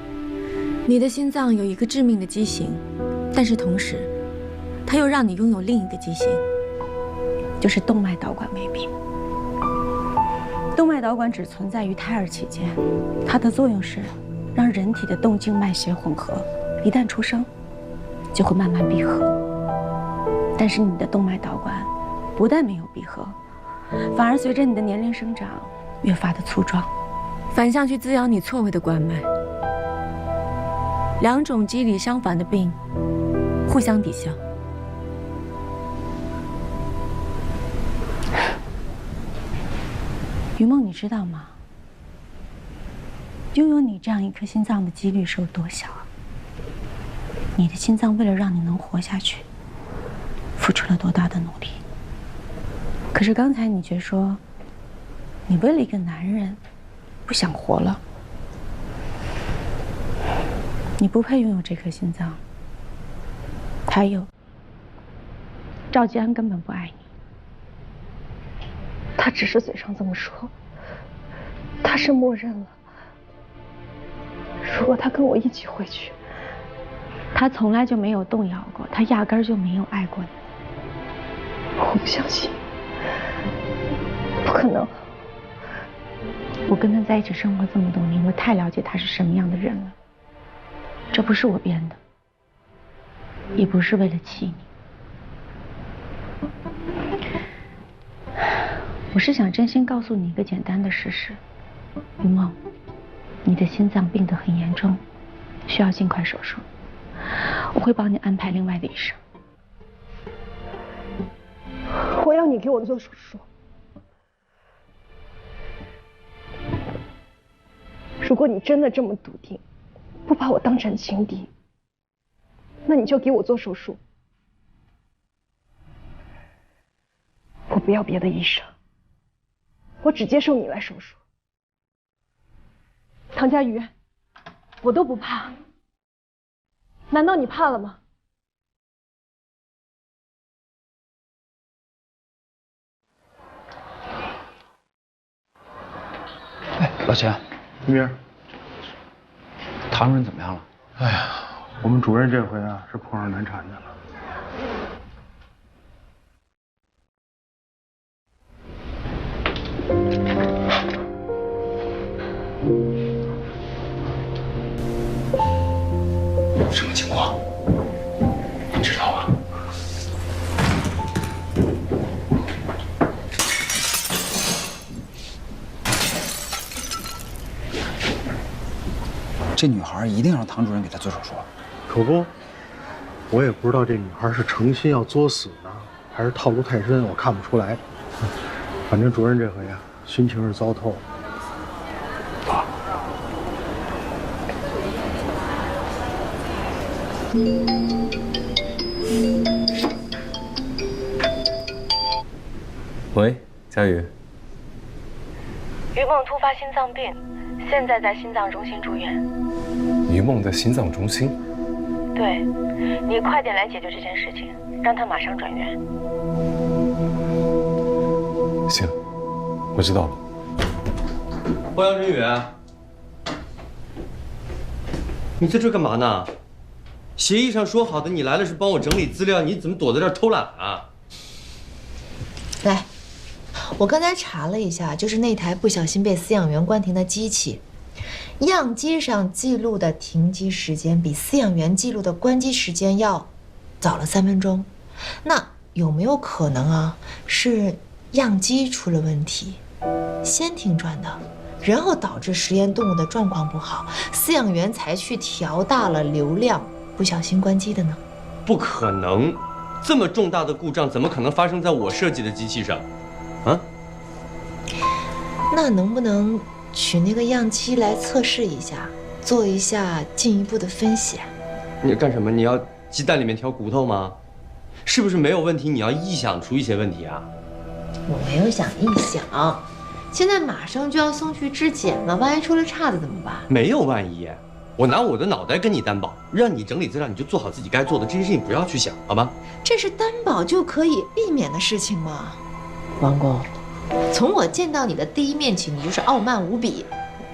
你的心脏有一个致命的畸形，但是同时，它又让你拥有另一个畸形，就是动脉导管未闭。动脉导管只存在于胎儿期间，它的作用是让人体的动静脉血混合，一旦出生，就会慢慢闭合。但是你的动脉导管不但没有闭合，反而随着你的年龄生长越发的粗壮，反向去滋养你错位的冠脉。两种机理相反的病，互相抵消。于梦，你知道吗？拥有你这样一颗心脏的几率是有多小啊？你的心脏为了让你能活下去，付出了多大的努力？可是刚才你却说，你为了一个男人，不想活了。你不配拥有这颗心脏。还有，赵吉安根本不爱你。他只是嘴上这么说，他是默认了。如果他跟我一起回去，他从来就没有动摇过，他压根儿就没有爱过你。我不相信，不可能。我跟他在一起生活这么多年，我太了解他是什么样的人了。这不是我编的，也不是为了气你。我是想真心告诉你一个简单的事实，于梦，你的心脏病得很严重，需要尽快手术。我会帮你安排另外的医生。我要你给我做手术。如果你真的这么笃定，不把我当成情敌，那你就给我做手术。我不要别的医生，我只接受你来手术。唐佳瑜，我都不怕，难道你怕了吗？哎，老钱，明儿，唐主任怎么样了？哎呀，我们主任这回啊是碰上难产的了。什么情况？你知道吧？这女孩一定让唐主任给她做手术。可不，我也不知道这女孩是诚心要作死呢，还是套路太深，我看不出来。反正主任这回呀，心情是糟透了。喂，佳宇。于梦突发心脏病，现在在心脏中心住院。于梦在心脏中心。对，你快点来解决这件事情，让他马上转院。行，我知道了。欧阳振宇，你在这干嘛呢？协议上说好的，你来了是帮我整理资料，你怎么躲在这儿偷懒啊？来，我刚才查了一下，就是那台不小心被饲养员关停的机器，样机上记录的停机时间比饲养员记录的关机时间要早了3分钟。那有没有可能啊，是样机出了问题，先停转的，然后导致实验动物的状况不好，饲养员才去调大了流量，不小心关机的呢？不可能，这么重大的故障怎么可能发生在我设计的机器上？啊？那能不能取那个样机来测试一下，做一下进一步的分析啊？你干什么？你要鸡蛋里面挑骨头吗？是不是没有问题？你要臆想出一些问题啊？我没有想臆想，现在马上就要送去质检了，万一出了岔子怎么办？没有万一，我拿我的脑袋跟你担保，让你整理资料，你就做好自己该做的，这些事情不要去想，好吗？这是担保就可以避免的事情吗？王公，从我见到你的第一面起，你就是傲慢无比，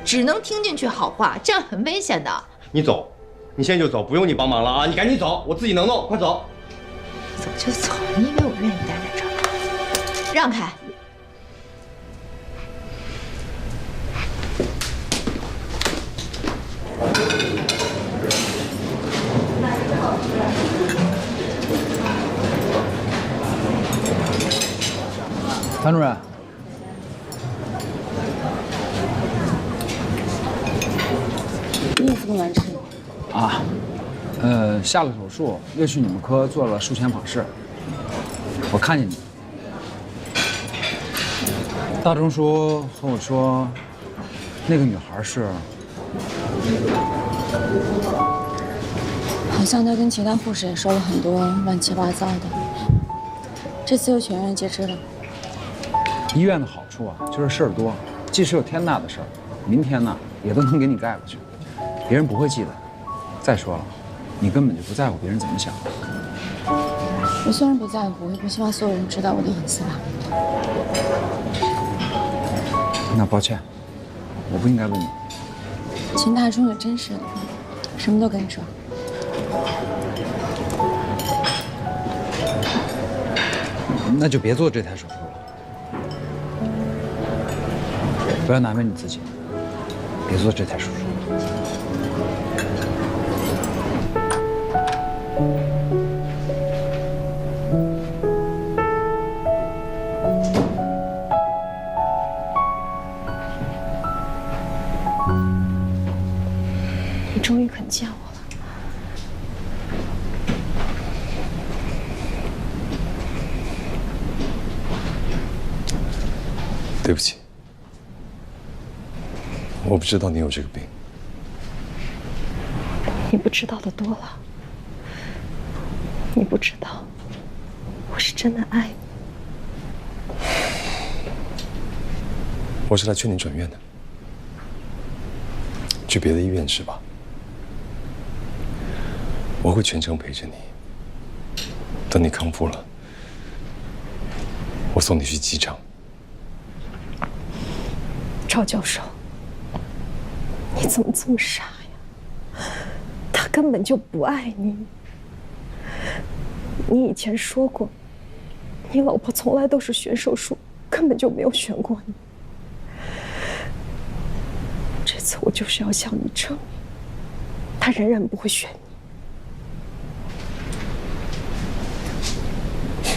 只能听进去好话，这样很危险的。你走，你现在就走，不用你帮忙了啊！你赶紧走，我自己能弄，快走。走就走，你以为我愿意待在这儿？让开！潘主任，衣服都难吃啊，下了手术，又去你们科做了术前访视。我看见你，大钟叔和我说，那个女孩是，好像她跟其他护士也说了很多乱七八糟的，这次又全院皆知了。医院的好处啊，就是事儿多，即使有天大的事儿，明天呢也都能给你盖过去，别人不会记得。再说了，你根本就不在乎别人怎么想。我虽然不在乎，也不希望所有人知道我的隐私吧。那抱歉，我不应该问你。秦大忠有真实的，什么都跟你说。那就别做这台手术了。不要难为你自己，别做这台手术。你终于肯见我了。对不起。我不知道你有这个病。你不知道的多了。你不知道，我是真的爱你。我是来劝你转院的，去别的医院是吧？我会全程陪着你，等你康复了，我送你去机场。赵教授。你怎么这么傻呀？他根本就不爱你。你以前说过，你老婆从来都是选手术，根本就没有选过你。这次我就是要向你证明，他仍然不会选你。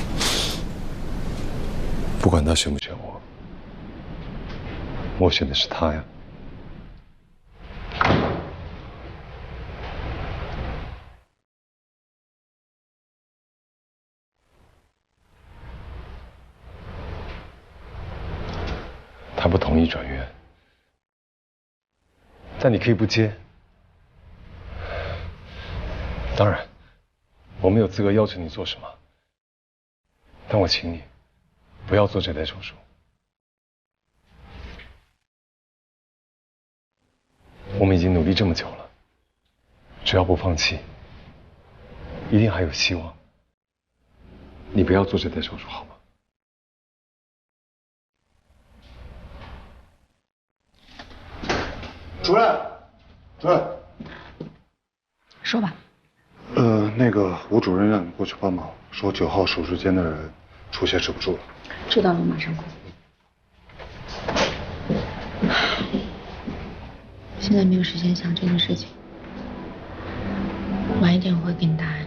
不管他选不选我，我选的是他呀。他不同意转院，但你可以不接。当然，我没有资格要求你做什么，但我请你不要做这台手术。我们已经努力这么久了，只要不放弃，一定还有希望。你不要做这台手术，好吗？主任，主任，说吧。那个吴主任让你过去帮忙，说9号手术间的人出血止不住了。知道了，马上过。现在没有时间想这个事情，晚一点我会给你答案。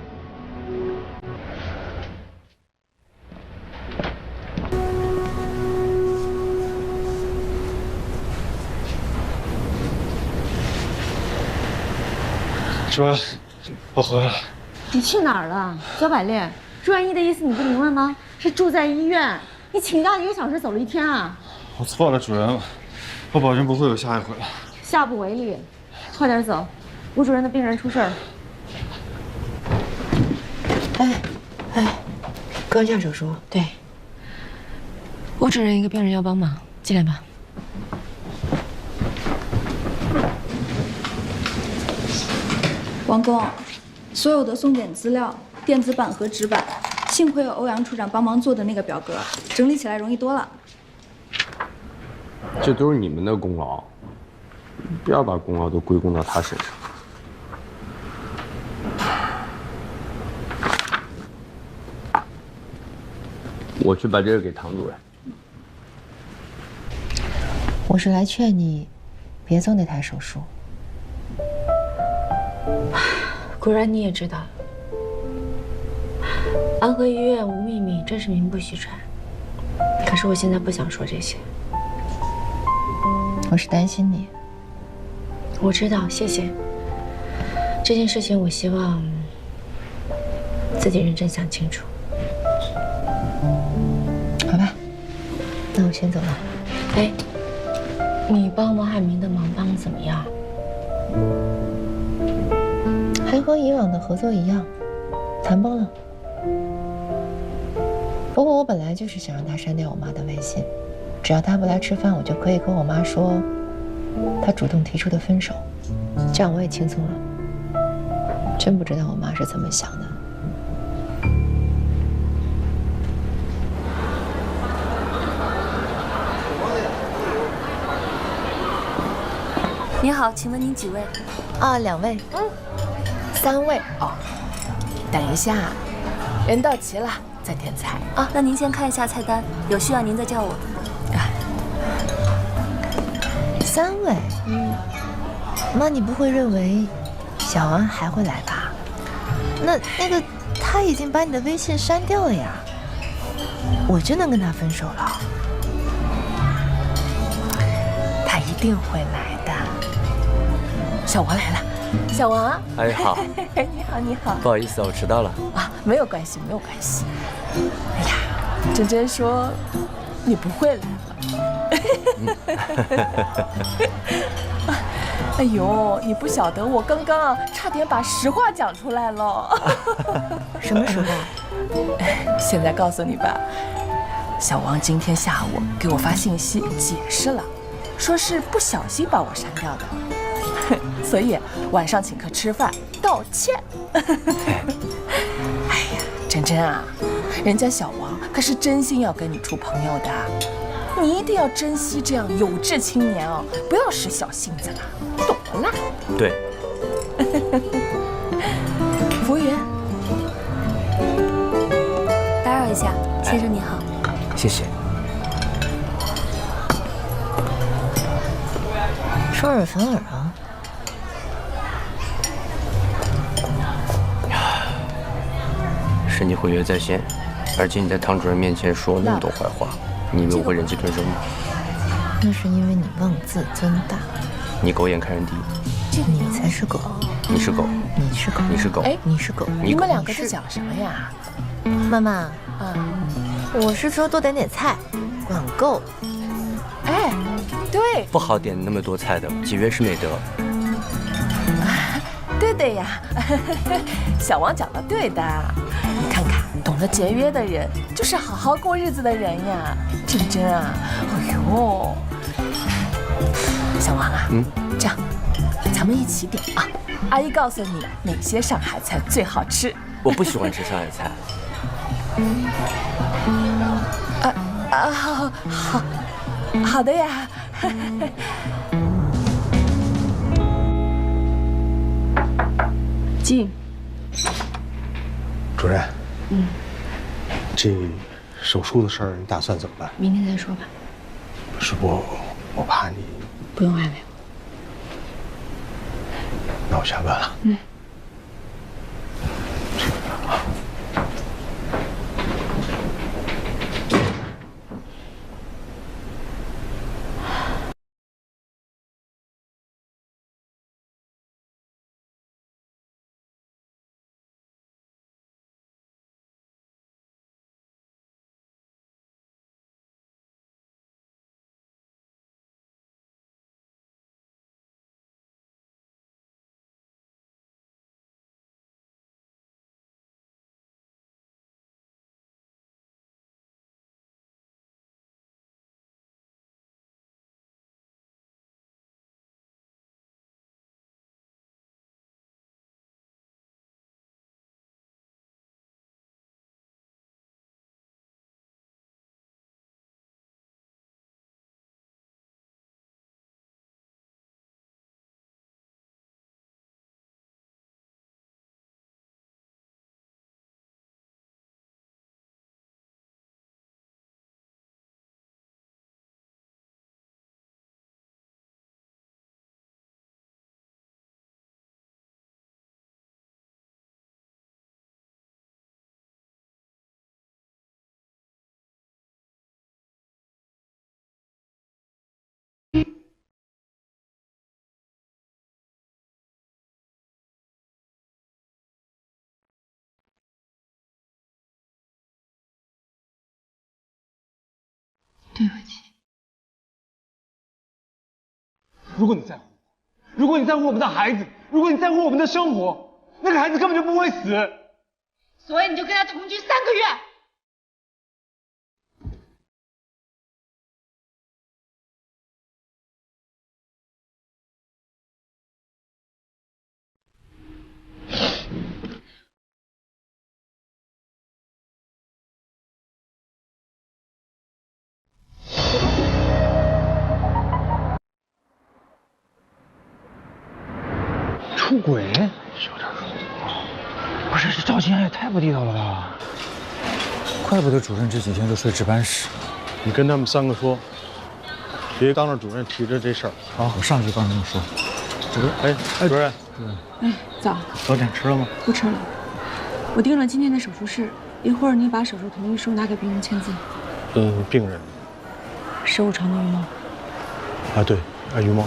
主任，我回来了。你去哪儿了，焦百炼？住院医的意思你不明白吗？是住在医院。你请假1个小时走了1天啊！我错了，主任，我保证不会有下一回了。下不为例，快点走，吴主任的病人出事儿。刚下手术，对。吴主任一个病人要帮忙，进来吧。王工，所有的送检资料、电子版和纸版，幸亏有欧阳处长帮忙做的那个表格，整理起来容易多了。这都是你们的功劳，不要把功劳都归功到他身上。我去把这个给唐主任。我是来劝你，别做那台手术。果然你也知道，安和医院无秘密，真是名不虚传。可是我现在不想说这些。我是担心你。我知道，谢谢。这件事情，我希望自己认真想清楚。好吧，那我先走了。哎，你帮王海明的忙帮得怎么样？还和以往的合作一样，谈崩了。不过我本来就是想让他删掉我妈的微信，只要他不来吃饭，我就可以跟我妈说他主动提出的分手，这样我也轻松了。真不知道我妈是怎么想的。您好，请问您几位？啊，2位。3位。哦，等一下，人到齐了再点菜啊。那您先看一下菜单，有需要您再叫我。3位。妈，你不会认为小王还会来吧？那个他已经把你的微信删掉了呀。我真的跟他分手了。他一定会来的。小王来了，小王。哎，好。你好，你好。不好意思，我迟到了。啊，没有关系，没有关系。哎呀，珍珍说你不会来了。哎呦，你不晓得，我刚刚差点把实话讲出来了。什么实话？现在告诉你吧，小王今天下午给我发信息解释了，说是不小心把我删掉的。所以晚上请客吃饭道歉。哎呀，珍珍啊，人家小王可是真心要跟你处朋友的，你一定要珍惜这样有志青年哦，不要使小性子了，懂了啦？对。服务员，打扰一下，先生你好。谢谢。双耳粉耳啊。是你毁约在先，而且你在唐主任面前说那么多坏话，你以为我会忍气吞声吗？那是因为你妄自尊大。你狗眼看人低。你才是狗。你是狗。你是狗。你是狗。哎，你是狗。你们两个在讲什么呀？妈妈，我是说多点点菜，管够。哎，对。不好点那么多菜的，节约是美德。对的呀，小王讲的对的。你看看，懂得节约的人就是好好过日子的人呀。珍珍啊，哎呦，小王啊，这样，咱们一起点啊。阿姨告诉你哪些上海菜最好吃。我不喜欢吃上海菜。好的呀。进。主任。这手术的事儿你打算怎么办？明天再说吧。不是我怕你。不用安慰我。那我下班了。对不起。如果你在乎我，如果你在乎我们的孩子，如果你在乎我们的生活，那个孩子根本就不会死。所以你就跟他同居3个月。出轨？不是，这赵金安也太不地道了吧！怪不得主任这几天都睡值班室。你跟他们3个说，别当着主任提着这事儿。好，我上去帮他们说。主任，主任，哎，早。早点吃了吗？不吃了。我订了今天的手术室，一会儿你把手术同意书拿给病人签字。病人。15床的于梦。啊，对，于梦，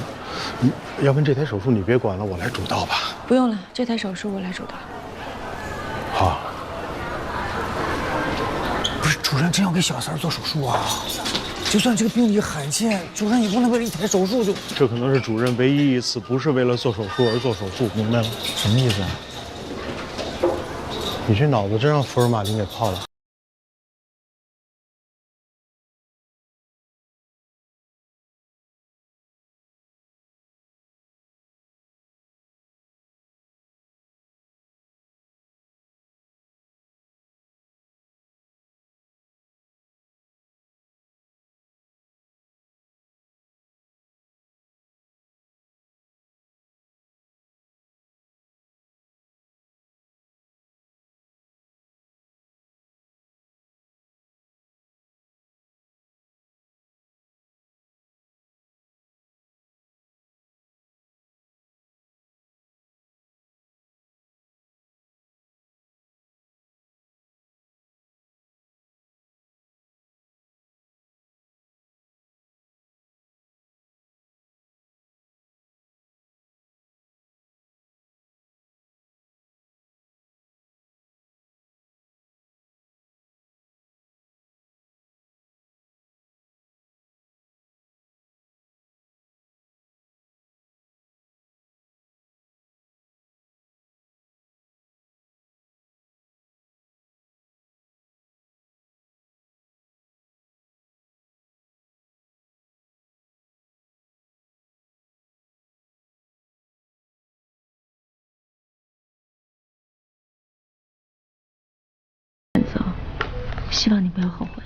要不然这台手术你别管了，我来主刀吧。不用了，这台手术我来主刀。好。不是，主任真要给小三做手术啊？就算这个病例罕见，主任也不能为了一台手术就……这可能是主任唯一一次不是为了做手术而做手术，明白吗？什么意思啊？你这脑子真让福尔马林给泡了。希望你不要后悔。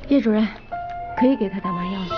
叶主任，可以给他打麻药了。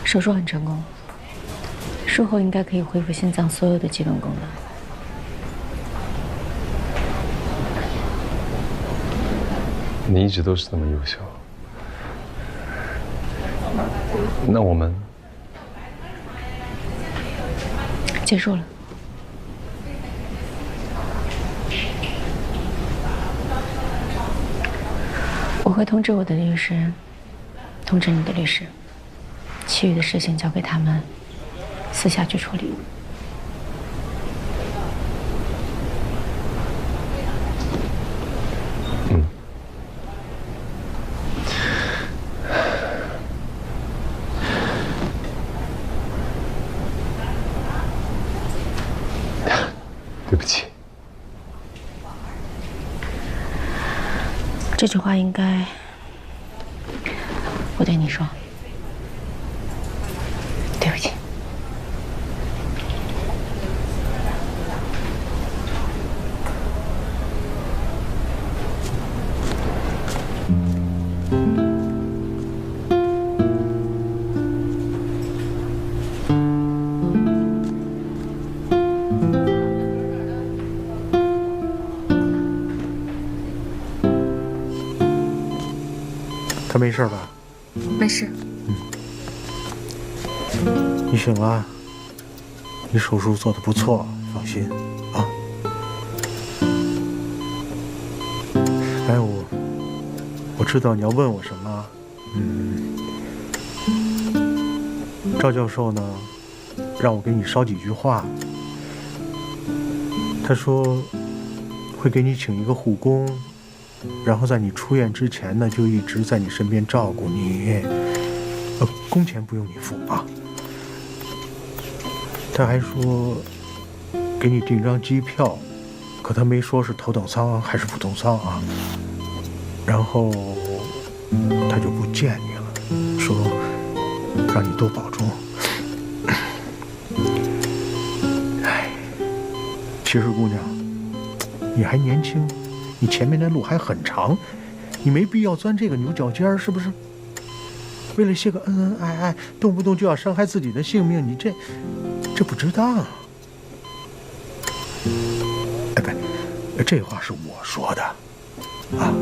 手术很成功，术后应该可以恢复心脏所有的基本功能。你一直都是这么优秀，那我们结束了。我会通知我的律师，通知你的律师。其余的事情交给他们私下去处理。对不起。这句话应该我对你说。他没事吧？没事。你醒了，你手术做得不错，放心啊。哎，我知道你要问我什么。赵教授呢，让我给你捎几句话。他说会给你请一个护工，然后在你出院之前呢，就一直在你身边照顾你。工钱不用你付啊。他还说给你订张机票，可他没说是头等舱还是普通舱啊。然后他就不见你了，说让你多保重。哎，其实姑娘，你还年轻，你前面的路还很长，你没必要钻这个牛角尖儿，是不是？为了些个恩恩爱爱，动不动就要伤害自己的性命，你这不值当。哎，不，这话是我说的，啊。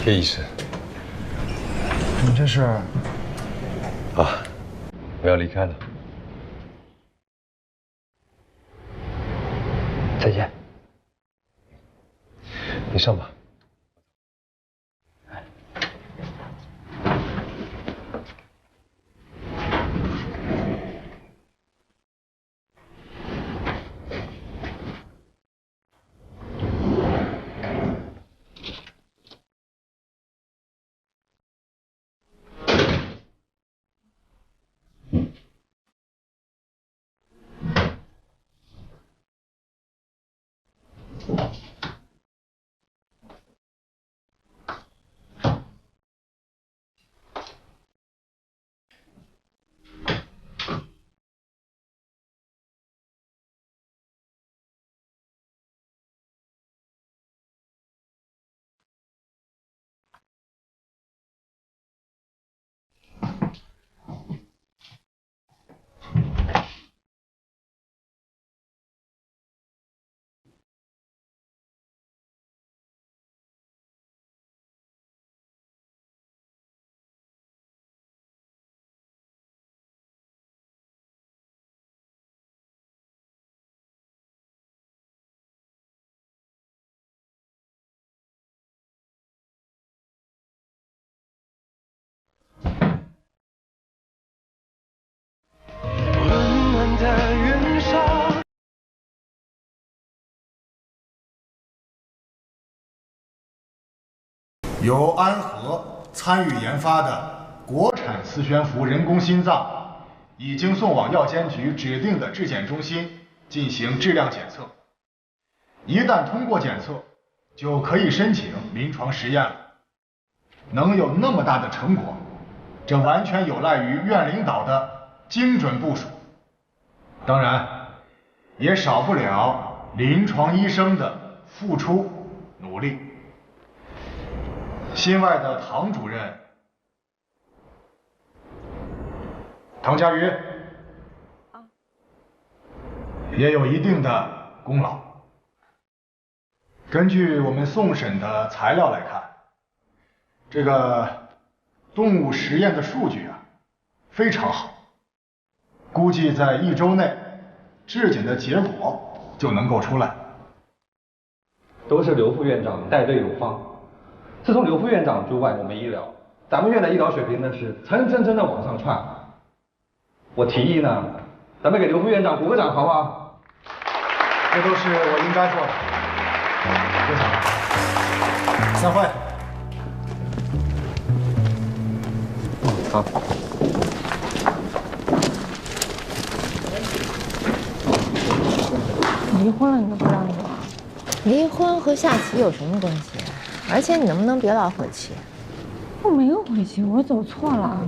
叶医生，你这是？啊，我要离开了。再见。你上吧。由安和参与研发的国产磁悬浮人工心脏，已经送往药监局指定的质检中心进行质量检测。一旦通过检测，就可以申请临床实验了。能有那么大的成果，这完全有赖于院领导的精准部署，当然，也少不了临床医生的付出努力。心外的唐主任，唐佳瑜，也有一定的功劳。根据我们送审的材料来看，这个动物实验的数据啊，非常好，估计在1周内，质检的结果就能够出来。都是刘副院长带队有方。自从刘副院长驻外，我们医疗，咱们院的医疗水平呢是蹭蹭蹭的往上窜。我提议呢，咱们给刘副院长鼓个掌，好不好？这都是我应该做的。不讲了，散会。好。离婚了你都不让我？离婚和下棋有什么关系？而且你能不能别老回气？我没有回气，我走错了，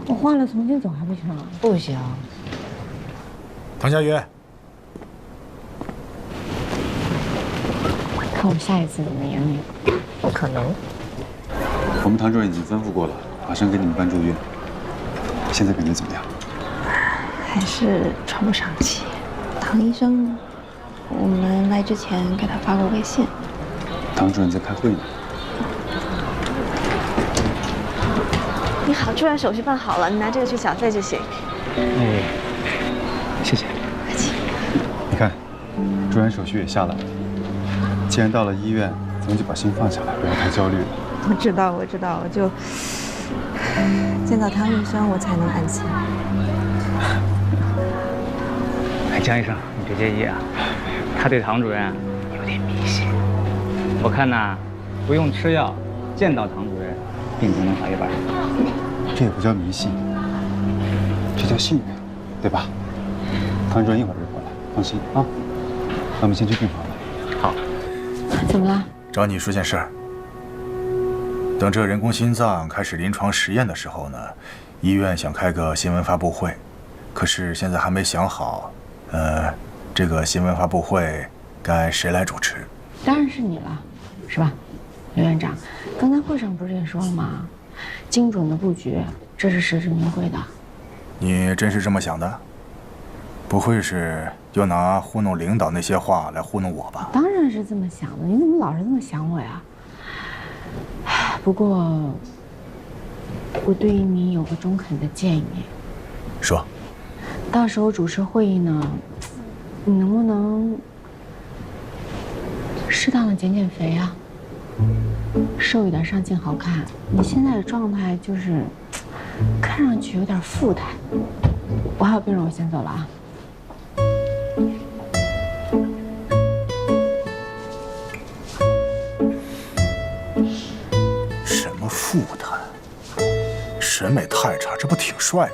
我换了重新走还不行吗？不行。唐佳瑜，看我下一次怎么赢你。不可能。我们唐主任已经吩咐过了，马上给你们办住院。现在感觉怎么样？还是喘不上气。唐医生，我们来之前给他发过微信。唐主任在开会呢。你好，住院手续办好了，你拿这个去缴费就行。哎，谢谢。客气。你看，住院手续也下来了。既然到了医院，咱们就把心放下来，不要太焦虑了。我知道，我就见到唐医生，我才能安心。哎，江医生，你别介意啊，他对唐主任有点迷信。我看呐，不用吃药，见到唐主任，病情能好一半。这也不叫迷信，这叫信任，对吧？唐主任一会儿就过来，放心啊。那我们先去病房吧。好。怎么了？找你说件事儿。等这人工心脏开始临床实验的时候呢，医院想开个新闻发布会，可是现在还没想好，这个新闻发布会该谁来主持？当然是你了，是吧，刘院长？刚才会上不是也说了吗？精准的布局，这是实至名归的。你真是这么想的？不会是又拿糊弄领导那些话来糊弄我吧？当然是这么想的，你怎么老是这么想我呀？不过，我对于你有个中肯的建议。说。到时候主持会议呢，你能不能适当的减肥啊？瘦一点上镜好看。你现在的状态就是，看上去有点富态。我还有病人，我先走了啊。什么富态？审美太差，这不挺帅吗？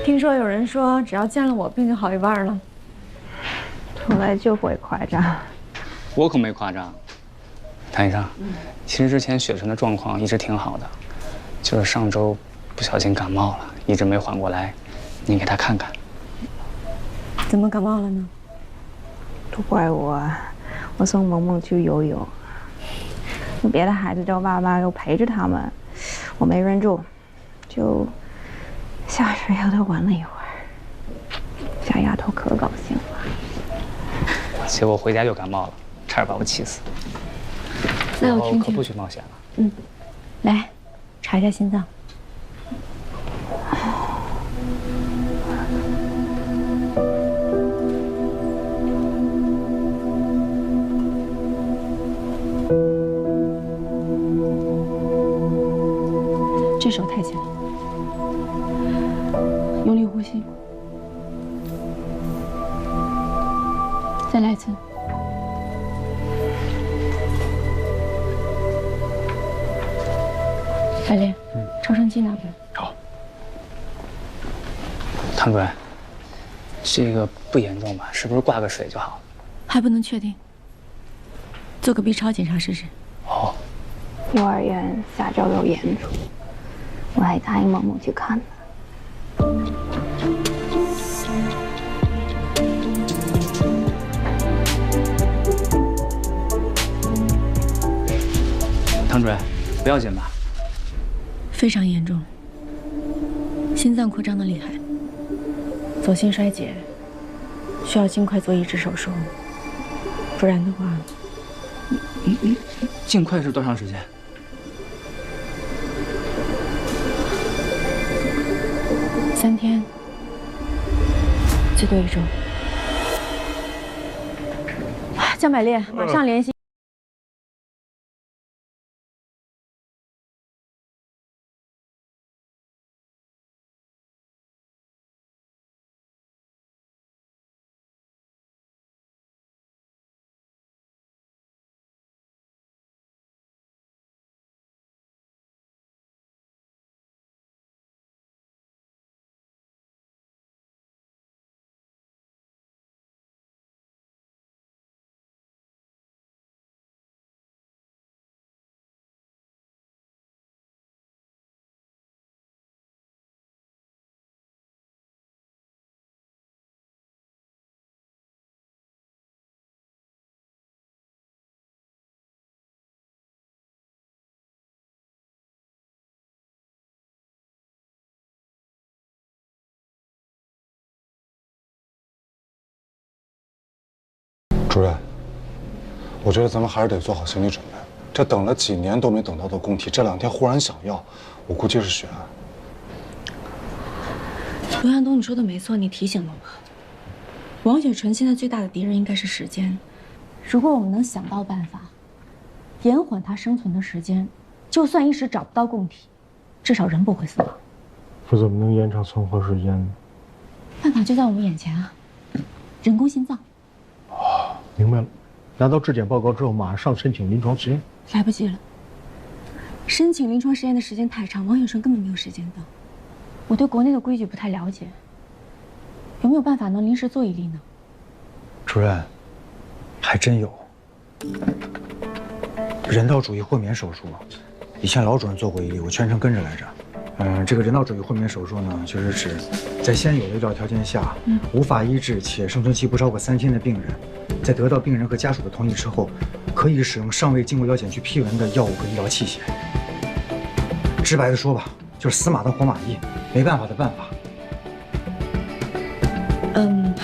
听说有人说，只要见了我，病就好一半了。出来就会夸张。我可没夸张。唐医生，其实之前雪纯的状况一直挺好的，就是上周不小心感冒了，一直没缓过来。您给他看看。怎么感冒了呢？都怪我，我送萌萌去游泳，别的孩子叫爸爸又陪着他们，我没忍住，就下水游的玩了一会儿。小丫头可高兴了。结果回家又感冒了，差点把我气死。那我听听。可不许冒险了。嗯，来，查一下心脏。这手抬起来，用力呼吸。再来一次。白莲，超声机拿过来。好。唐主任，这个不严重吧？是不是挂个水就好了？还不能确定，做个 B 超检查试试。哦。幼儿园下周有演出，我还答应萌萌去看呢。唐主任，不要紧吧？非常严重，心脏扩张的厉害，左心衰竭，需要尽快做移植手术，不然的话，尽快是多长时间？3天，最多1周。江百烈，马上联系。主任，我觉得咱们还是得做好心理准备。这等了几年都没等到的供体，这2天忽然想要，我估计是血案。罗向东，你说的没错，你提醒了我。王雪纯现在最大的敌人应该是时间。如果我们能想到办法，延缓他生存的时间，就算一时找不到供体，至少人不会死亡。可怎么能延长存活时间呢？办法就在我们眼前啊，人工心脏。明白了，拿到质检报告之后，马上申请临床实验。来不及了，申请临床实验的时间太长，王雪纯根本没有时间等。我对国内的规矩不太了解，有没有办法能临时做一例呢？主任，还真有。人道主义豁免手术，以前老主任做过一例，我全程跟着来着。这个人道主义豁免手术呢，就是指在现有的医疗条件下，无法医治且生存期不超过3天的病人，在得到病人和家属的同意之后，可以使用尚未经过药检局批文的药物和医疗器械。直白的说吧，就是死马当活马医，没办法的办法。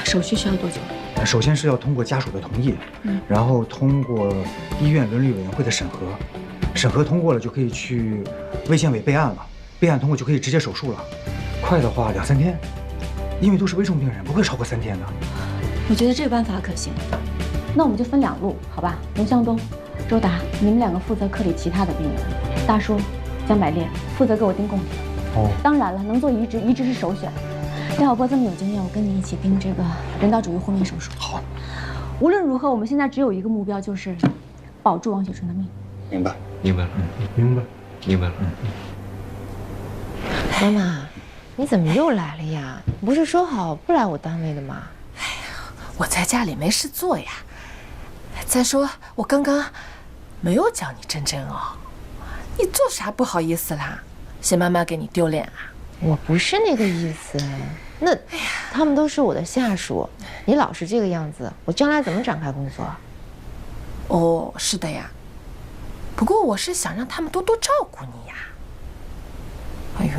手续需要多久？首先是要通过家属的同意，然后通过医院伦理委员会的审核，审核通过了就可以去卫健委备案了，备案通过就可以直接手术了。快的话2、3天，因为都是危重病人，不会超过3天的。我觉得这个办法可行，那我们就分2路，好吧？龙向东、周达，你们2个负责科里其他的病人，大叔、江百烈负责给我盯供体。当然了，能做移植，移植是首选。廖小波这么有经验，我跟你一起盯这个人道主义豁免手术。好。无论如何，我们现在只有一个目标，就是保住王雪纯的命。明白，明白了，明白，明白了。妈妈，你怎么又来了呀？不是说好不来我单位的吗？哎呀，我在家里没事做呀。再说我刚刚没有叫你珍珍哦，你做啥不好意思啦？嫌妈妈给你丢脸啊？我不是那个意思。那，他们都是我的下属，你老是这个样子，我将来怎么展开工作？哦，是的呀。不过我是想让他们多多照顾你呀。哎呦，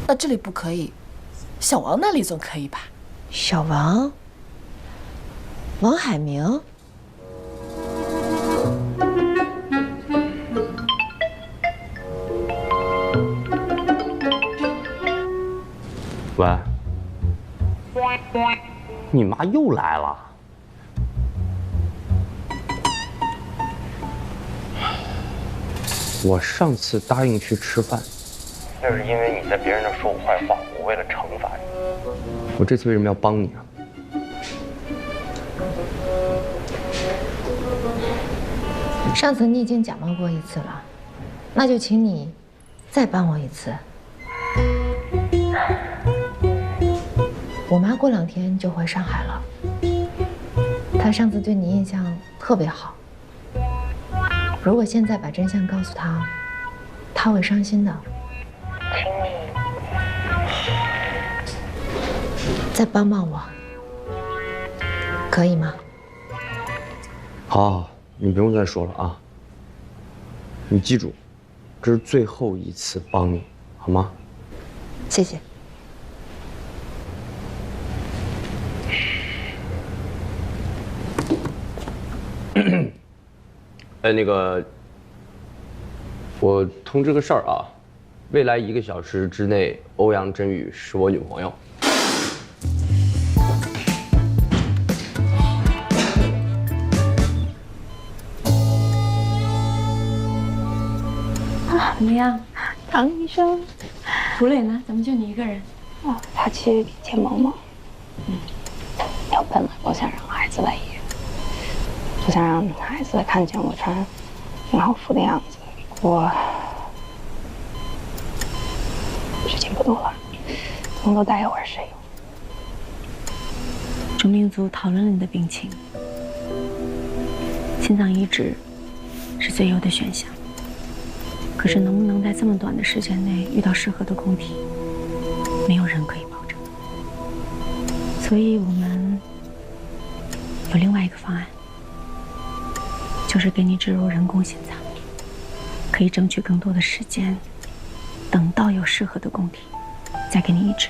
那这里不可以，小王那里总可以吧？小王？王海明？喂，你妈又来了。我上次答应去吃饭，那是因为你在别人那说我坏话，我为了惩罚你。我这次为什么要帮你啊？上次你已经假冒过1次了，那就请你再帮我1次。我妈过2天就回上海了，她上次对你印象特别好。如果现在把真相告诉她，她会伤心的。请你再帮帮我，可以吗？好，你不用再说了啊。你记住，这是最后一次帮你，好吗？谢谢。那个，我通知个事儿啊，未来1个小时之内，欧阳真宇是我女朋友。怎么样，唐医生？涂磊呢？怎么就你一个人？他去见萌萌。我本来不想让孩子来医院，不想让孩子看见我穿孕后服的样子。我时间不多了，能多待一会儿是有。主命组讨论了你的病情，心脏移植是最优的选项。可是能不能在这么短的时间内遇到适合的供体，没有人可以保证。所以我们有另外一个方案，就是给你植入人工心脏，可以争取更多的时间，等到有适合的供体，再给你移植。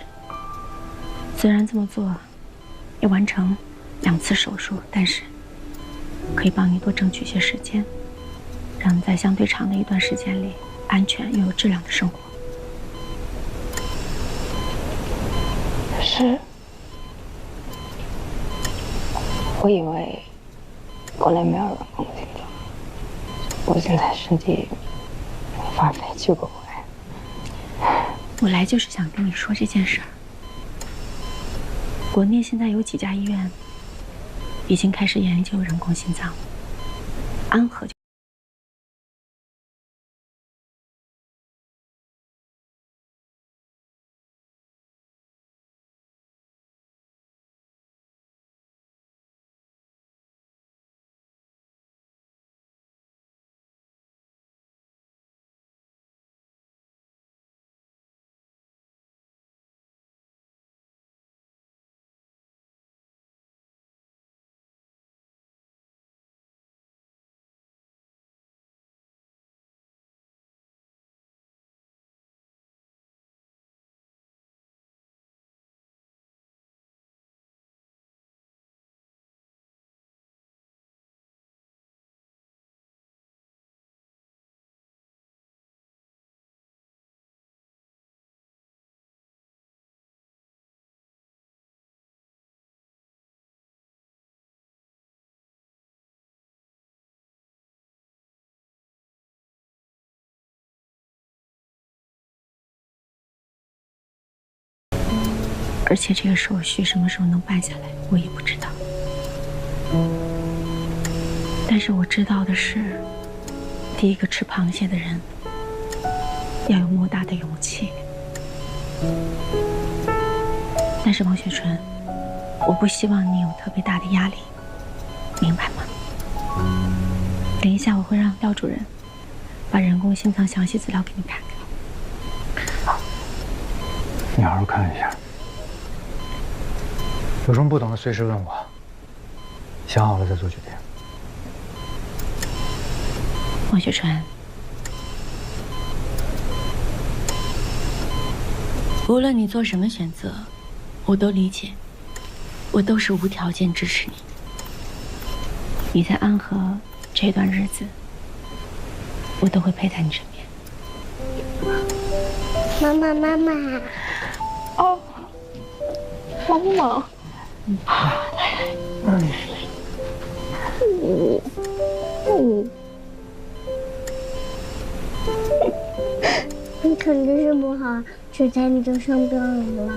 虽然这么做要完成2次手术，但是可以帮你多争取些时间，让你在相对长的一段时间里安全又有质量的生活。可是，我以为国内没有人工心脏，我现在身体无法飞去国外。我来就是想跟你说这件事儿。国内现在有几家医院已经开始研究人工心脏了，安和就。而且这个手续什么时候能办下来，我也不知道。但是我知道的是，第一个吃螃蟹的人要有莫大的勇气。但是王雪纯，我不希望你有特别大的压力，明白吗？等一下我会让廖主任把人工心脏详细资料给你看看。你好好看一下。有什么不懂的随时问我，想好了再做决定。王雪纯，无论你做什么选择，我都理解，我都是无条件支持你。你在安和这段日子，我都会陪在你身边。妈妈，妈妈，哦，萌萌。你肯定是不好，这才你就生病了，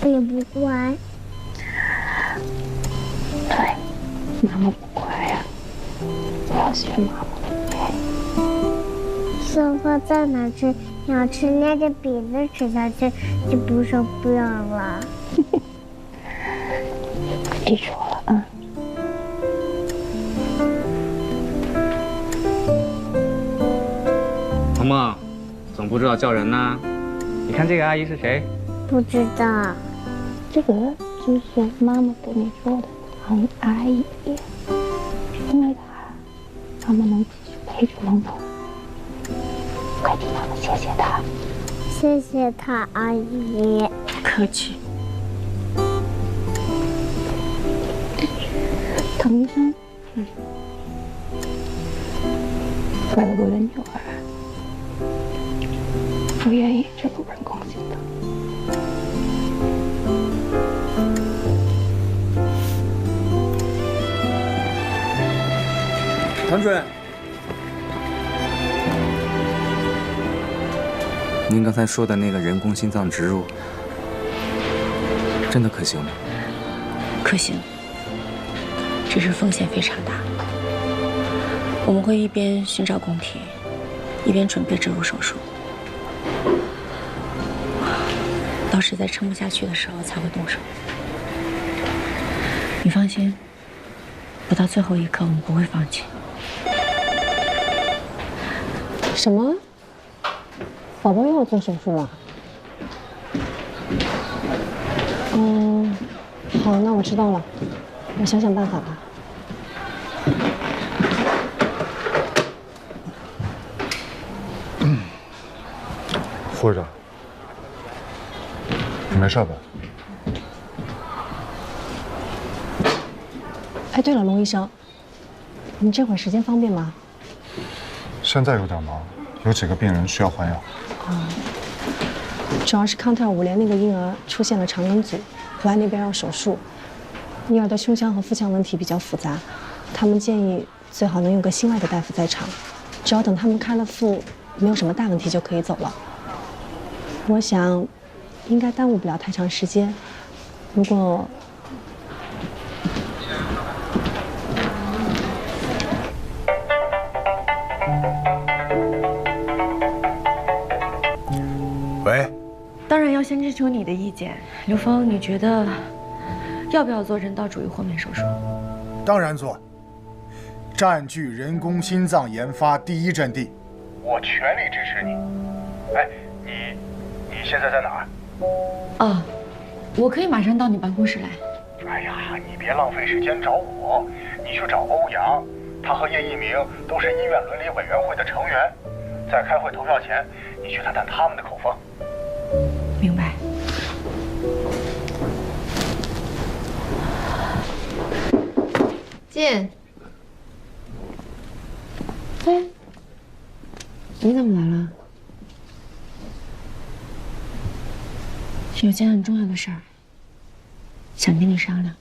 你不乖。对，妈妈不乖呀，我要学妈妈。说话在哪吃，要吃捏着鼻子吃下去，就不生病了。记住了啊。萌萌，总不知道叫人呢。你看这个阿姨是谁？不知道。这个就是妈妈跟你说的唐阿姨，因为她妈妈能继续陪着萌萌，快替妈妈谢谢她。谢谢她，阿姨。不客气。唐医生，为了我的女儿，我愿意植入人工心脏。唐主任，您刚才说的那个人工心脏植入，真的可行吗？可行。只是风险非常大，我们会一边寻找供体，一边准备植入手术，到实在撑不下去的时候才会动手。你放心，不到最后一刻我们不会放弃。什么？宝宝又要做手术了？好，那我知道了，我想想办法吧。副会长，你没事吧？哎，对了，龙医生，你这会儿时间方便吗？现在有点忙，有几个病人需要换药。主要是康泰尔5联那个婴儿出现了肠梗阻，国外那边要手术。婴儿的胸腔和腹腔问题比较复杂，他们建议最好能有个心外的大夫在场，只要等他们开了腹，没有什么大问题就可以走了。我想，应该耽误不了太长时间。如果喂，当然要先征求你的意见，刘峰，你觉得要不要做人道主义豁免手术？当然做，占据人工心脏研发第一阵地，我全力支持你。哎，你现在在哪儿？哦，我可以马上到你办公室来。哎呀，你别浪费时间找我，你去找欧阳，他和叶一鸣都是医院伦理委员会的成员，在开会投票前，你去探探他们的口风。明白。进。哎，你怎么来了？有件很重要的事儿，想跟你商量。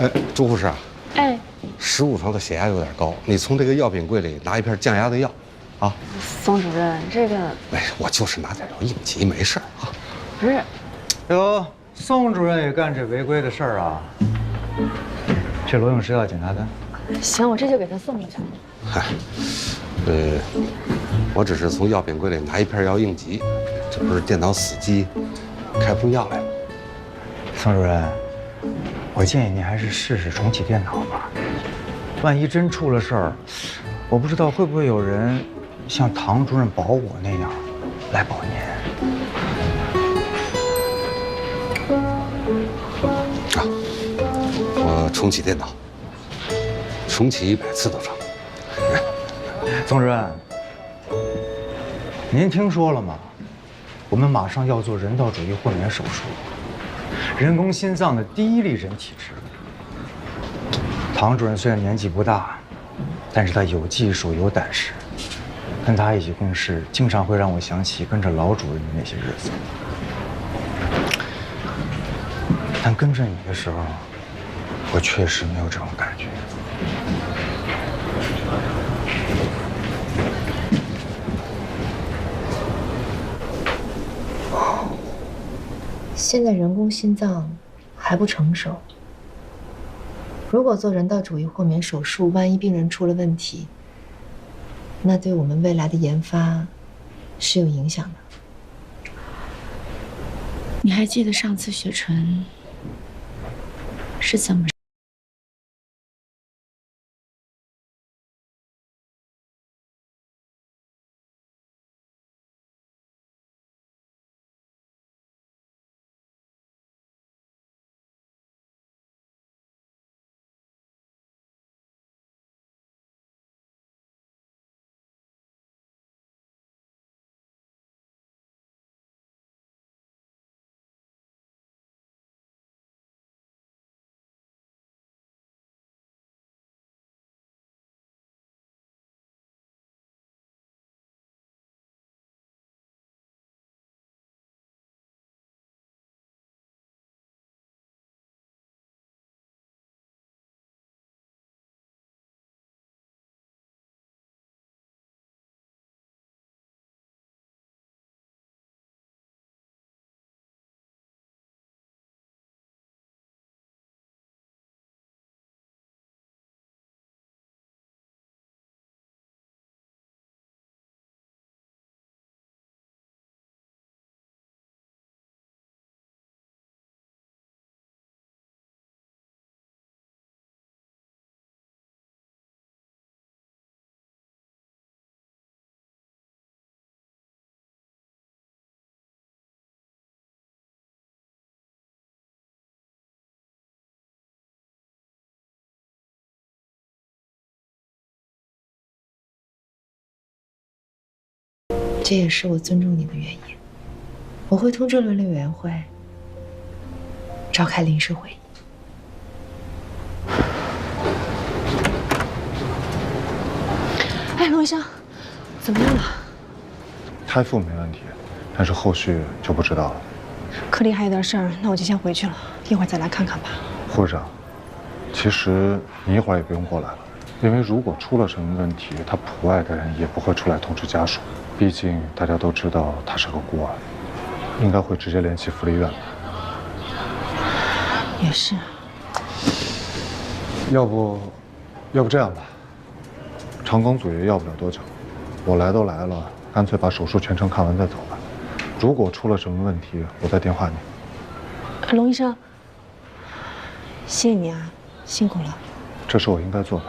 哎，朱护士，哎，15床的血压有点高，你从这个药品柜里拿一片降压的药，啊。宋主任，这个哎，我就是拿点药应急，没事啊。不是。哟，宋主任也干这违规的事儿啊？这罗永石要检查单。行，我这就给他送过去。嗨，我只是从药品柜里拿一片药应急，这不是电脑死机，开不出药来了。宋主任，我建议您还是试试重启电脑吧。万一真出了事儿，我不知道会不会有人像唐主任保我那样来保您。啊，我重启电脑，重启100次都成。宋主任，您听说了吗？我们马上要做人道主义豁免手术，人工心脏的第一例人体植入。唐主任虽然年纪不大，但是他有技术有胆识，跟他一起共事，经常会让我想起跟着老主任的那些日子。但跟着你的时候，我确实没有这种感觉。现在人工心脏还不成熟，如果做人道主义豁免手术，万一病人出了问题，那对我们未来的研发是有影响的。你还记得上次雪纯是怎么？这也是我尊重你的原因。我会通知伦理委员会召开临时会议。罗医生，怎么样了？胎腹没问题，但是后续就不知道了。科里还有点事儿，那我就先回去了，一会儿再来看看吧。护士长，其实你一会儿也不用过来了，因为如果出了什么问题，他普外的人也不会出来通知家属，毕竟大家都知道他是个孤儿，应该会直接联系福利院吧。也是。要不这样吧，长庚组也要不了多久，我来都来了，干脆把手术全程看完再走吧。如果出了什么问题，我再电话你。龙医生，谢谢你啊，辛苦了。这是我应该做的，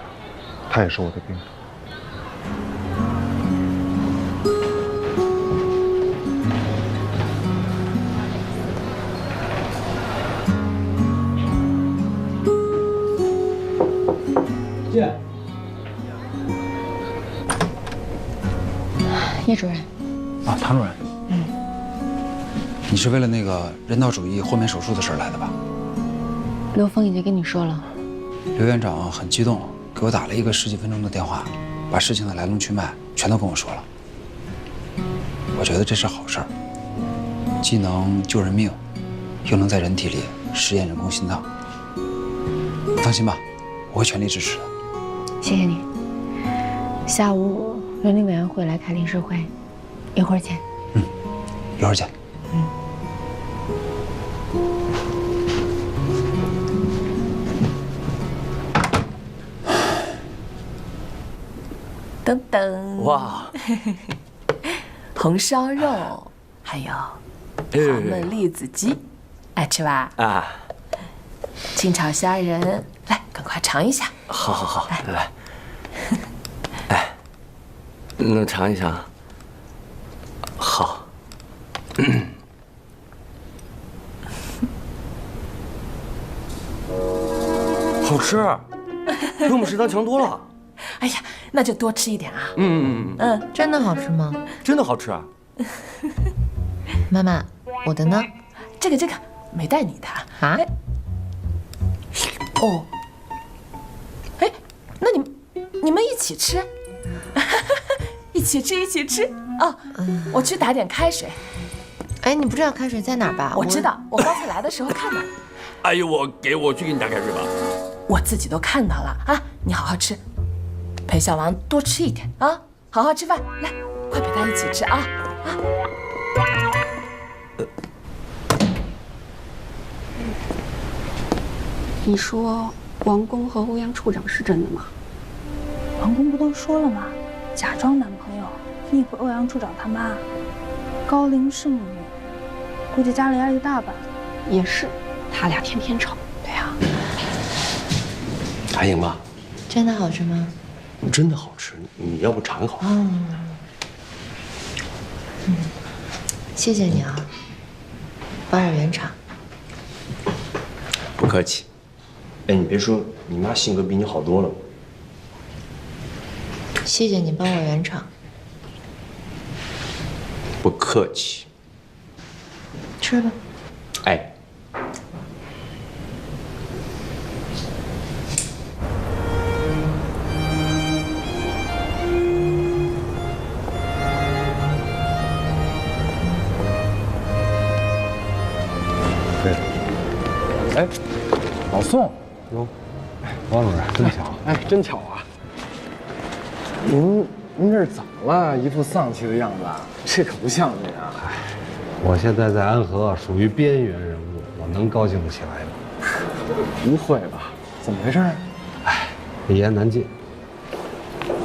他也是我的病人。叶主任。啊，唐主任。你是为了那个人道主义豁免手术的事来的吧？刘峰已经跟你说了。刘院长很激动，给我打了一个10几分钟的电话，把事情的来龙去脉全都跟我说了。我觉得这是好事儿，既能救人命，又能在人体里实验人工心脏。放心吧，我会全力支持的。谢谢你。下午伦理委员会来开临时会，一会儿见。一会儿见。噔噔，哇，红烧肉，还有糖焖栗子鸡，爱吃吧？啊，清炒虾仁，来，赶快尝一下。好好好，来，哎，能尝一尝？好。好吃，比我们食堂强多了。哎呀，那就多吃一点啊。真的好吃吗？真的好吃啊。妈妈，我的呢？这个没带你的啊？哦，哎，那你们一起吃，一起吃哦。我去打点开水。哎，你不知道开水在哪儿吧？我知道，我刚才来的时候看到。哎呦，我去给你打开水吧。我自己都看到了啊！你好好吃，陪小王多吃一点啊！好好吃饭，来，快陪他一起吃啊！你说王工和欧阳处长是真的吗？王工不都说了吗？假装男朋友，逆回欧阳处长他妈，高龄剩女，估计家里压力大吧。也是，他俩天天吵。对呀。还行吧？真的好吃吗？真的好吃，你要不尝一口？谢谢你啊，帮我圆场。不客气。哎，你别说，你妈性格比你好多了。谢谢你帮我圆场。不客气。吃吧。哎。哎，老宋，哟，王主任，真巧，哎，真巧啊！您这是怎么了？一副丧气的样子，这可不像您啊！我现在在安和属于边缘人物，我能高兴得起来吗？不会吧？怎么回事？哎，一言难尽。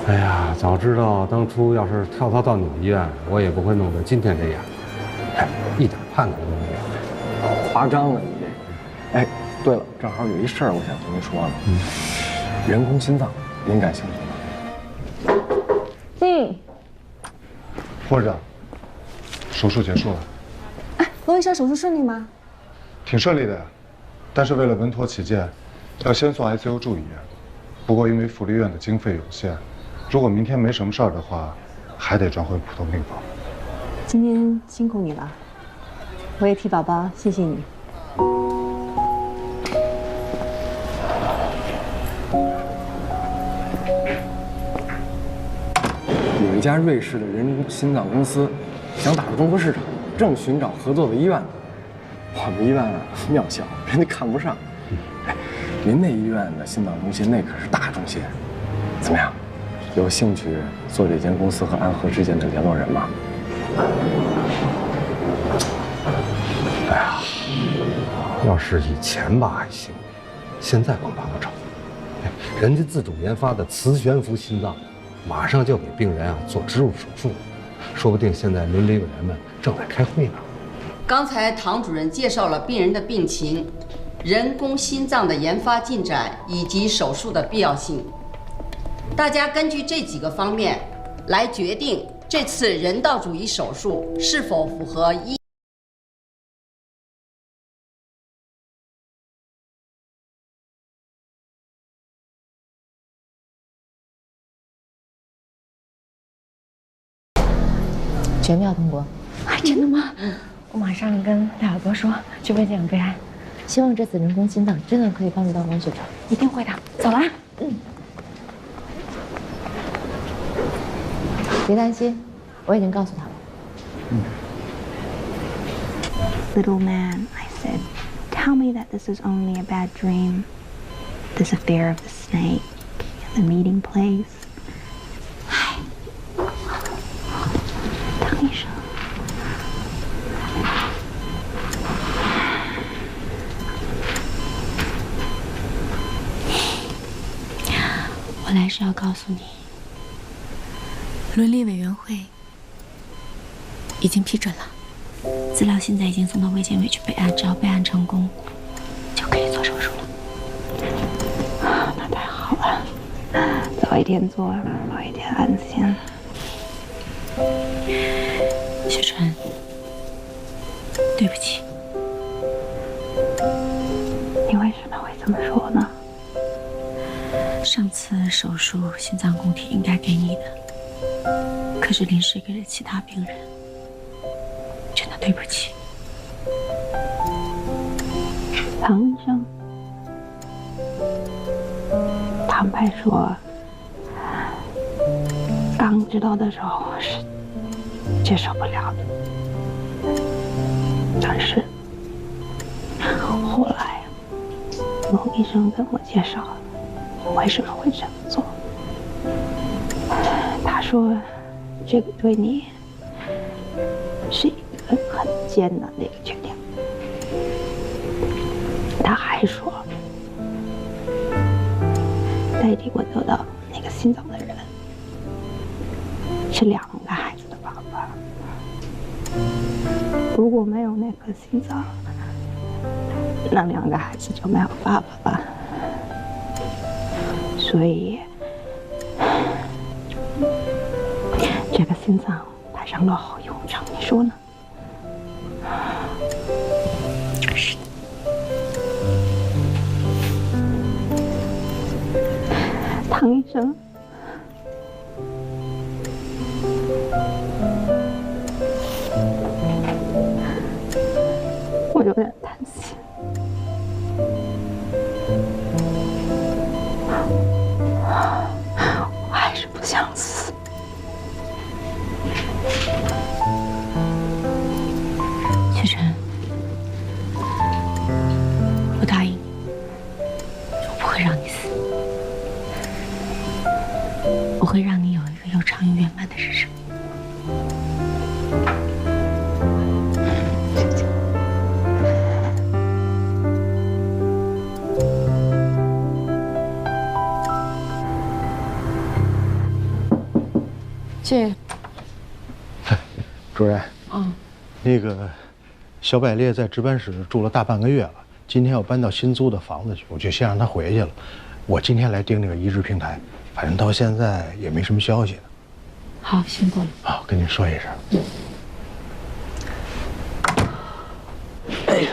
哎呀，早知道当初要是跳槽到你们医院，我也不会弄得今天这样。哎，一点盼头都没有。夸张了你这。哎，对了，正好有一事儿我想跟您说呢。人工心脏，您感兴趣吗？护士长，手术结束了。哎，罗医生，手术顺利吗？挺顺利的呀，但是为了稳妥起见，要先送 ICU 住1夜。不过因为福利院的经费有限，如果明天没什么事儿的话，还得转回普通病房。今天辛苦你了，我也替宝宝谢谢你。家瑞士的人工心脏公司想打入中国市场，正寻找合作的医院呢。我们医院庙小，人家看不上。哎，您那医院的心脏中心那可是大中心，怎么样？有兴趣做这间公司和安和之间的联络人吗？哎呀，要是以前吧还行，现在恐怕不成。人家自主研发的磁悬浮心脏，马上就给病人做植入手术，说不定现在伦理委员们正在开会呢。刚才唐主任介绍了病人的病情、人工心脏的研发进展以及手术的必要性。大家根据这几个方面来决定这次人道主义手术是否符合医。全票通过。啊，真的吗？我马上跟大耳朵说，去慰藉备案。希望这次人工心脏真的可以帮助到王学长，一定会的。走了。别担心，我已经告诉他了。Little man, I said, tell me that this is only a bad dream. This affair of the snake and the meeting place. 唐医生，我来是要告诉你，伦理委员会已经批准了，资料现在已经送到卫健委去备案，只要备案成功，就可以做手术了。那太好了，早一点做，早一点安心。雪川，对不起。你为什么会这么说呢？上次手术心脏供体应该给你的，可是临时给了其他病人，真的对不起。唐医生，坦白说，刚知道的时候我是接受不了的，但是后来某医生跟我介绍了为什么会这么做。他说这个对你是一个很艰难的一个决定。他还说代替我得到那个心脏的人是2个孩子的爸爸。如果没有那颗心脏，那2个孩子就没有爸爸了。所以，这个心脏派上了好用场，你说呢？是的。唐医生，我有点担心。我还是不想死。雪晨，我答应你，我不会让你死，我会让你有一个又长又圆满的人生。这，主任，那个小百列在值班室住了大半个月了，今天要搬到新租的房子去，我就先让他回去了。我今天来盯这个移植平台，反正到现在也没什么消息呢。好，辛苦了。好，跟您说一声。哎呦，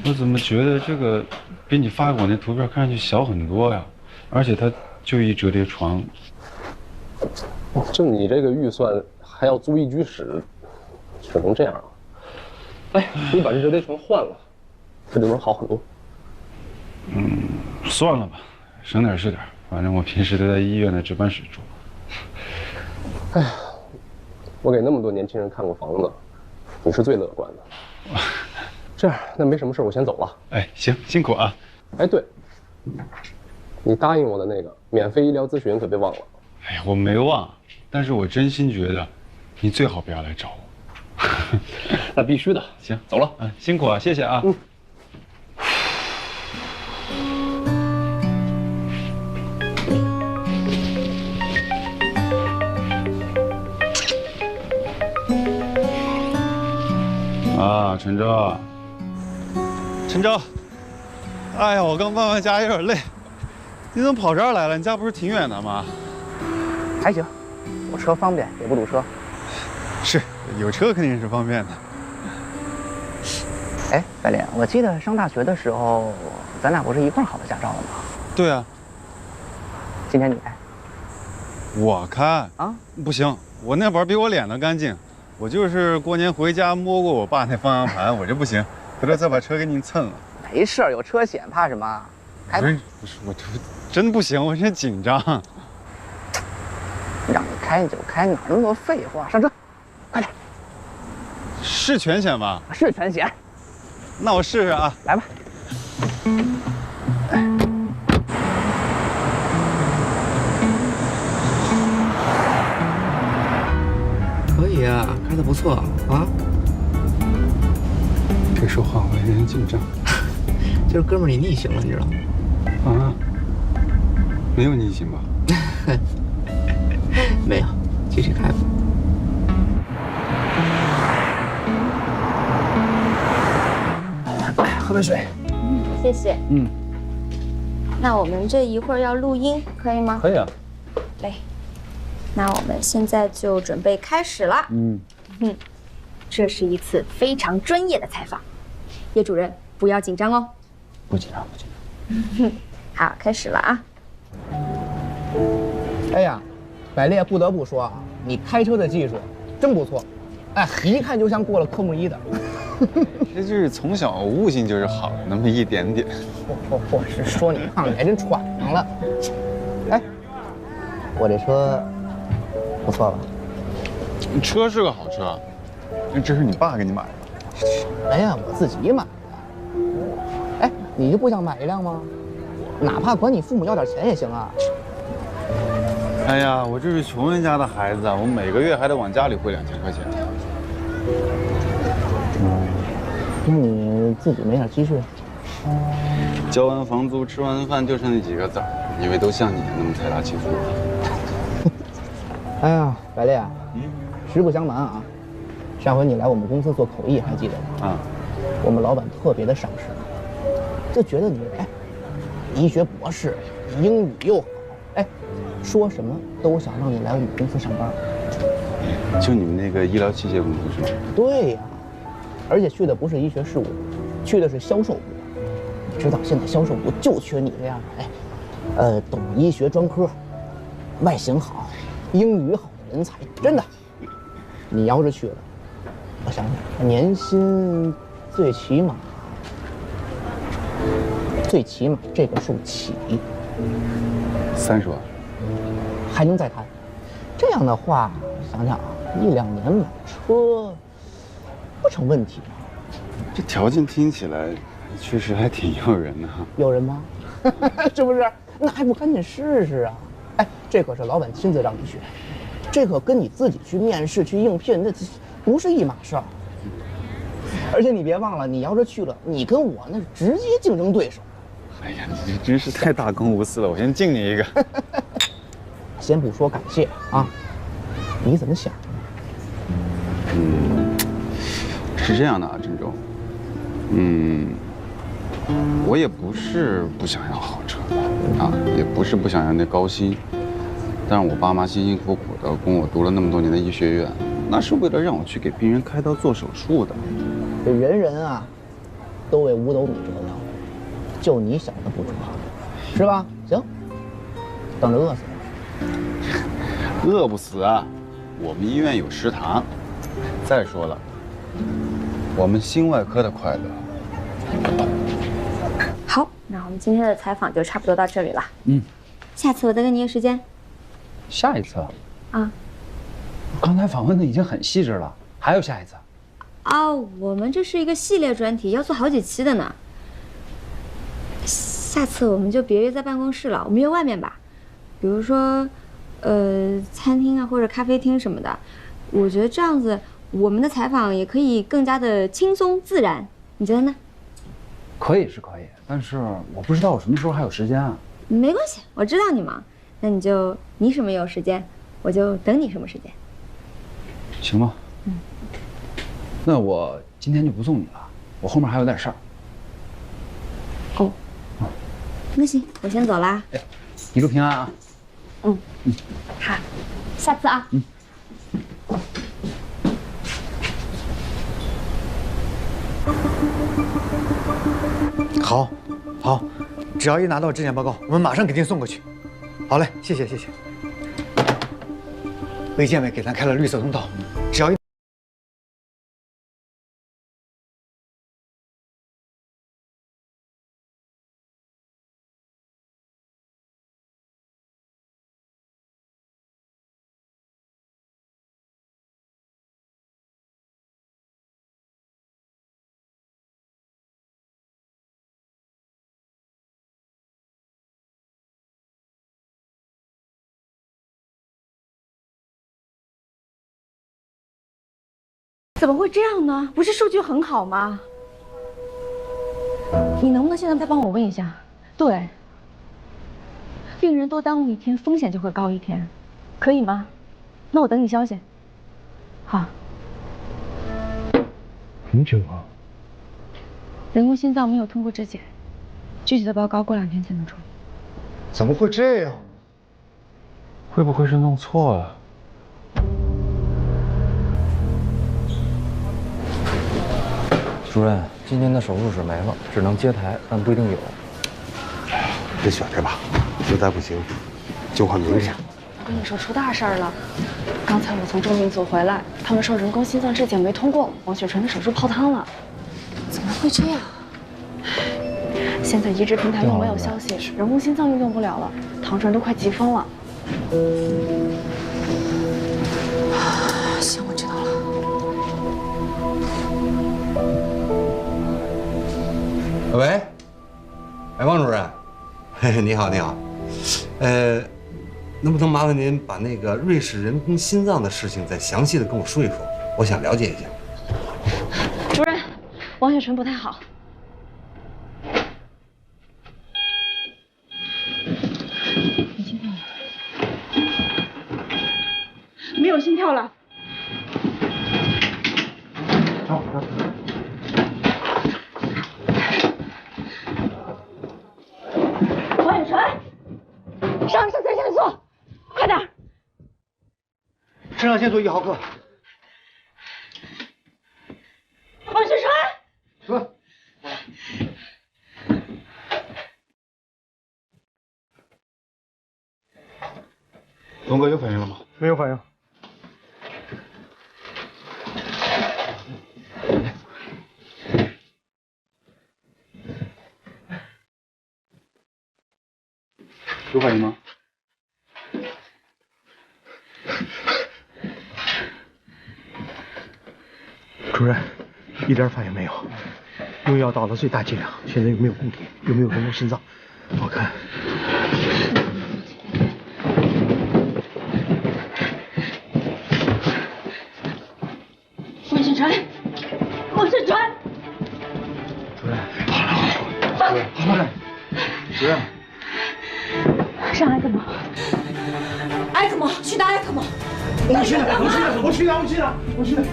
我怎么觉得这个比你发给我那图片看上去小很多呀？而且它就一折叠床。就你这个预算还要租一居室，只能这样了。哎，你把这折叠床换了，它就能好很多。算了吧，省点是点，反正我平时都在医院的值班室住。哎呀，我给那么多年轻人看过房子，你是最乐观的。这样，那没什么事，我先走了。哎，行，辛苦啊。哎，对，你答应我的那个免费医疗咨询可别忘了。哎呀，我没忘，但是我真心觉得，你最好不要来找我。那必须的。行，走了。辛苦啊，谢谢啊。啊，陈舟，陈舟，哎呀，我刚搬完家有点累，你怎么跑这儿来了？你家不是挺远的吗？还行，我车方便，也不堵车。是，有车肯定是方便的。哎，白莲，我记得上大学的时候，咱俩不是一块儿考的驾照的吗？对啊。今天你开？我开啊？不行，我那玩比我脸都干净。我就是过年回家摸过我爸那方向盘，我这不行，回头再把车给你蹭了。没事，有车险，怕什么？开吧。不是，我这真不行，我现在紧张。让你开你就开，哪那么多废话？上车，快点。是全险吧？是全险。那我试试啊，来吧。可以啊，开得不错啊。别说话，我有点紧张。今儿哥们儿你逆行了，你知道吗？啊？没有逆行吧？没有，继续开吧。喝杯水。谢谢。那我们这一会儿要录音，可以吗？可以啊。来，那我们现在就准备开始了。这是一次非常专业的采访，叶主任不要紧张哦。不紧张，不紧张。好，开始了啊。哎呀，百烈不得不说啊，你开车的技术真不错，哎，一看就像过了科目1的。这就是从小悟性就是好了那么一点点。嚯，是说你胖，你还真喘上了。哎，我这车不错吧？车是个好车，这是你爸给你买的。哎呀，我自己买的。哎，你就不想买一辆吗？哪怕管你父母要点钱也行啊。哎呀，我这是穷人家的孩子啊，我每个月还得往家里汇2000块钱。那你自己没点积蓄？交完房租，吃完饭就剩那几个子儿，以为都像你那么财大气粗。哎呀，白烈，实不相瞒啊，上回你来我们公司做口译还记得吗？啊，我们老板特别的赏识，就觉得你医学博士，英语又好，说什么都想让你来我们公司上班。就你们那个医疗器械公司是吗？对呀，而且去的不是医学事务，去的是销售部。你知道现在销售部就缺你这样的，懂医学专科，外形好，英语好的人才，真的。你要是去了，我想想，年薪最起码这个数起30万，还能再谈。这样的话，想想啊，1-2年买车不成问题。这条件听起来确实还挺诱人的哈。诱人吗？是不是？那还不赶紧试试啊？这可是老板亲自让你学，这可跟你自己去面试去应聘那不是一码事儿。而且你别忘了，你要是去了，你跟我那是直接竞争对手。哎呀，你这真是太大公无私了，我先敬你一个。先不说感谢啊，你怎么想？是这样的啊，郑州。我也不是不想要好车啊，也不是不想要那高薪，但是我爸妈辛辛苦苦的供我读了那么多年的医学院，那是为了让我去给病人开刀做手术的。这人人啊，都为五斗米折腰，就你想的不折，是吧？行，等着饿死。饿不死啊，我们医院有食堂。再说了，我们心外科的快乐。好，那我们今天的采访就差不多到这里了。嗯，下次我再跟你约时间。下一次啊，刚才访问的已经很细致了，还有下一次？啊，我们这是一个系列专题，要做好几期的呢。下次我们就别约在办公室了，我们约外面吧，比如说，餐厅啊或者咖啡厅什么的。我觉得这样子，我们的采访也可以更加的轻松自然，你觉得呢？可以是可以，但是我不知道我什么时候还有时间啊。没关系，我知道你忙，那你什么有时间，我就等你什么时间。行吧。那我今天就不送你了，我后面还有点事儿。哦。那行，我先走啦。一路平安啊。好，下次啊。好，好，只要一拿到质检报告，我们马上给您送过去。好嘞，谢谢谢谢。卫健委给咱开了绿色通道，只要一。怎么会这样呢？不是数据很好吗？你能不能现在再帮我问一下？对，病人多耽误一天，风险就会高一天，可以吗？那我等你消息。好。什么情况？人工心脏没有通过质检，具体的报告过2天才能出。怎么会这样？会不会是弄错了？主任，今天的手术室没了，只能接台，但不一定有。别选这吧，实在不行就换明天。我跟你说出大事儿了，刚才我从证明组回来，他们说人工心脏质检没通过，王雪纯的手术泡汤了。怎么会这样？现在移植平台又没有消息，人工心脏又用不了了，唐主任都快急疯了。行，我知道了。喂，王主任，嘿嘿，你好，你好，能不能麻烦您把那个瑞士人工心脏的事情再详细的跟我说一说？我想了解一下。主任，王雪纯不太好。没有心跳了。王雪纯，上肾上腺素，快点！肾上腺素1毫克。王雪纯，说。龙哥有反应了吗？没有反应。有反应吗？主任，一点反应没有。用药到了最大剂量，现在又没有固体，又没有人工心脏，我看。王雪纯，王雪纯。主任，主任，主任。上埃克莫，埃克莫，去打埃克莫。我去的。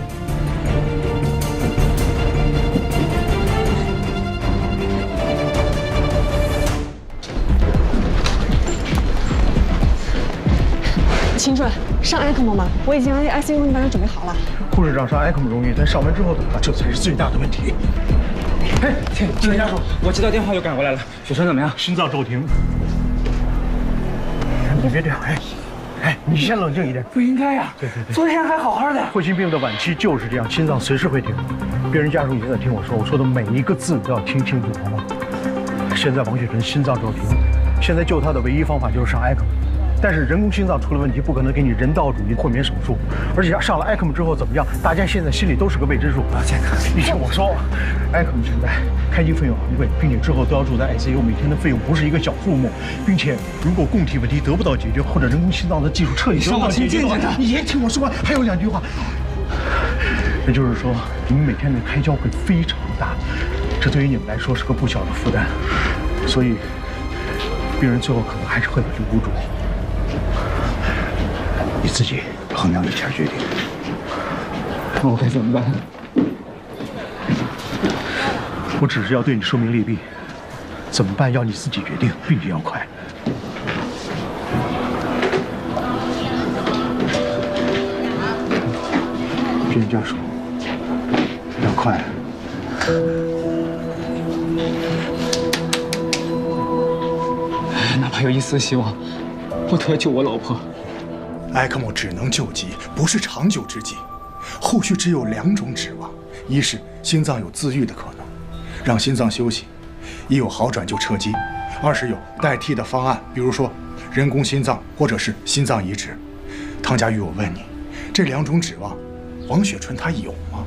秦主任，上埃克莫吗？我已经让 ICU 那边人准备好了。护士长上埃克莫容易，但上完之后怎么办？这才是最大的问题。哎，亲家属，我接到电话又赶过来了，雪纯怎么样？心脏骤停。你别这样，哎，你先冷静一点。不应该呀。对。昨天还好好的。霍心病的晚期就是这样，心脏随时会停。病人家属已经在听我说的每一个字都要听清楚，好吗？现在王雪纯心脏骤停，现在救她的唯一方法就是上埃克莫。但是人工心脏出了问题，不可能给你人道主义豁免手术，而且上了 ECMO 之后怎么样，大家现在心里都是个未知数。健康，你听我说 ，ECMO 现在开机费用昂贵，并且之后都要住在 ICU， 每天的费用不是一个小数目，并且如果供体问题得不到解决，或者人工心脏的技术彻底得不到解决的话，你先听我说完，还有2句话。也就是说，你们每天的开销会非常大，这对于你们来说是个不小的负担，所以病人最后可能还是会把这无主。你自己衡量一下决定。那我该怎么办？我只是要对你说明利弊，怎么办要你自己决定，并且要快。病人家属要快。哪怕有一丝希望，我都要救我老婆。ECMO 只能救急，不是长久之计。后续只有2种指望：一是心脏有自愈的可能，让心脏休息，一有好转就撤机；二是有代替的方案，比如说人工心脏或者是心脏移植。汤佳玉，我问你，这2种指望，王雪纯她有吗？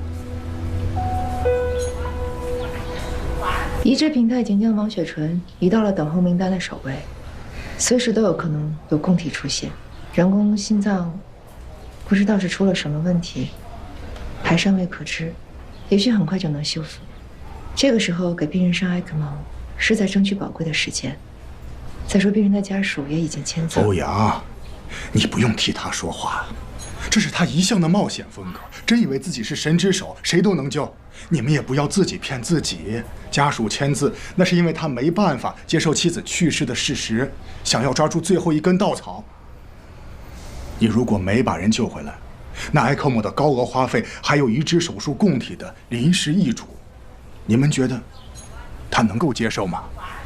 移植平台已经将王雪纯移到了等候名单的首位，随时都有可能有供体出现。人工心脏不知道是出了什么问题，还尚未可知，也许很快就能修复。这个时候给病人上 ECMO， 是在争取宝贵的时间。再说病人的家属也已经签字。欧阳，你不用替他说话，这是他一向的冒险风格。真以为自己是神之手，谁都能救？你们也不要自己骗自己。家属签字，那是因为他没办法接受妻子去世的事实，想要抓住最后一根稻草。你如果没把人救回来，那 ECMO 的高额花费，还有移植手术供体的临时易主，你们觉得他能够接受吗？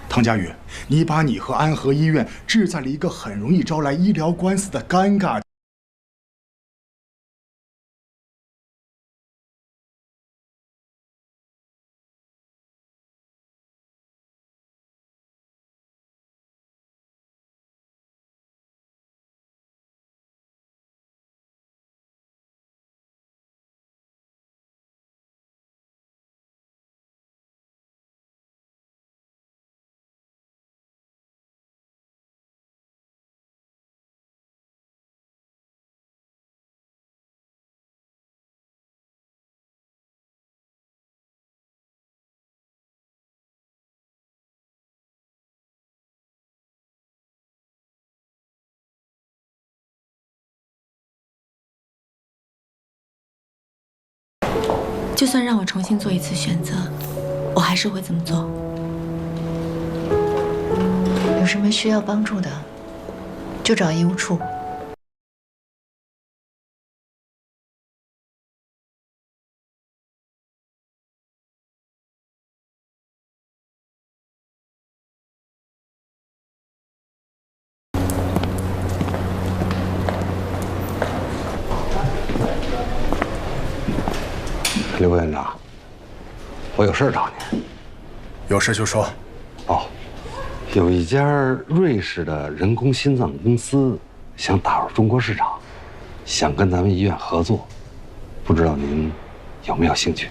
汤佳玉，你把你和安和医院置在了一个很容易招来医疗官司的尴尬。就算让我重新做一次选择，我还是会这么做。有什么需要帮助的，就找医务处。刘副院长，我有事找您。有事就说。哦，有一家瑞士的人工心脏公司想打入中国市场，想跟咱们医院合作，不知道您有没有兴趣？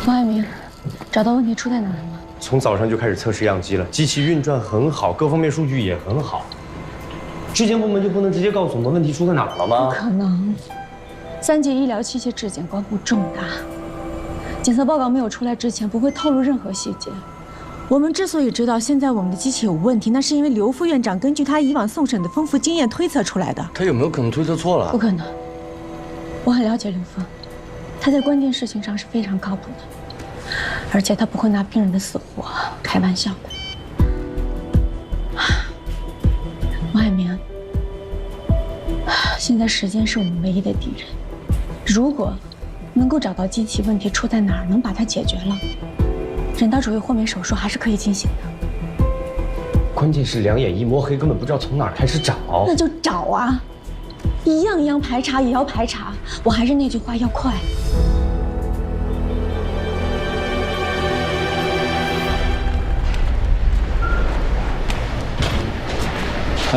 王爱明，找到问题出在哪了吗？从早上就开始测试样机了，机器运转很好，各方面数据也很好。质检部门就不能直接告诉我们问题出在哪儿了吗？不可能，3级医疗器械质检关乎重大，检测报告没有出来之前不会透露任何细节。我们之所以知道现在我们的机器有问题，那是因为刘副院长根据他以往送审的丰富经验推测出来的。他有没有可能推测错了？不可能，我很了解刘峰，他在关键事情上是非常靠谱的。而且他不会拿病人的死活开玩笑的。王海明，现在时间是我们唯一的敌人。如果能够找到机器问题出在哪儿，能把它解决了，人道主义豁免手术还是可以进行的。关键是两眼一摸黑，根本不知道从哪儿开始找。那就找啊！一样一样排查也要排查。我还是那句话，要快。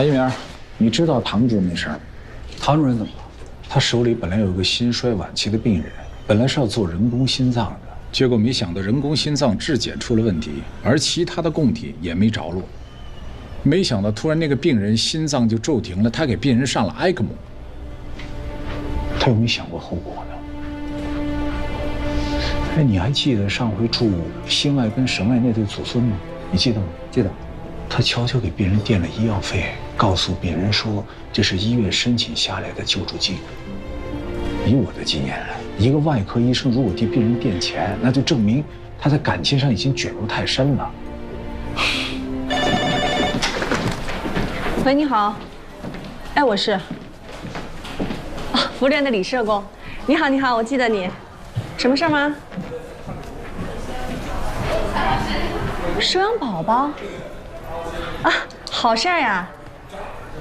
一鸣，你知道唐主任那事儿吗？唐主任怎么了？他手里本来有一个心衰晚期的病人，本来是要做人工心脏的，结果没想到人工心脏质检出了问题，而其他的供体也没着落。没想到突然那个病人心脏就骤停了，他给病人上了ECMO。他有没有想过后果呢？哎，你还记得上回住心外跟神外那对祖孙吗？你记得吗？记得。他悄悄给病人垫了医药费，告诉病人说这是医院申请下来的救助金。以我的经验，一个外科医生如果替病人垫钱，那就证明他在感情上已经卷入太深了。喂，你好。哎，我是。福利院的李社工。你好，你好，我记得你。什么事儿吗？收养宝宝。啊，好事儿呀！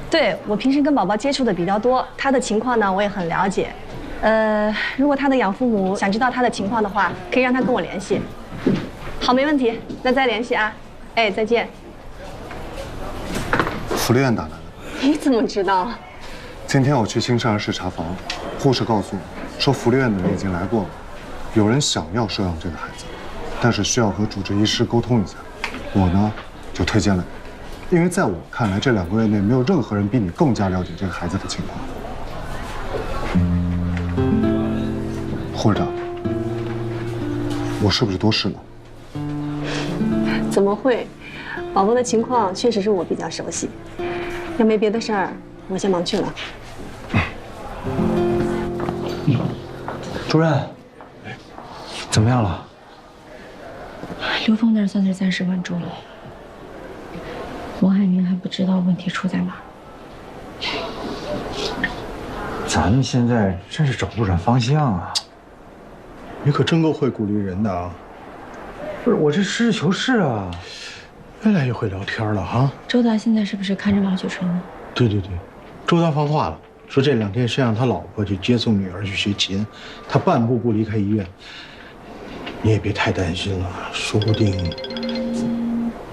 对，我平时跟宝宝接触的比较多，他的情况呢我也很了解。如果他的养父母想知道他的情况的话，可以让他跟我联系。好，没问题，那再联系啊。哎，再见。福利院打来的。你怎么知道？今天我去新生儿室查房，护士告诉我说福利院的人已经来过了，有人想要收养这个孩子，但是需要和主治医师沟通一下。我呢就推荐了你。因为在我看来，这2个月内没有任何人比你更加了解这个孩子的情况。护士长，我是不是多事了？怎么会？宝宝的情况确实是我比较熟悉。要没别的事儿，我先忙去了。主任，怎么样了？刘峰那儿算是暂时稳住了。王海明还不知道问题出在哪。咱们现在真是找不准方向啊！你可真够会鼓励人的啊！不是，我这实事求是啊。越来越会聊天了哈。周达现在是不是看着王雪春呢？对，周达放话了，说这2天先让他老婆去接送女儿去学琴，他半步不离开医院。你也别太担心了，说不定。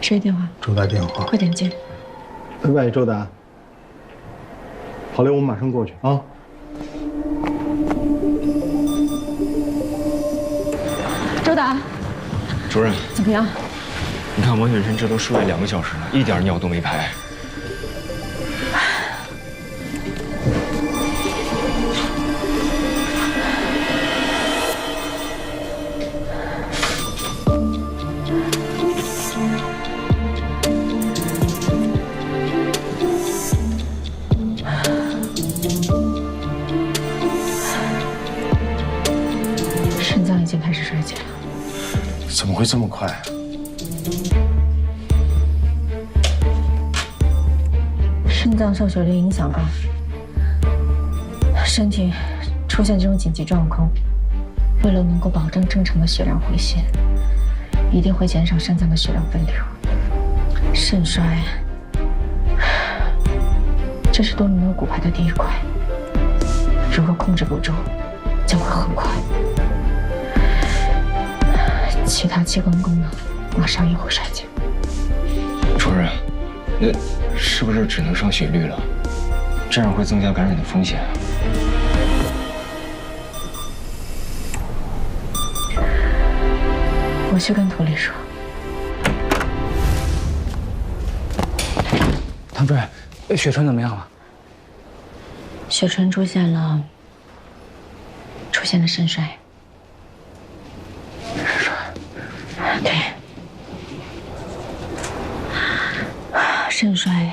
谁电话？周达电话，快点接。喂，周达。好嘞，我们马上过去啊。周达，主任，怎么样？你看王雪春这都输液2个小时了，一点尿都没排。肾脏已经开始衰竭了。怎么会这么快？肾脏受血率影响高，身体出现这种紧急状况，为了能够保证正常的血量回血，一定会减少肾脏的血量分流。肾衰，这是多米诺骨牌的第一块，如果控制不住，将会很快。其他器官功能马上也会衰减。主任，那是不是只能上血滤了？这样会增加感染的风险啊。我去跟涂丽说。唐主任，雪春怎么样了？雪春出现了肾衰。对，肾衰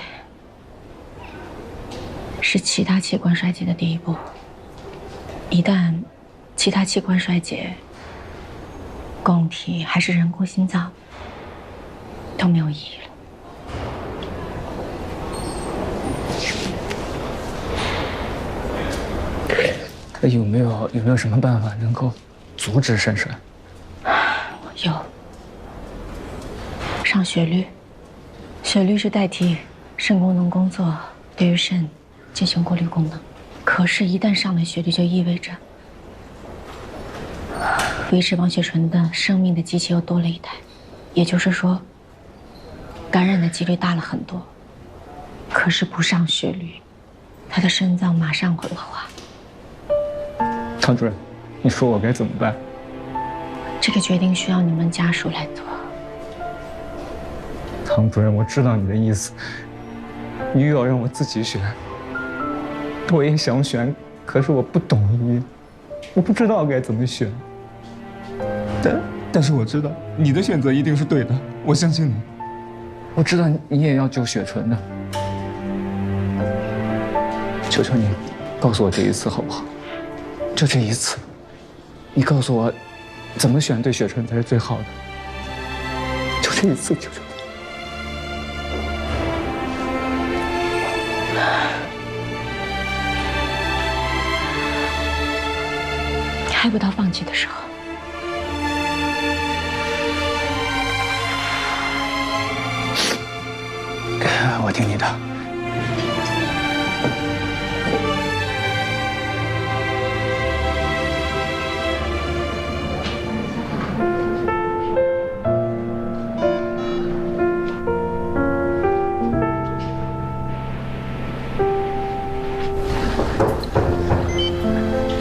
是其他器官衰竭的第一步。一旦其他器官衰竭，供体还是人工心脏都没有意义了。他有没有什么办法能够阻止肾衰？有。上血滤，血滤是代替肾功能工作，对于肾进行过滤功能。可是，一旦上了血率，就意味着维持王雪纯的生命的机器又多了一台，也就是说，感染的几率大了很多。可是不上血率，他的肾脏马上会恶化。唐主任，你说我该怎么办？这个决定需要你们家属来做。唐主任，我知道你的意思，你又要让我自己选，我也想选，可是我不懂医，我不知道该怎么选。但是我知道你的选择一定是对的，我相信你。我知道你也要救雪纯的，求求你，告诉我这一次好不好？就这一次，你告诉我，怎么选对雪纯才是最好的？就这一次，求求你。还不到放弃的时候。我听你的。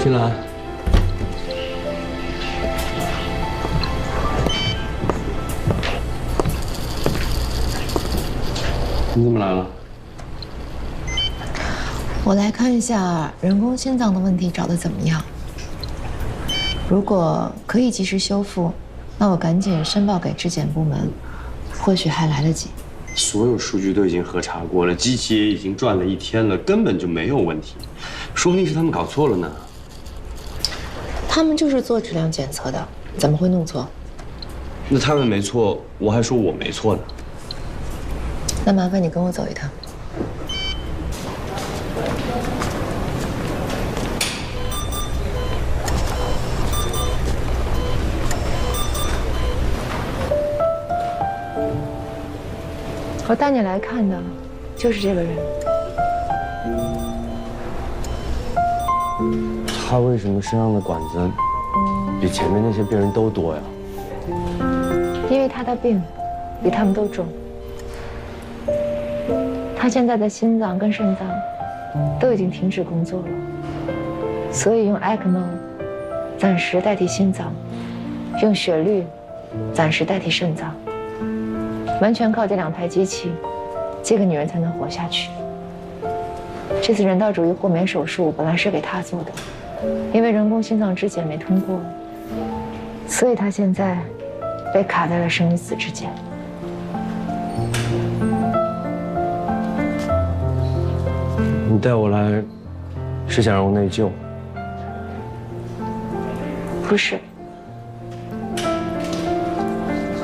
金兰。你怎么来了？我来看一下人工心脏的问题找得怎么样。如果可以及时修复，那我赶紧申报给质检部门，或许还来得及。所有数据都已经核查过了，机器也已经转了1天了，根本就没有问题。说不定是他们搞错了呢。他们就是做质量检测的，怎么会弄错？那他们没错，我还说我没错呢。那麻烦你跟我走一趟。我带你来看的，就是这个人。他为什么身上的管子比前面那些病人都多呀？因为他的病比他们都重。他现在的心脏跟肾脏都已经停止工作了，所以用 ECMO 暂时代替心脏，用血滤暂时代替肾脏，完全靠这2台机器，这个女人才能活下去。这次人道主义豁免手术本来是给她做的，因为人工心脏质检没通过，所以她现在被卡在了生与死之间。你带我来，是想让我内疚？不是，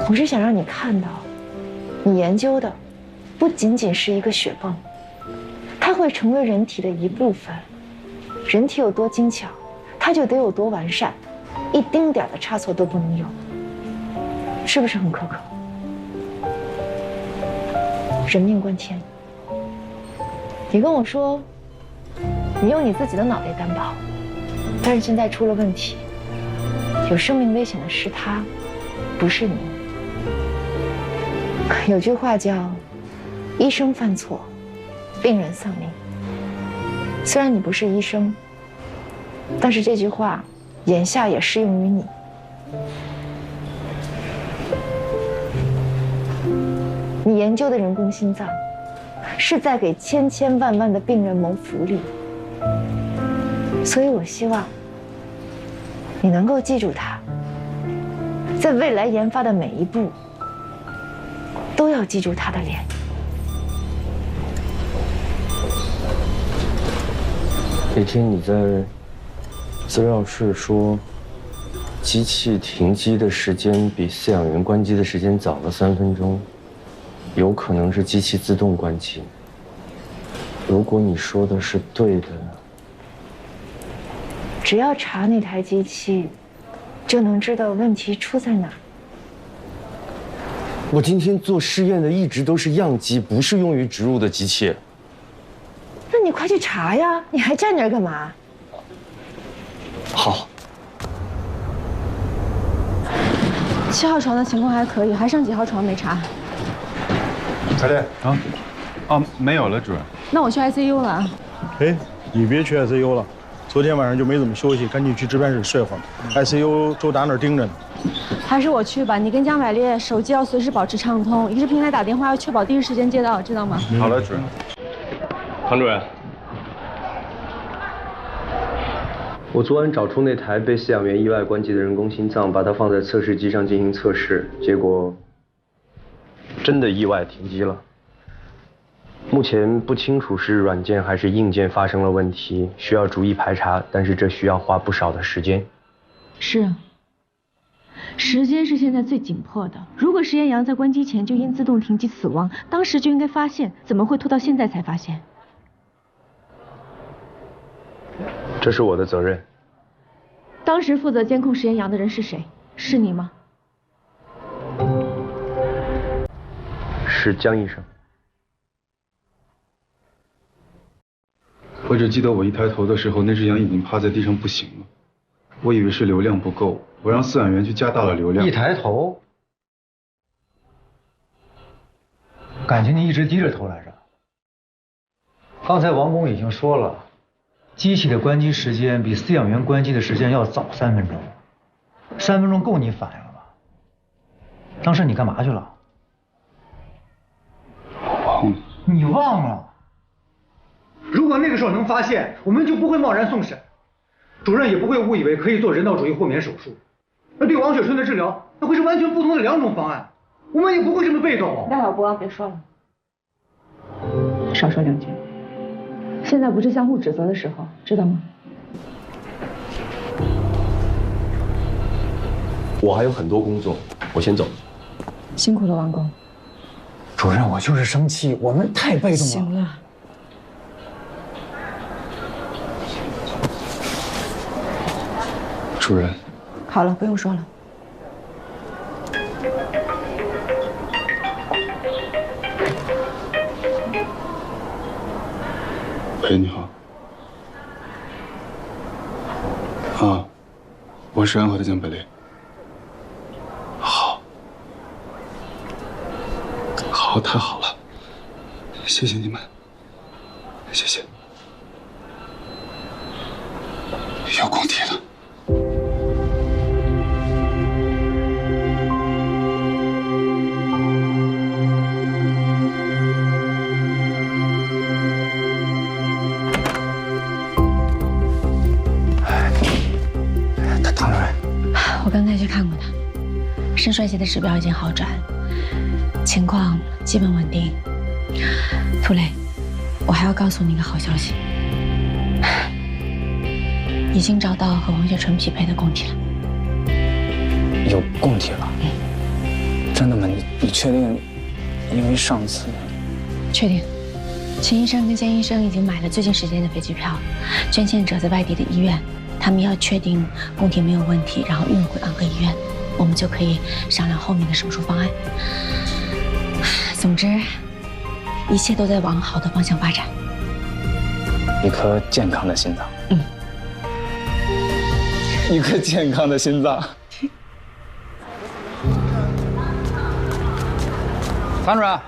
我是想让你看到，你研究的不仅仅是一个血泵，它会成为人体的一部分。人体有多精巧，它就得有多完善，一丁点的差错都不能有。是不是很苛刻？人命关天。你跟我说，你用你自己的脑袋担保，但是现在出了问题，有生命危险的是他，不是你。有句话叫“医生犯错，病人丧命”。虽然你不是医生，但是这句话眼下也适用于你。你研究的人工心脏，是在给千千万万的病人谋福利，所以我希望你能够记住它，在未来研发的每一步，都要记住他的脸。那天你在资料室说，机器停机的时间比饲养员关机的时间早了3分钟，有可能是机器自动关机。如果你说的是对的，只要查那台机器，就能知道问题出在哪儿。我今天做试验的一直都是样机，不是用于植入的机器。那你快快去查呀！你还站那儿干嘛？好。 7号床的情况还可以，还剩几号床没查？彩莲啊，没有了，主任。那我去 ICU 了。哎，你别去 ICU 了，昨天晚上就没怎么休息，赶紧去值班室睡会儿。ICU 周达那儿盯着呢。还是我去吧。你跟江百烈手机要随时保持畅通，一个是平台打电话要确保第一时间接到，知道吗？好了，主任。唐主任。 我昨晚找出那台被饲养员意外关机的人工心脏，把它放在测试机上进行测试，结果真的意外停机了。目前不清楚是软件还是硬件发生了问题，需要逐一排查，但是这需要花不少的时间。是啊，时间是现在最紧迫的。如果石岩阳在关机前就因自动停机死亡，当时就应该发现，怎么会拖到现在才发现？ 这是我的责任。当时负责监控石岩阳的人是谁？是你吗？是江医生。我只记得我一抬头的时候，那只羊已经趴在地上不行了。我以为是流量不够，我让饲养员去加大了流量。一抬头，感情你一直低着头来着。刚才王工已经说了。 机器的关机时间比饲养员关机的时间要早3分钟，3分钟够你反应了吧？当时你干嘛去了？忘了。你忘了？如果那个时候能发现，我们就不会贸然送审，主任也不会误以为可以做人道主义豁免手术。那对王雪春的治疗，那会是完全不同的2种方案，我们也不会这么被动。赖小波，别说了，少说2句。 现在不是相互指责的时候，知道吗？我还有很多工作，我先走。辛苦了，王工。主任，我就是生气，我们太被动了。行了。主任。好了，不用说了。喂，你好。啊，我是安和的江百烈。好，好，太好了，谢谢你们，谢谢。有工体了。 我刚才去看过他，肾衰竭的指标已经好转，情况基本稳定。涂磊，我还要告诉你一个好消息，已经找到和王雪春匹配的供体了。有供体了？真的吗？你确定？因为上次……确定。秦医生跟监医生已经买了最近时间的飞机票，捐献者在外地的医院。 他们要确定供体没有问题，然后运回安和医院，我们就可以商量后面的手术方案。总之，一切都在往好的方向发展。一颗健康的心脏。一颗健康的心脏。唐主任，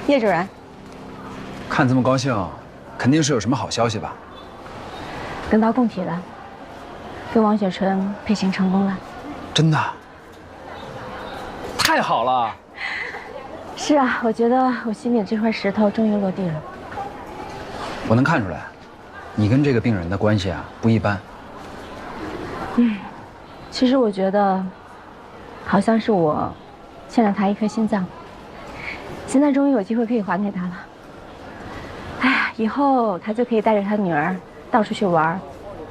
叶主任，看这么高兴，肯定是有什么好消息吧？ 等到供体了，跟王雪春配型成功了，真的，太好了！是啊，我觉得我心里这块石头终于落地了。我能看出来，你跟这个病人的关系啊不一般。其实我觉得，好像是我欠了他一颗心脏，现在终于有机会可以还给他了。哎呀，以后他就可以带着他女儿。 到处去玩，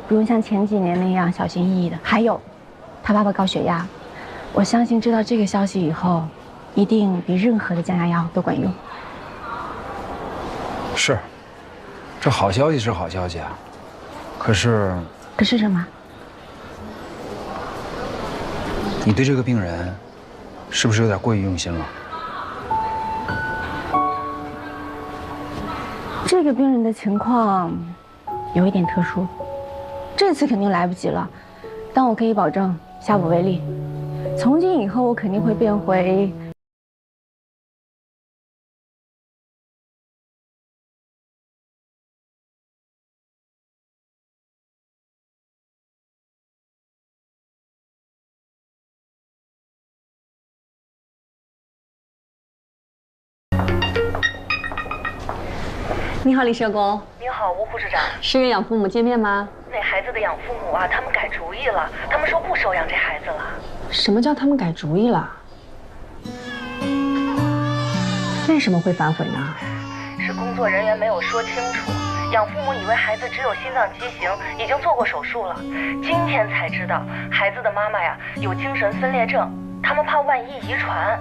不用像前几年那样小心翼翼的。还有，他爸爸高血压，我相信知道这个消息以后，一定比任何的降压药都管用。是，这好消息是好消息啊，可是什么？你对这个病人，是不是有点过于用心了？这个病人的情况有一点特殊，这次肯定来不及了，但我可以保证下不为例。从今以后，我肯定会变回。你好，李社工。你好，吴护士长。是约养父母见面吗？那孩子的养父母啊，他们改主意了，他们说不收养这孩子了。什么叫他们改主意了？为什么会反悔呢？是工作人员没有说清楚，养父母以为孩子只有心脏畸形，已经做过手术了。今天才知道，孩子的妈妈呀有精神分裂症，他们怕万一遗传。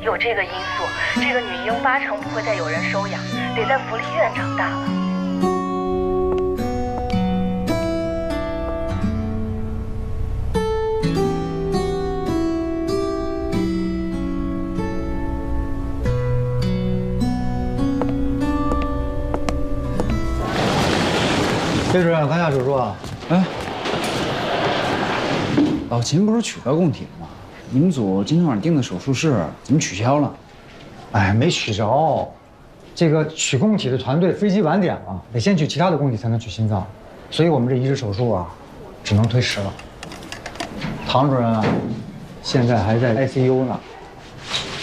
有这个因素，这个女婴8成不会再有人收养，得在福利院长大了。崔主任，看下手术啊。哎，老秦不是取到供体了吗？你们组今天晚上定的手术室怎么取消了？哎，没取着。这个取供体的团队飞机晚点了，得先取其他的供体才能取心脏，所以我们这移植手术啊，只能推迟了。唐主任啊，现在还在 ICU 呢。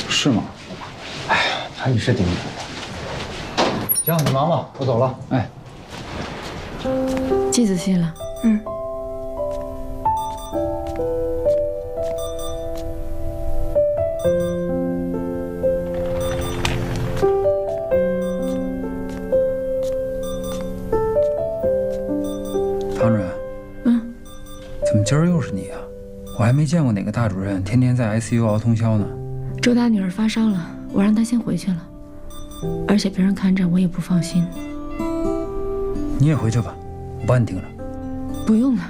是吗？哎呀，他一时顶不住。行，你忙吧，我走了。哎，记仔细了。嗯。唐主任，怎么今儿又是你啊？我还没见过哪个大主任天天在 ICU 熬通宵呢。周大女儿发烧了，我让她先回去了，而且别人看着我也不放心。你也回去吧，我帮你盯着。不用了，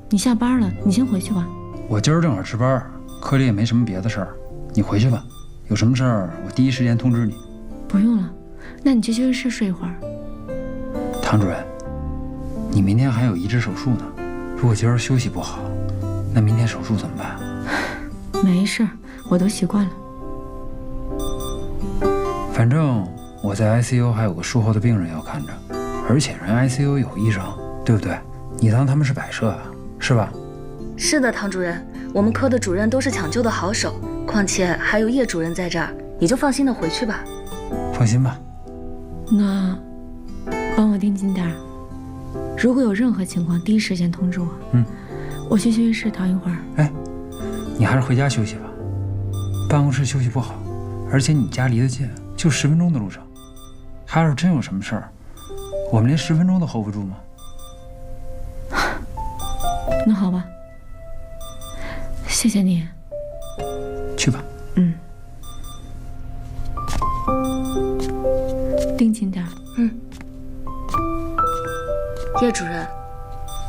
你下班了，你先回去吧。我今儿正好值班，科里也没什么别的事儿，你回去吧。有什么事儿我第一时间通知你。不用了，那你去休息室睡一会儿。唐主任，你明天还有移植手术呢，如果今儿休息不好，那明天手术怎么办？没事，我都习惯了。反正我在 ICU 还有个术后的病人要看着，而且人 ICU 有医生，对不对？你当他们是摆设啊，是吧？是的，唐主任，我们科的主任都是抢救的好手，况且还有叶主任在这儿，你就放心的回去吧。放心吧。那帮我盯紧点儿，如果有任何情况，第一时间通知我。我去休息室躺一会儿。哎，你还是回家休息吧，办公室休息不好，而且你家离得近，就10分钟的路程。他要是真有什么事儿，我们连10分钟都 hold 不住吗？那好吧，谢谢你。去吧。盯紧点儿。叶主任，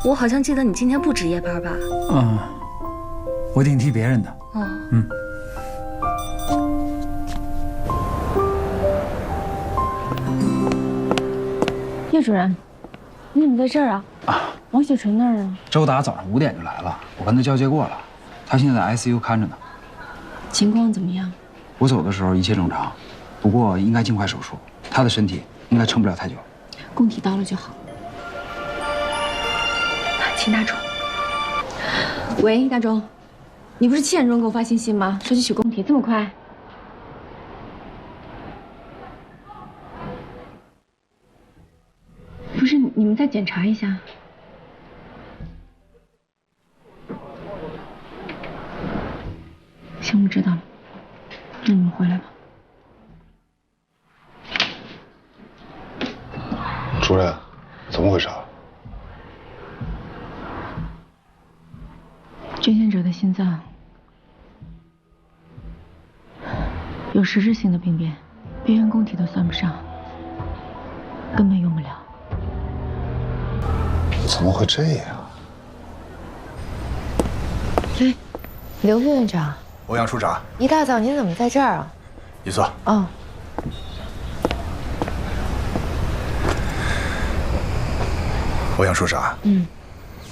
我好像记得你今天不值夜班吧？我顶替别人的。叶主任，你怎么在这儿啊？王雪纯那儿啊？周达早上5点就来了，我跟他交接过了，他现在在 ICU 看着呢。情况怎么样？我走的时候一切正常，不过应该尽快手术，他的身体应该撑不了太久。供体到了就好。秦大钟，喂，大钟，你不是7点钟给我发信息吗？说去取供体，这么快？不是，你们再检查一下。行，我知道了。那你们回来吧。主任，怎么回事？捐献者的心脏有实质性的病变，边缘供体都算不上，根本用不了。怎么会这样？哎，刘副院长，欧阳处长，一大早您怎么在这儿啊？你坐。哦。欧阳处长，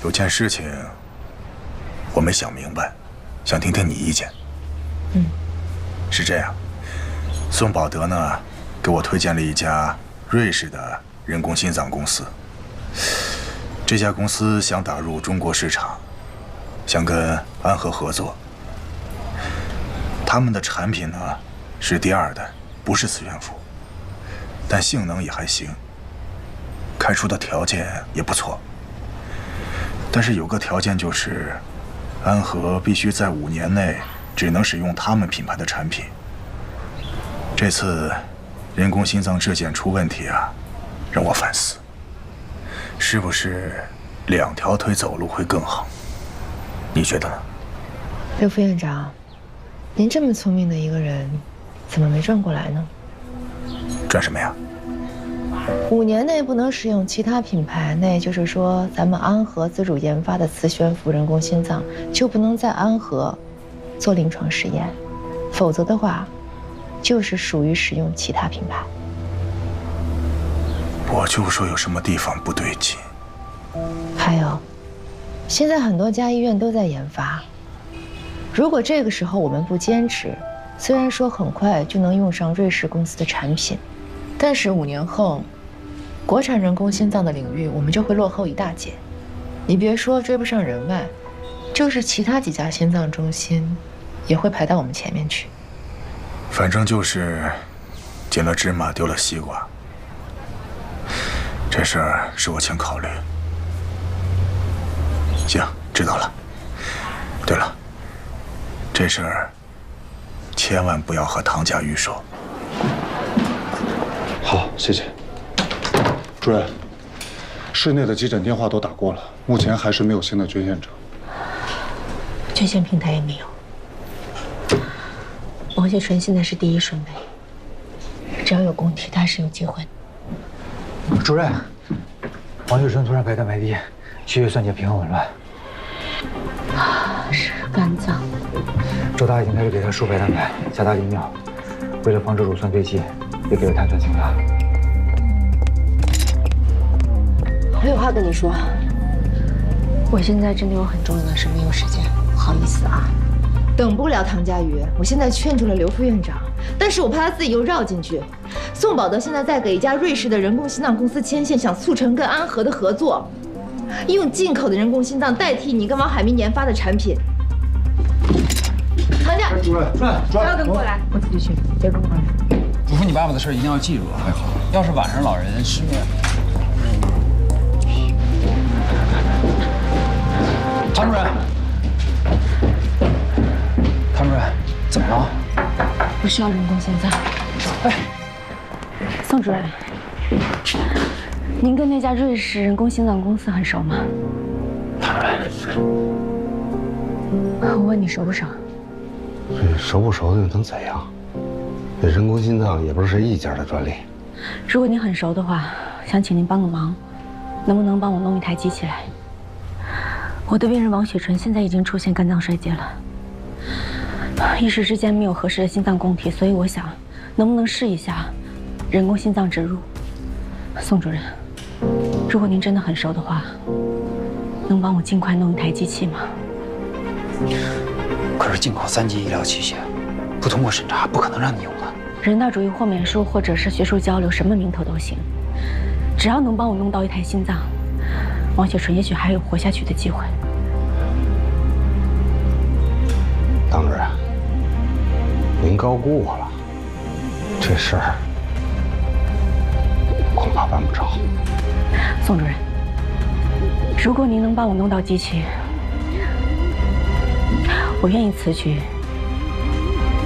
有件事情我没想明白，想听听你意见。是这样，宋宝德呢给我推荐了一家瑞士的人工心脏公司。这家公司想打入中国市场，想跟安和合作。他们的产品呢是第2代，不是磁悬浮，但性能也还行，开出的条件也不错。但是有个条件就是，安和必须在5年内只能使用他们品牌的产品。这次人工心脏质检出问题啊，让我反思，是不是2条腿走路会更好？你觉得呢？刘副院长，您这么聪明的一个人，怎么没转过来呢？转什么呀？5年内不能使用其他品牌，那也就是说，咱们安和自主研发的磁悬浮人工心脏就不能在安和做临床试验，否则的话，就是属于使用其他品牌。我就说有什么地方不对劲。还有，现在很多家医院都在研发，如果这个时候我们不坚持，虽然说很快就能用上瑞士公司的产品，但是5年后，国产人工心脏的领域我们就会落后一大截。你别说追不上人外，就是其他几家心脏中心，也会排到我们前面去。反正就是捡了芝麻丢了西瓜，这事儿是我欠考虑。行，知道了。对了，这事儿千万不要和唐家玉说。好，谢谢。主任，市内的急诊电话都打过了，目前还是没有新的捐献者，捐献平台也没有。王雪纯现在是第1顺位，只要有供体，他是有机会。主任，王雪纯突然白蛋白低，血液酸碱平衡紊乱。是肝脏。周大已经开始给他输白蛋白，加大利尿，为了防止乳酸堆积，也给了碳酸氢钠。我有话跟你说，我现在真的有很重要的事，没有时间，不好意思啊。等不了唐佳瑜，我现在劝住了刘副院长，但是我怕他自己又绕进去。宋宝德现在在给一家瑞士的人工心脏公司牵线，想促成跟安和的合作，用进口的人工心脏代替你跟王海明研发的产品。唐佳，主任，不要跟过来，我自己去，别跟我来。嘱咐你爸爸的事一定要记住啊！要是晚上老人失眠，唐主任，唐主任，怎么了？不需要人工心脏。哎，宋主任，您跟那家瑞士人工心脏公司很熟吗？唐主任，我问你熟不熟？这熟不熟的又能怎样？这人工心脏也不是一家的专利。如果您很熟的话，想请您帮个忙，能不能帮我弄一台机器来？我的病人王雪纯现在已经出现肝脏衰竭了，一时之间没有合适的心脏供体，所以我想，能不能试一下人工心脏植入？宋主任，如果您真的很熟的话，能帮我尽快弄一台机器吗？可是进口3级医疗器械，不通过审查，不可能让你用的。人道主义豁免书或者是学术交流，什么名头都行，只要能帮我弄到一台心脏，王雪纯也许还有活下去的机会。当主任，您高估我了，这事儿恐怕办不成。宋主任，如果您能帮我弄到机器，我愿意辞去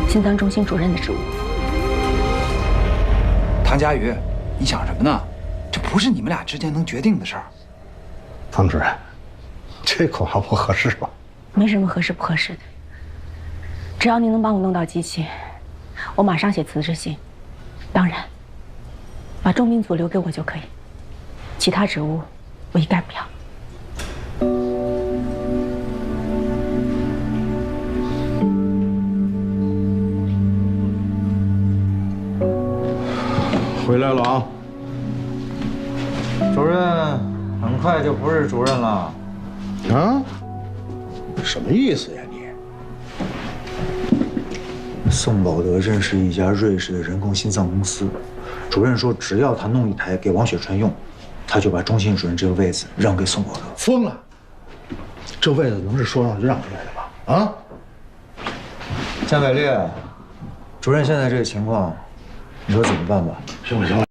心脏中心主任的职务。唐佳瑜，你想什么呢？这不是你们俩之间能决定的事儿。方主任，这恐怕不合适吧？没什么合适不合适的，只要您能帮我弄到机器，我马上写辞职信。当然，把重病组留给我就可以，其他职务我一概不要。回来了啊，主任，很快就不是主任了。啊？什么意思呀你？宋保德认识一家瑞士的人工心脏公司，主任说只要他弄一台给王雪纯用，他就把中心主任这个位子让给宋保德。疯了！这位子能是说让就让出来的吗？啊？江伟烈，主任现在这个情况，你说怎么办吧？行了行了。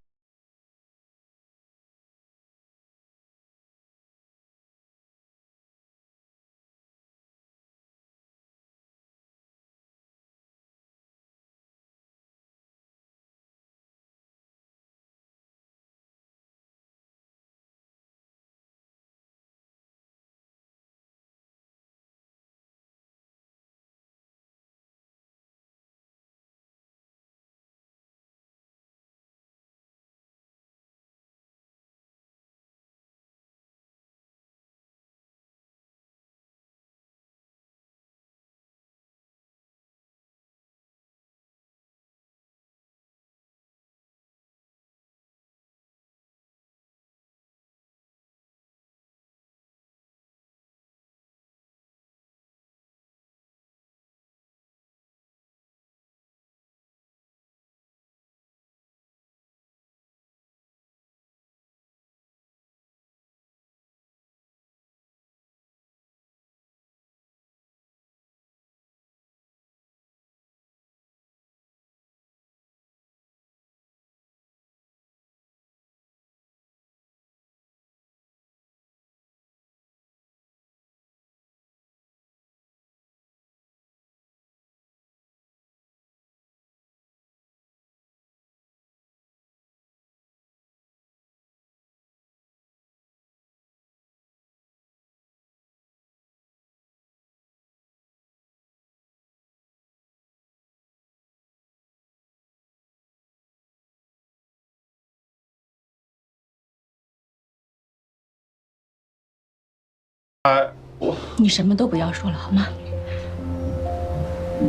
你什么都不要说了，好吗？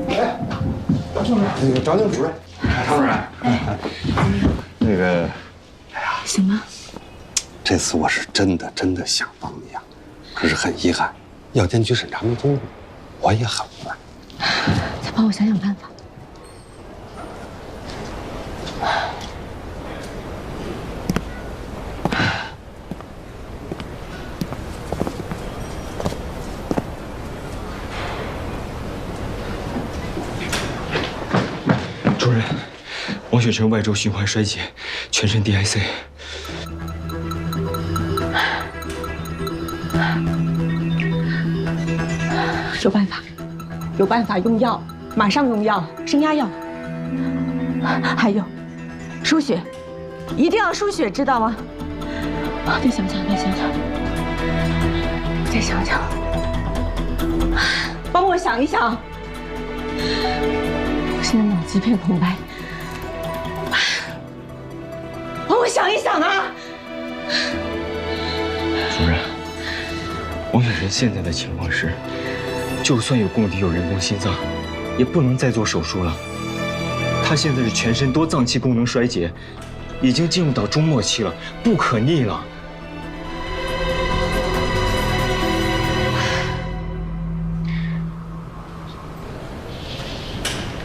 哎，那个张静主任，张主任，那个，哎呀，行吗？这次我是真的想帮你啊，可是很遗憾，药监局审查没通过，我也很无奈。再帮我想想办法。主任，王雪晨外周循环衰竭，全身 DIC。有办法，有办法，用药，马上用药，升压药。还有，输血，一定要输血，知道吗？再想想，再想想，再想想，帮我想一想。我现在脑子一片空白，帮我想一想啊！主任，王雪晨现在的情况是，就算有功底有人工心脏，也不能再做手术了。他现在是全身多脏器功能衰竭，已经进入到终末期了，不可逆了。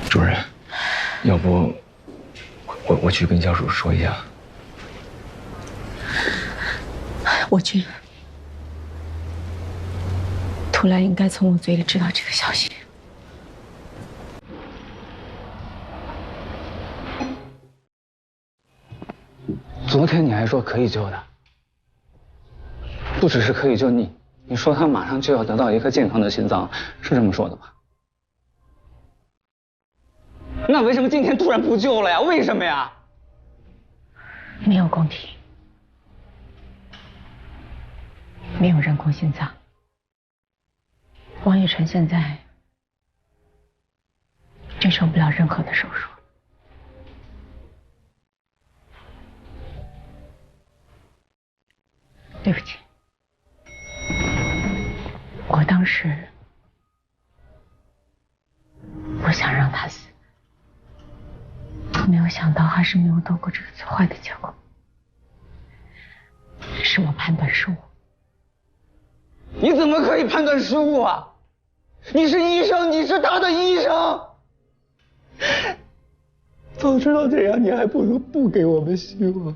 主任，要不我去跟家属说一下。我去。图兰应该从我嘴里知道这个消息。昨天你还说可以救的，不只是可以救你，你说他马上就要得到一颗健康的心脏，是这么说的吧？那为什么今天突然不救了呀？为什么呀？没有供体，没有人工心脏。王雨辰现在接受不了任何的手术。对不起，我当时不想让他死，没有想到还是没有度过这个最坏的结果。是我判断失误，你怎么可以判断失误啊？你是医生，你是他的医生。早知道这样，你还不如不给我们希望。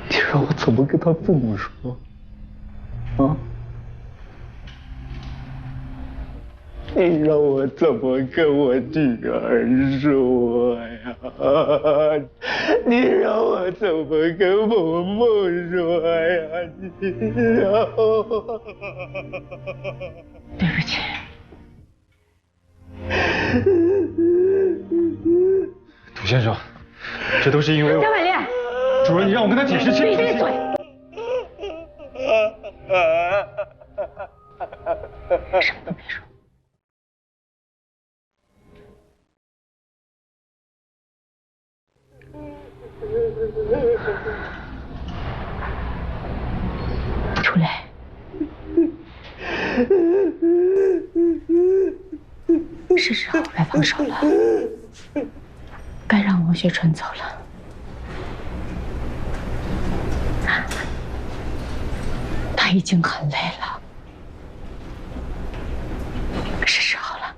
你让我怎么跟他父母说？啊？你让我怎么跟我女儿说呀？你让我怎么跟萌萌说呀？你让我……对不起。涂先生，这都是因为我。张百烈，主任，你让我跟他解释清楚。闭嘴！什么都别说。楚磊，是时候该放手了，该让王学春走了。他已经很累了，是时候了。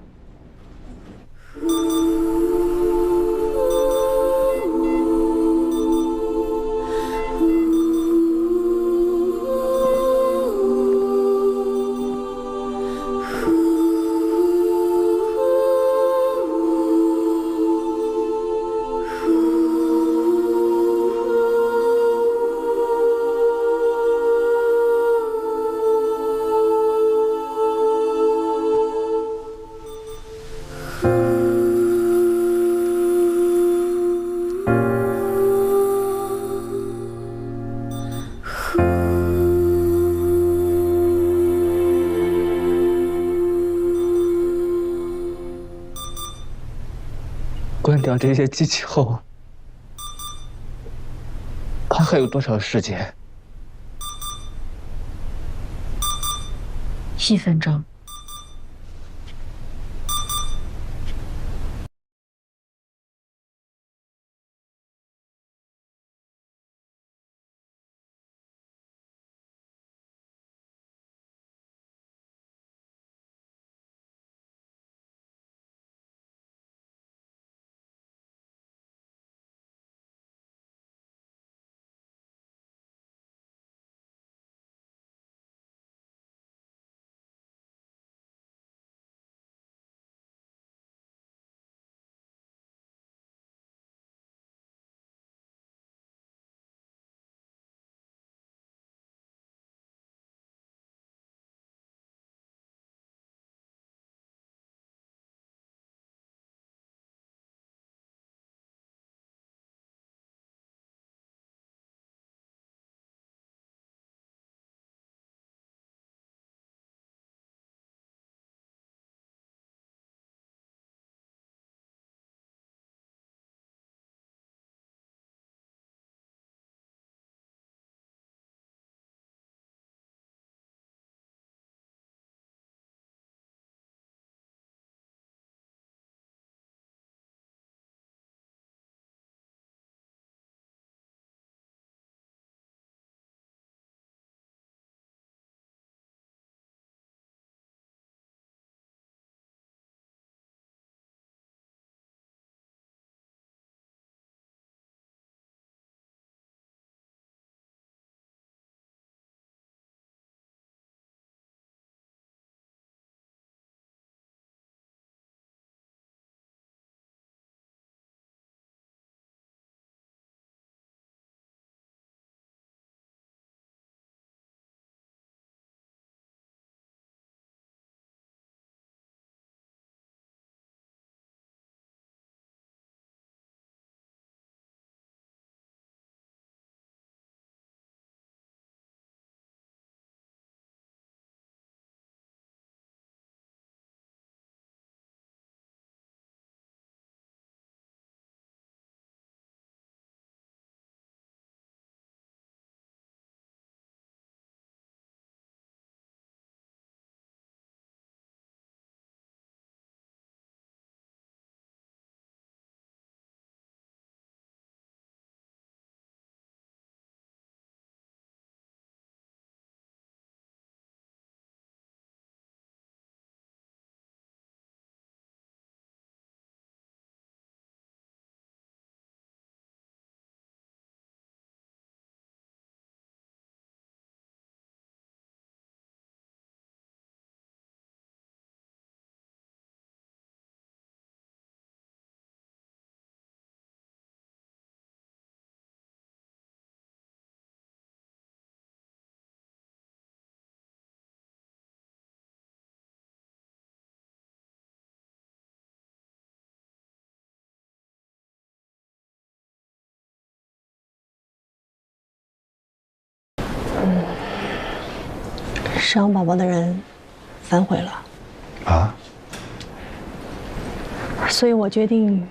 关掉这些机器后，他还有多少时间？1分钟。生养宝宝的人反悔了啊，所以我决定。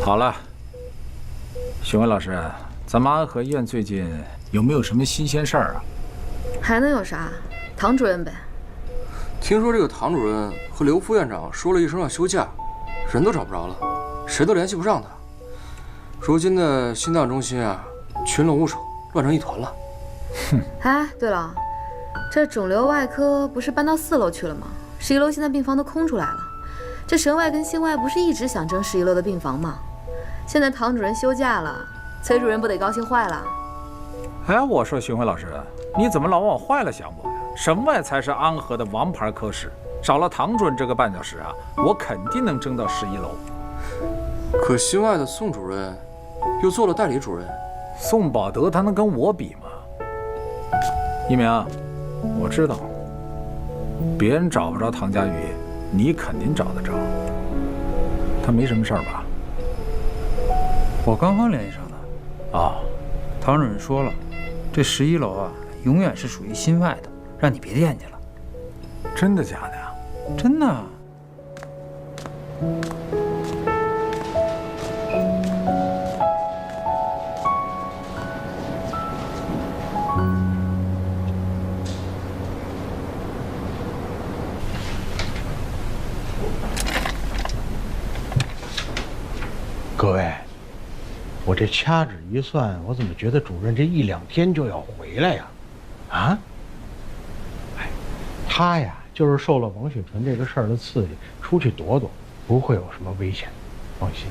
好了，许巍老师，咱们安和医院最近有没有什么新鲜事儿啊？还能有啥？唐主任呗。听说这个唐主任和刘副院长说了一声要休假，人都找不着了，谁都联系不上他。如今的心脏中心啊，群龙无首，乱成一团了。哼！哎，对了，这肿瘤外科不是搬到4楼去了吗？11楼现在病房都空出来了。这神外跟心外不是一直想争11楼的病房吗？现在唐主任休假了，崔主任不得高兴坏了？哎，我说徐辉老师，你怎么老往坏了想我呀？神外才是安和的王牌科室，少了唐主任这个绊脚石啊，我肯定能争到11楼。可心外的宋主任又做了代理主任，宋宝德他能跟我比吗？一鸣，我知道，别人找不着唐佳宇，你肯定找得着。他没什么事儿吧？我刚刚联系上的。啊，唐主任说了，这11楼啊，永远是属于心外的，让你别惦记了。真的假的呀？真的。各位，我这掐指一算，我怎么觉得主任这1、2天就要回来呀？啊？哎，他呀，就是受了王雪纯这个事儿的刺激，出去躲躲，不会有什么危险，放心。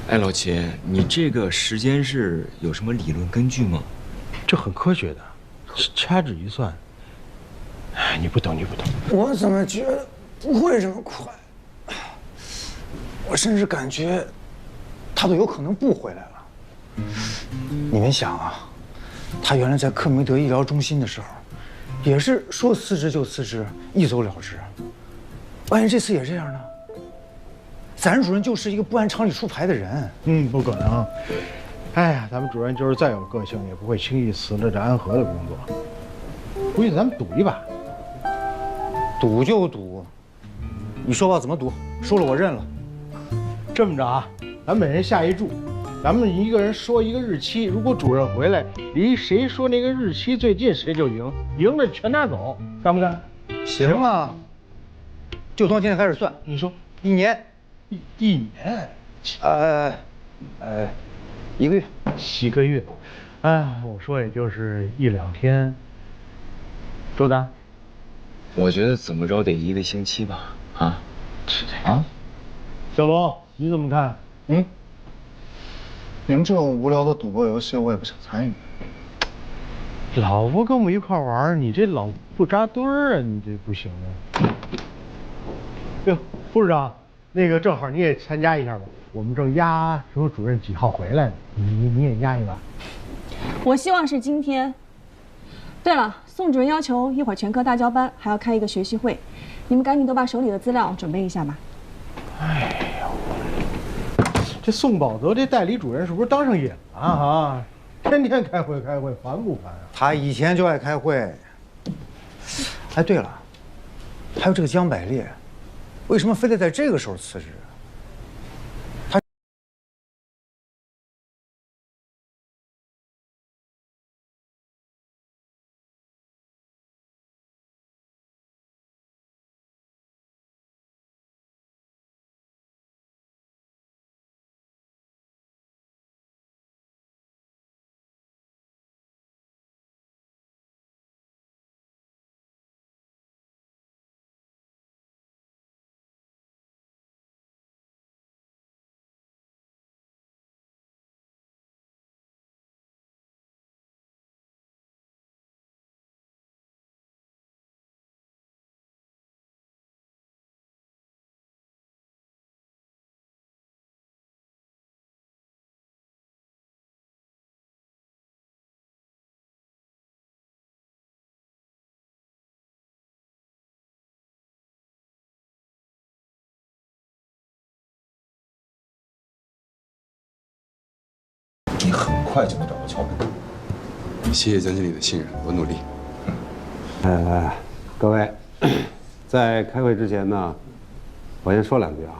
哎，老齐，你这个时间是有什么理论根据吗？这很科学的，掐指一算。哎，你不懂，你不懂。我怎么觉得不会这么快？我甚至感觉他都有可能不回来了。你们想啊，他原来在克梅德医疗中心的时候，也是说辞职就辞职，一走了之。万一这次也这样呢？咱主任就是一个不按常理出牌的人。不可能。哎呀，咱们主任就是再有个性，也不会轻易辞了这安和的工作。估计咱们赌一把。赌就赌，你说吧，怎么赌？输了我认了。这么着啊，咱每人下一注，咱们一个人说一个日期，如果主任回来，离谁说那个日期最近，谁就赢，赢了全拿走，干不干？行啊，就从今天开始算。你说1年，一年，1个月，1个月，哎，我说也就是1、2天，周丹，我觉得怎么着得1个星期吧，啊？啊？小龙，你怎么看？你们这种无聊的赌博游戏，我也不想参与。老不跟我们一块玩，你这老不扎堆儿啊，你这不行啊。哟，副市长，那个正好你也参加一下吧，我们正压说主任几号回来呢，你也压一把。我希望是今天。对了，宋主任要求一会儿全科大交班，还要开一个学习会，你们赶紧都把手里的资料准备一下吧。哎呦，这宋宝德这代理主任是不是当上瘾了啊？天天开会，烦不烦啊？他以前就爱开会。哎，对了，还有这个江百烈，为什么非得在这个时候辞职？很快就能找到桥本。谢谢江经理的信任，我努力。各位，在开会之前呢，我先说两句啊。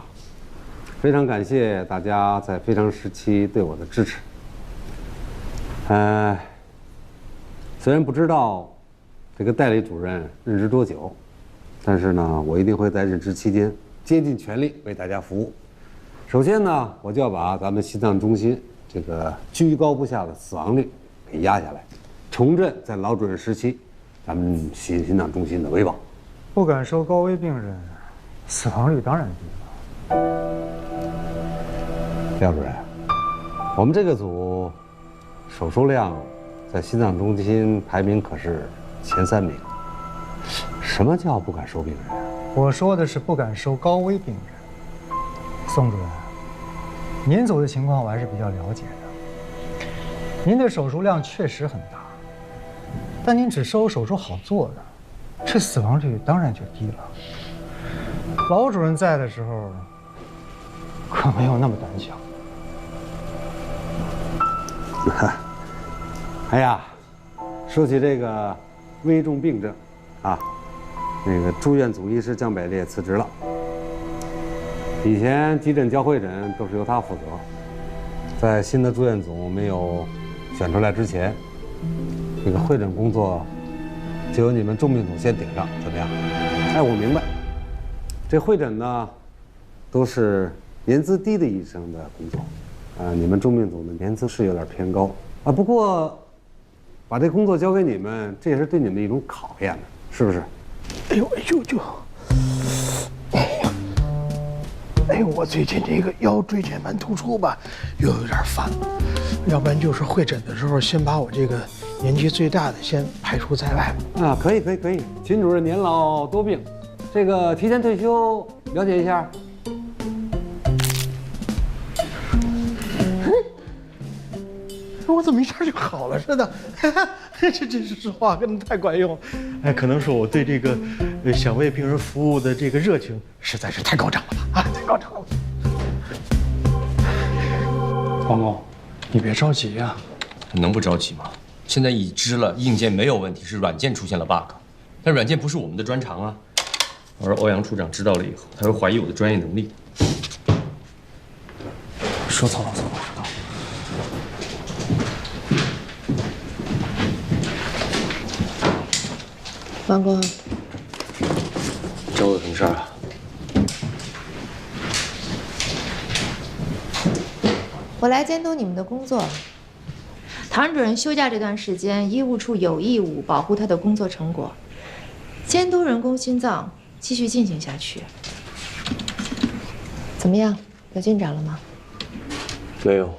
非常感谢大家在非常时期对我的支持。虽然不知道这个代理主任任职多久，但是呢，我一定会在任职期间竭尽全力为大家服务。首先呢，我就要把咱们心脏中心这个居高不下的死亡率给压下来，重振在老主任时期咱们心脏中心的威望。不敢收高危病人，死亡率当然低了。廖主任，我们这个组手术量在心脏中心排名可是前3名。什么叫不敢收病人？我说的是不敢收高危病人。宋主任，您组的情况我还是比较了解的。您的手术量确实很大，但您只收手术好做的，这死亡率当然就低了。老主任在的时候，可没有那么胆小。哎呀，说起这个危重病症啊，那个住院组医师江百烈辞职了。以前急诊交会诊都是由他负责，在新的住院组没有选出来之前，这个会诊工作就由你们重病组先顶上，怎么样？哎，我明白，这会诊呢都是年资低的医生的工作，你们重病组的年资是有点偏高啊。不过，把这工作交给你们，这也是对你们的一种考验呢，是不是？哎呦，哎呦，我最近这个腰椎间盘突出吧，又有点犯了。要不然就是会诊的时候，先把我这个年纪最大的先排除在外。啊，可以。秦主任年老多病，这个提前退休，了解一下。我怎么一下就好了似的？这是话跟的太管用。哎，可能是我对这个想为病人服务的这个热情实在是太高涨了吧？啊，太高涨了。王工，你别着急呀。能不着急吗？现在已知了硬件没有问题，是软件出现了 bug。但软件不是我们的专长啊。而欧阳处长知道了以后，他会怀疑我的专业能力。说曹老师，我知道。王工，找我有什么事儿啊？我来监督你们的工作。唐主任休假这段时间，医务处有义务保护他的工作成果，监督人工心脏继续进行下去。怎么样，有进展了吗？没有。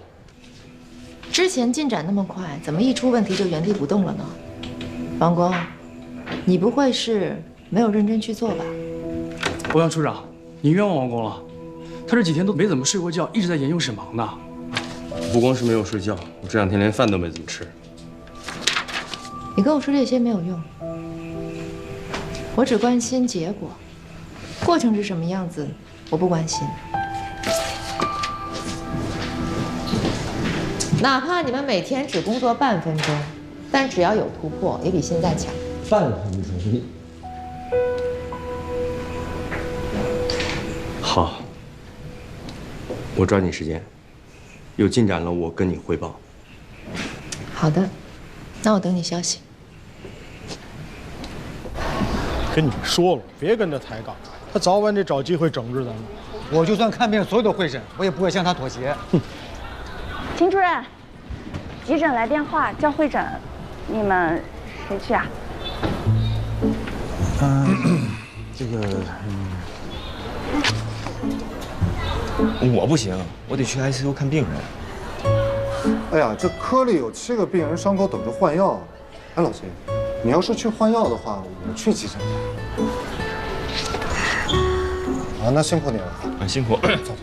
之前进展那么快，怎么一出问题就原地不动了呢？王工，你不会是没有认真去做吧？欧阳处长，您冤枉王工了，他这几天都没怎么睡过觉，一直在研究沈盲呢。不光是没有睡觉，我这2天连饭都没怎么吃。你跟我说这些没有用，我只关心结果，过程是什么样子，我不关心。哪怕你们每天只工作半分钟，但只要有突破，也比现在强。半分钟。好，我抓紧时间，有进展了我跟你汇报。好的，那我等你消息。跟你说了，别跟他抬杠，他早晚得找机会整治咱们。我就算看遍所有的会诊，我也不会向他妥协。秦主任，急诊来电话叫会诊，你们谁去啊？这个，我不行，我得去 ICU 看病人。哎呀，这科里有7个病人伤口等着换药。哎，老秦，你要是去换药的话，我去急诊。啊，那辛苦你了。啊，辛苦。走。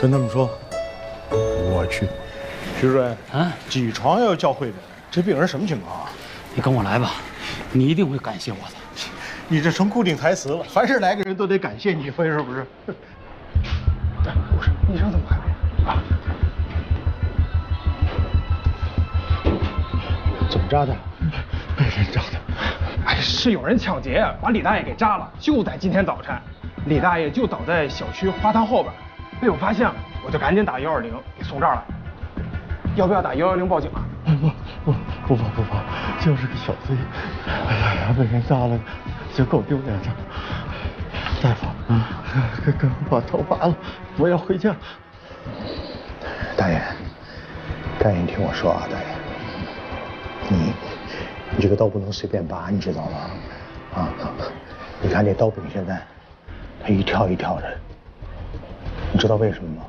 跟他们说，我去。徐主任啊，几床要叫会诊，这病人什么情况啊？你跟我来吧，你一定会感谢我的。你这成固定台词了，凡是来个人都得感谢你一回，是不是？不是，医生怎么还没啊？怎么扎的？被人扎的。哎，是有人抢劫，把李大爷给扎了，就在今天早晨。李大爷就倒在小区花坛后边，被我发现了，我就赶紧打120给送这儿来。要不要打110报警啊？不怕，就是个小贼。哎呀，被人扎了，这够丢脸的。大夫，给我把头拔了，我要回家。大爷，你听我说啊，大爷，你这个刀不能随便拔，你知道吗？啊，你看这刀柄现在，它一跳一跳的，你知道为什么吗？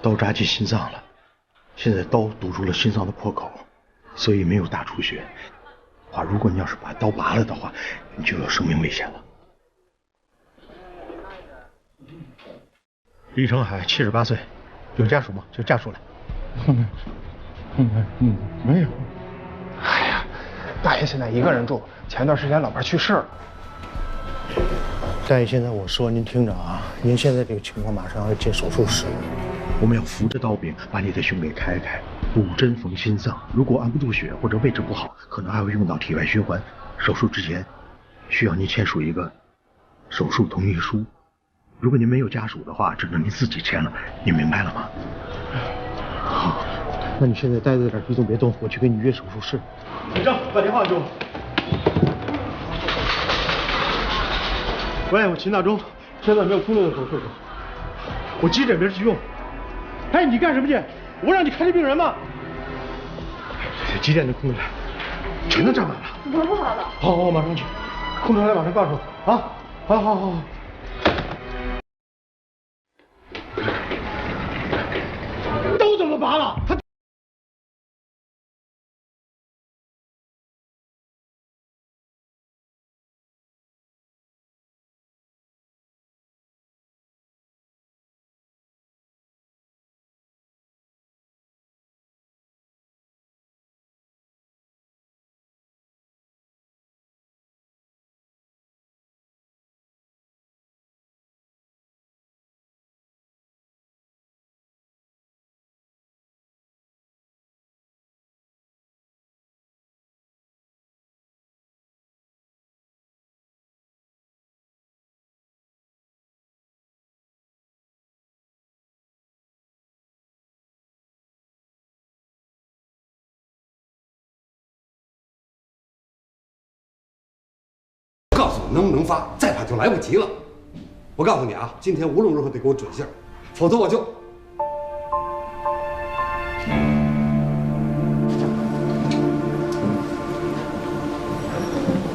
刀扎进心脏了，现在刀堵住了心脏的破口，所以没有大出血。如果你要是把刀拔了的话，你就有生命危险了。李成海78岁，有家属吗？就家属来。没有。哎呀，大爷现在一个人住，前段时间老伴去世了。大爷，现在我说您听着啊，您现在这个情况马上要进手术室，我们要扶着刀柄把你的胸给开开，补针缝心脏。如果按不住血或者位置不好，可能还会用到体外循环。手术之前，需要您签署一个手术同意书。如果您没有家属的话，只能您自己签了。您明白了吗？好，那你现在待在这儿一动别动，我去给你约手术室。李正，把电话给我。喂，我秦大忠，现在没有空位的手术室，我急诊没人去用。哎，你干什么去？我让你看这病人吗？几点的空位全都占满了。怎么不好了？好，我马上去。空出来马上告诉我啊！好。刀怎么拔了？他。告诉你能不能发，再发就来不及了。我告诉你啊，今天无论如何得给我准信儿，否则我就……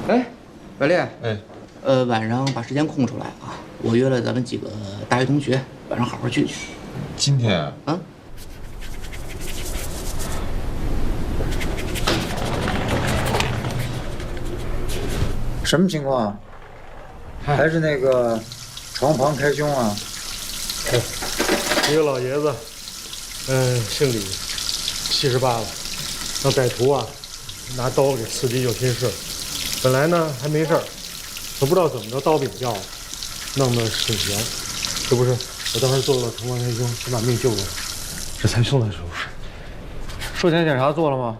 哎，白丽，晚上把时间空出来啊，我约了咱们几个大学同学，晚上好好聚聚。今天啊？什么情况？还是那个床旁开胸啊？一个老爷子，姓李，78了，让歹徒啊拿刀给刺进右心室，本来呢还没事儿，可不知道怎么着刀柄掉了，弄得挺悬。这不是我当时做了床旁开胸，先把命救过来，这才送到手术室。术前检查做了吗？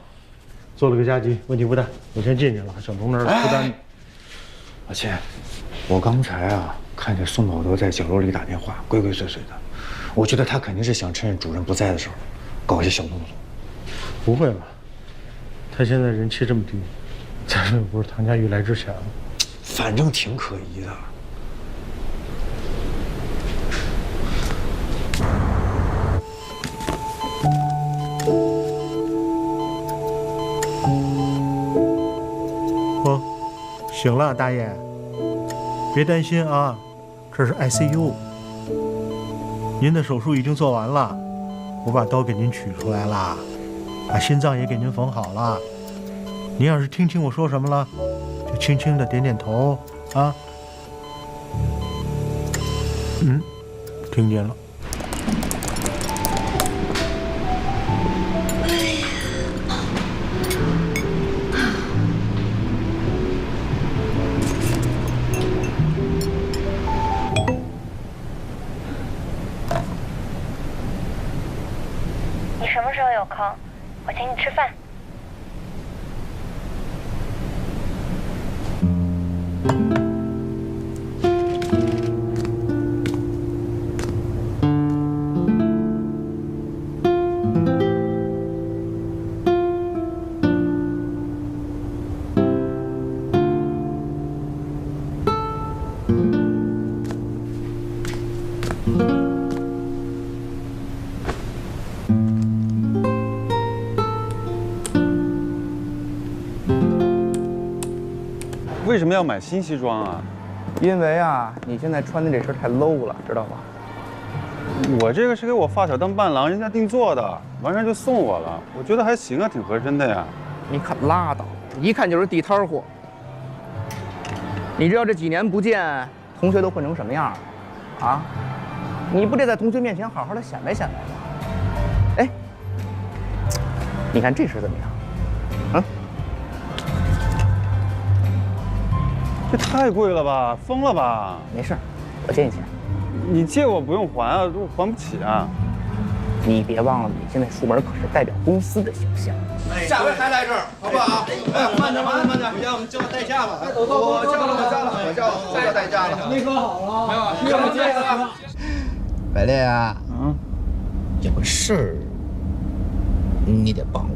做了个加急，问题不大。我先进去了，省同志负担。老钱，我刚才啊看见宋保德在角落里打电话，鬼鬼祟祟的，我觉得他肯定是想趁主任不在的时候搞一些小动作。不会吧？他现在人气这么低，再说不是唐家玉来之前了，反正挺可疑的。醒了，大爷，别担心啊，这是 ICU。您的手术已经做完了，我把刀给您取出来了，把心脏也给您缝好了。您要是听清我说什么了，就轻轻的点点头啊。听见了。么时候有空，我请你吃饭。为什么要买新西装啊？因为啊，你现在穿的这身太 low 了，知道吧？我这个是给我发小当伴郎，人家定做的，完事就送我了。我觉得还行啊，挺合身的呀。你可拉倒，一看就是地摊货。你知道这几年不见，同学都混成什么样了？啊？你不得在同学面前好好的显摆显摆吗？哎，你看这身怎么样？啊？这太贵了吧，疯了吧？没事，我借你钱。你借我不用还啊，我还不起啊。你别忘了，你现在出门可是代表公司的形象。下回还来这儿，好不好？哎，慢点，慢点，回家我们交代驾吧。我交了代驾了。没和好了，没有，需要接了。百烈啊，有个事儿你得帮我，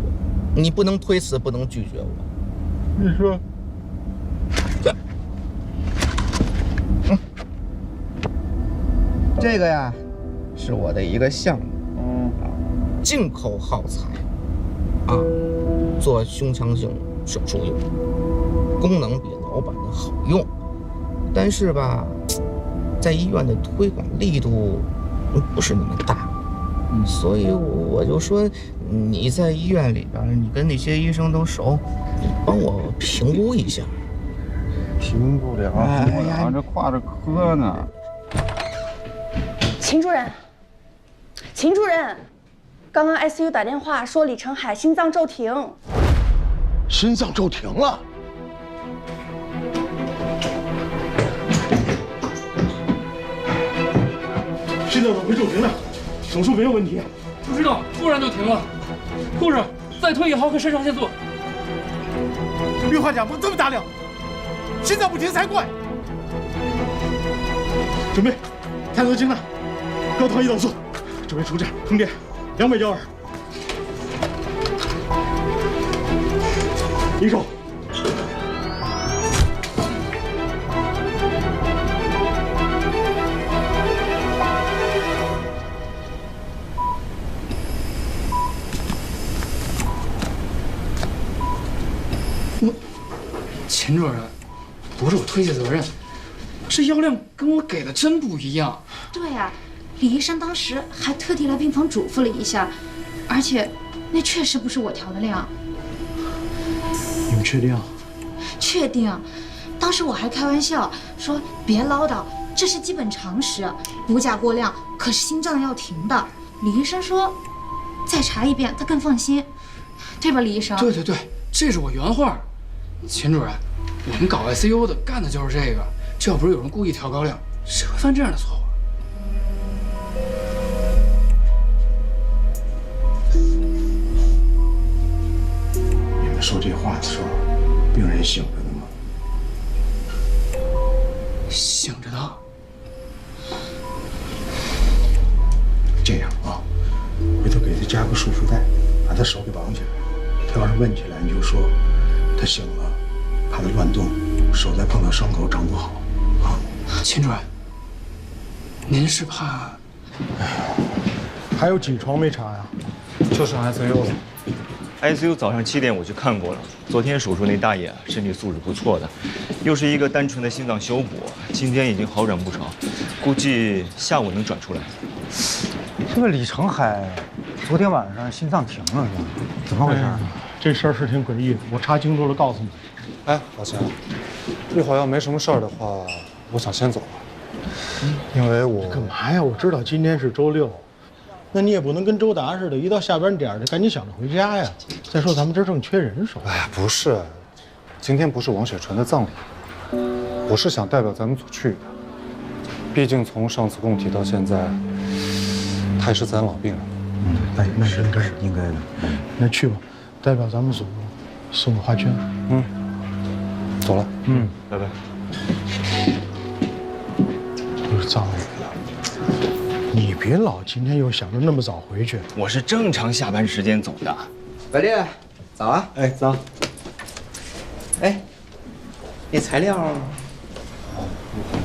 你不能推辞，不能拒绝我。你说。这个呀，是我的一个项目，进口耗材，做胸腔性手术用，功能比老版的好用，但是吧，在医院的推广力度不是那么大，所以我就说你在医院里边，你跟那些医生都熟，你帮我评估一下。评不了，这挂着科呢。秦主任，秦主任，刚刚 ICU 打电话说李成海心脏骤停。心脏骤停了？心脏怎么会骤停呢？手术没有问题。不知道，突然就停了。护士，再推1毫克肾上腺素。氯化钾不这么大量，心脏不停才怪。准备，探头镜呢？高糖胰岛素，准备出站通电，200焦耳。离手。秦主任，不是我推卸责任，这药量跟我给的真不一样。对呀，李医生当时还特地来病房嘱咐了一下，而且那确实不是我调的量。你们确定？确定。当时我还开玩笑说别唠叨，这是基本常识，骨钾过量可是心脏要停的。李医生说再查一遍他更放心，对吧，李医生？对对对，这是我原话。秦主任，我们搞 ICU 的干的就是这个，这要不是有人故意调高量，谁会犯这样的错误？你们说这话的时候，病人醒着呢吗？醒着呢。这样啊，回头给他加个束缚带，把他手给绑起来。他要是问起来，你就说他醒了，怕他乱动，手再碰到伤口长不好啊。秦主任，您是怕？还有几床没查呀？就剩 ICU 了。ICU 早上7点我去看过了，昨天手术那大爷身体素质不错的，又是一个单纯的心脏修补，今天已经好转不少，估计下午能转出来。这个李成海昨天晚上心脏停了是吧？怎么回事？这事儿是挺诡异的，我查清楚了告诉你。哎，老钱，一会儿要没什么事儿的话，我想先走了，因为我干嘛呀？我知道今天是周6，那你也不能跟周达似的，一到下班点就赶紧想着回家呀。再说咱们这儿正缺人手。哎呀，不是，今天不是王雪纯的葬礼，我是想代表咱们组去的。毕竟从上次供体到现在，他也是咱老病人。那应该的。那去吧，代表咱们组送个花圈。走了。拜拜。又是张伟了，你别老今天又想着那么早回去。我是正常下班时间走的。白烈，早啊！哎，早。哎，那材料。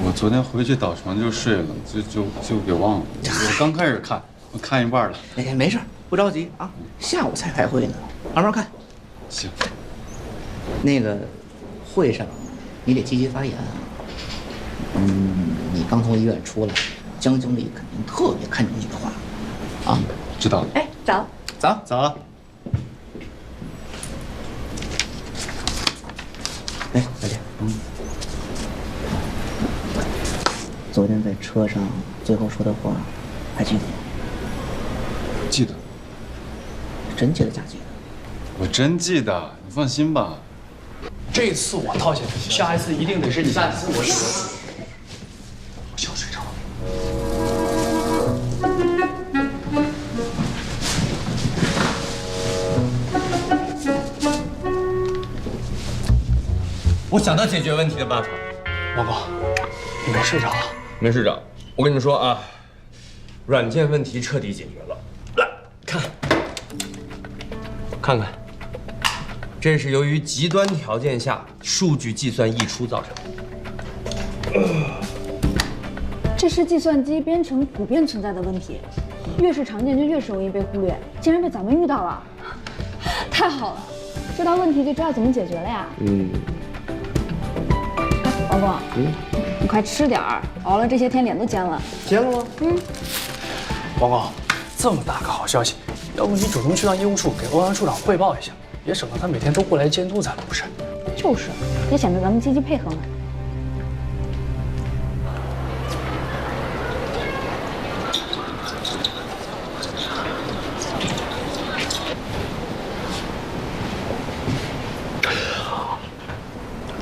我昨天回去倒床就睡了，就给忘了。我刚开始看，我看一半了。哎，没事，不着急啊，下午才开会呢，慢慢看。行。那个会上，你得积极发言啊。你刚从医院出来，江经理肯定特别看重你的话，啊？知道了。哎，早。早。哎，白烈，昨天在车上最后说的话，还记得吗？记得。真记得假记得？我真记得，你放心吧。这次我套下去，下一次一定得是你。下次我死。我小睡着。我想到解决问题的办法。王哥，你没睡着啊？没睡着。我跟你们说啊，软件问题彻底解决了。来看看，这是由于极端条件下数据计算溢出造成的。这是计算机编程普遍存在的问题，越是常见就越是容易被忽略，竟然被咱们遇到了，太好了，知道问题就知道怎么解决了呀。王哥，你快吃点儿，熬了这些天脸都尖了。尖了吗？王哥，这么大个好消息，要不你主动去趟医务处给欧阳处长汇报一下，也省得他每天都过来监督咱们，不是？就是，也显得咱们积极配合嘛。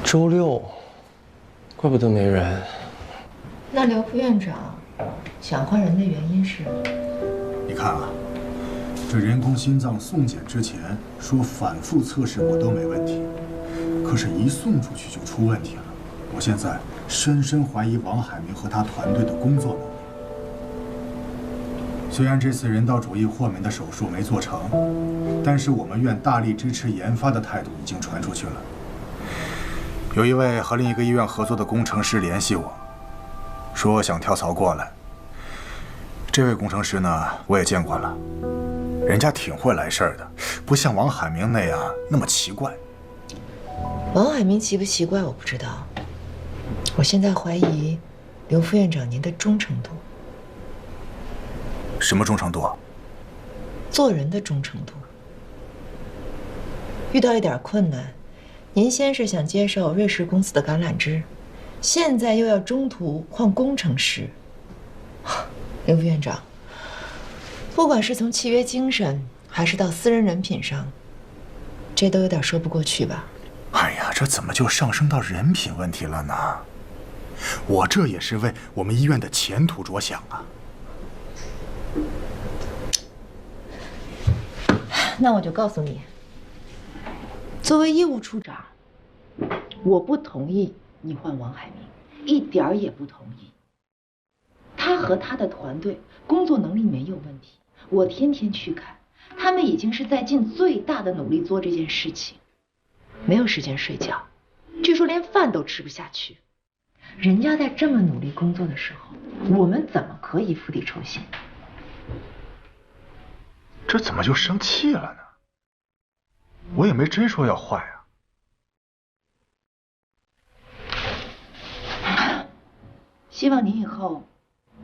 周六，怪不得没人。那刘副院长想换人的原因是？你看啊，这人工心脏送检之前说反复测试过都没问题，可是一送出去就出问题了。我现在深深怀疑王海明和他团队的工作能力。虽然这次人道主义豁免的手术没做成，但是我们院大力支持研发的态度已经传出去了。有一位和另一个医院合作的工程师联系我，说想跳槽过来。这位工程师呢，我也见过了，人家挺会来事儿的，不像王海明那样那么奇怪。王海明奇不奇怪我不知道，我现在怀疑刘副院长您的忠诚度。什么忠诚度？做人的忠诚度。遇到一点困难，您先是想接受瑞士公司的橄榄枝，现在又要中途换工程师。刘副院长，不管是从契约精神，还是到私人人品上，这都有点说不过去吧？哎呀，这怎么就上升到人品问题了呢？我这也是为我们医院的前途着想啊。那我就告诉你，作为医务处长，我不同意你换王海明，一点儿也不同意。他和他的团队工作能力没有问题，我天天去看，他们已经是在尽最大的努力做这件事情，没有时间睡觉，据说连饭都吃不下去。人家在这么努力工作的时候，我们怎么可以釜底抽薪？这怎么就生气了呢？我也没真说要换啊。希望您以后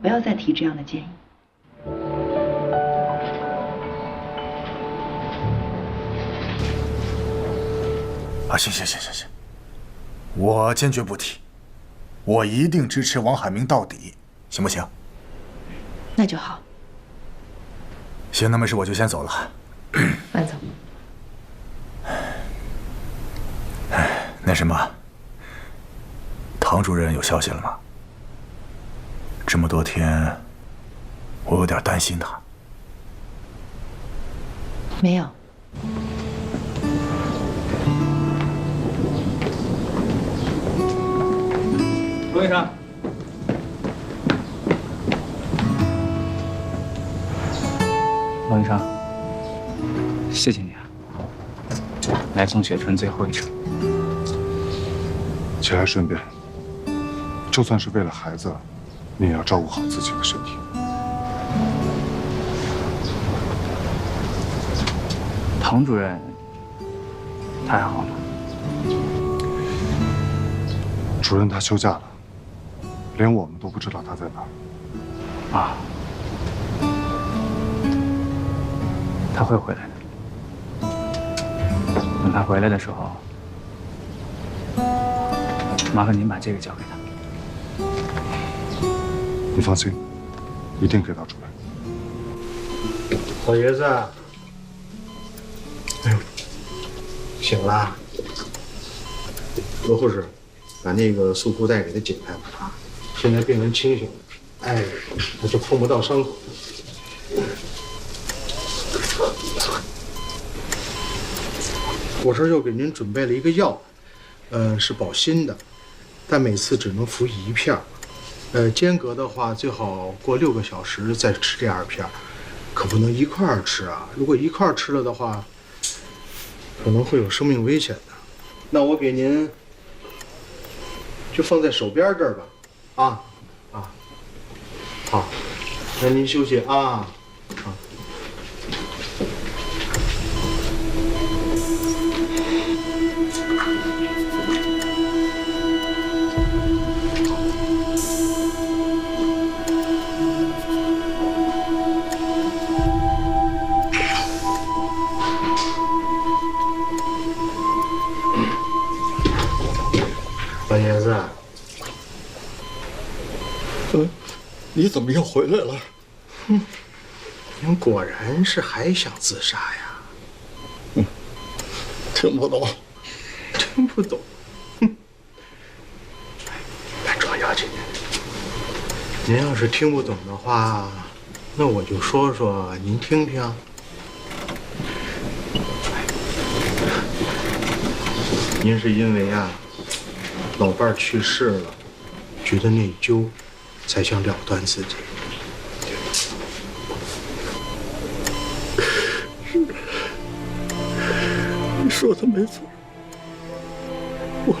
不要再提这样的建议。啊，行，我坚决不提，我一定支持王海明到底，行不行？那就好。行，那没事，我就先走了。慢走。那什么，唐主任有消息了吗？这么多天，我有点担心他。没有。罗医生，罗医生，谢谢你啊，来送雪春最后一程。节哀顺变，就算是为了孩子，你也要照顾好自己的身体。唐主任，他还好吗？主任他休假了，连我们都不知道他在哪儿。啊，他会回来的。等他回来的时候，麻烦您把这个交给他。你放心，一定给到主任。老爷子，哎呦，醒了。罗护士，把那个束缚带给他解开吧。啊，现在病人清醒了，哎，他就碰不到伤口。我这儿又给您准备了一个药，是保心的，但每次只能服1片。间隔的话最好过6个小时再吃这2片，可不能一块儿吃啊！如果一块儿吃了的话，可能会有生命危险的。那我给您就放在手边这儿吧，好，那您休息啊。老爷子，你怎么又回来了？您果然是还想自杀呀？听不懂，听不懂。别装要紧。您要是听不懂的话，那我就说说，您听听。您是因为啊，老伴儿去世了，觉得内疚，才想了断自己。你说的没错，我。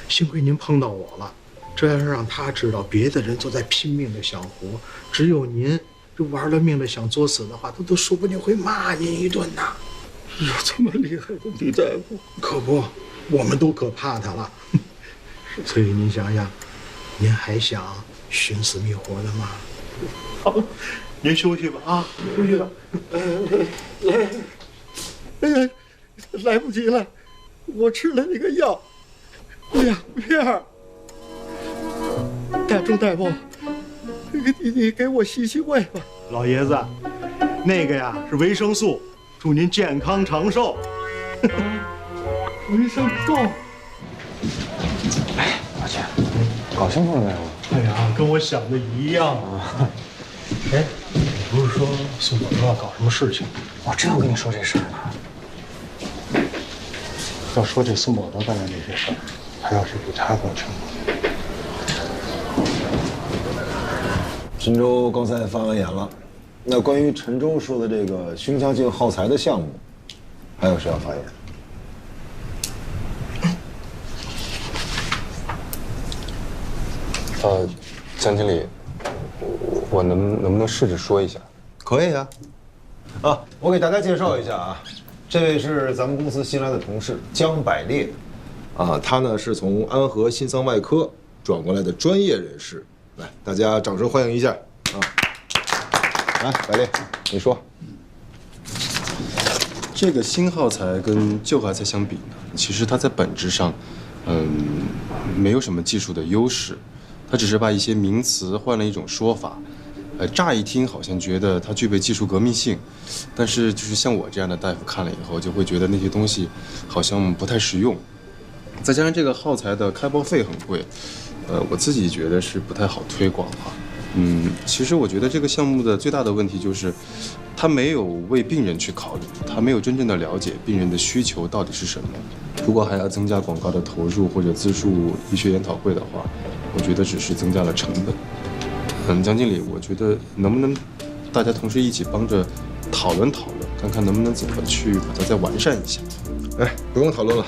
幸亏您碰到我了，这要是让他知道别的人都在拼命的想活，只有您这玩了命的想作死的话，他都说不定会骂您一顿呐。有这么厉害的李大夫？可不，我们都可怕他了。所以您想想，您还想寻死觅活的吗？好，您休息吧啊，休息吧。哎呀，来不及了，我吃了那个药，2片。钟大夫，你给我洗胃吧。老爷子，那个呀是维生素，祝您健康长寿。维生素。哎，老钱，搞清楚了没有？哎呀，跟我想的一样啊。哎，你不是说宋宝要搞什么事情？我正要跟你说这事儿呢。要说这宋宝刀干的那些事儿，还要是比他更成功。陈州刚才发完言了，那关于陈州说的这个胸腔镜耗材的项目，还有谁要发言？江经理，我能不能试着说一下？可以啊。我给大家介绍一下啊，这位是咱们公司新来的同事江百烈，他呢是从安和心脏外科转过来的专业人士，来，大家掌声欢迎一下啊！来，百烈，你说。这个新耗材跟旧耗材相比呢，其实它在本质上，没有什么技术的优势，它只是把一些名词换了一种说法。乍一听好像觉得它具备技术革命性，但是就是像我这样的大夫看了以后，就会觉得那些东西好像不太实用。再加上这个耗材的开包费很贵，我自己觉得是不太好推广哈。其实我觉得这个项目的最大的问题就是，他没有为病人去考虑，他没有真正的了解病人的需求到底是什么。如果还要增加广告的投入或者资助医学研讨会的话，我觉得只是增加了成本。江经理，我觉得能不能大家同时一起帮着讨论讨论，看看能不能怎么去把它再完善一下。不用讨论了，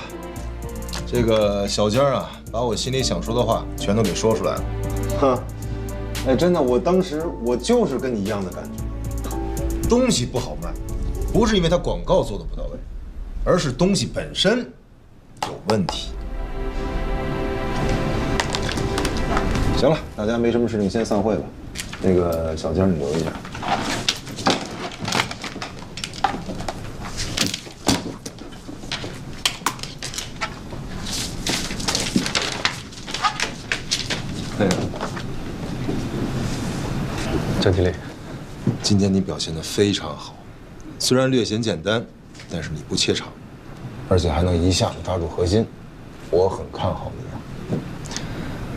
这个小江啊，把我心里想说的话全都给说出来了。真的，我当时我就是跟你一样的感觉，东西不好卖，不是因为它广告做的不到位，而是东西本身有问题。行了，大家没什么事情，先散会吧。那个小江，你留一下。江经理，今天你表现得非常好，虽然略显简单，但是你不怯场，而且还能一下子抓住核心，我很看好你啊。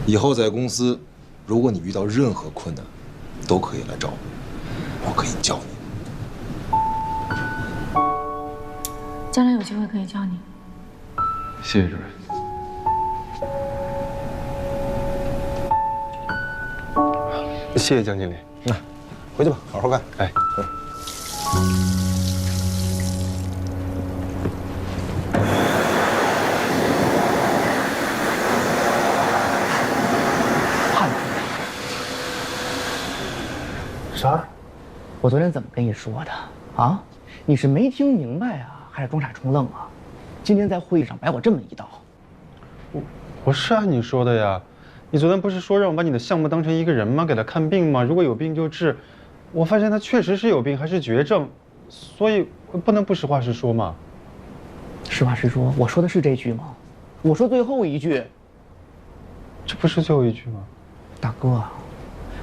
以后在公司，如果你遇到任何困难，都可以来找我，我可以教你。将来有机会可以教你。谢谢主任。谢谢江经理。回去吧，好好干。啥？我昨天怎么跟你说的啊？你是没听明白啊，还是装傻充愣啊？今天在会议上摆我这么一道。我是按你说的呀。你昨天不是说让我把你的项目当成一个人吗？给他看病吗？如果有病就治。我发现他确实是有病，还是绝症，所以不能不实话实说嘛。实话实说，我说的是这句吗？我说最后一句。这不是最后一句吗？大哥，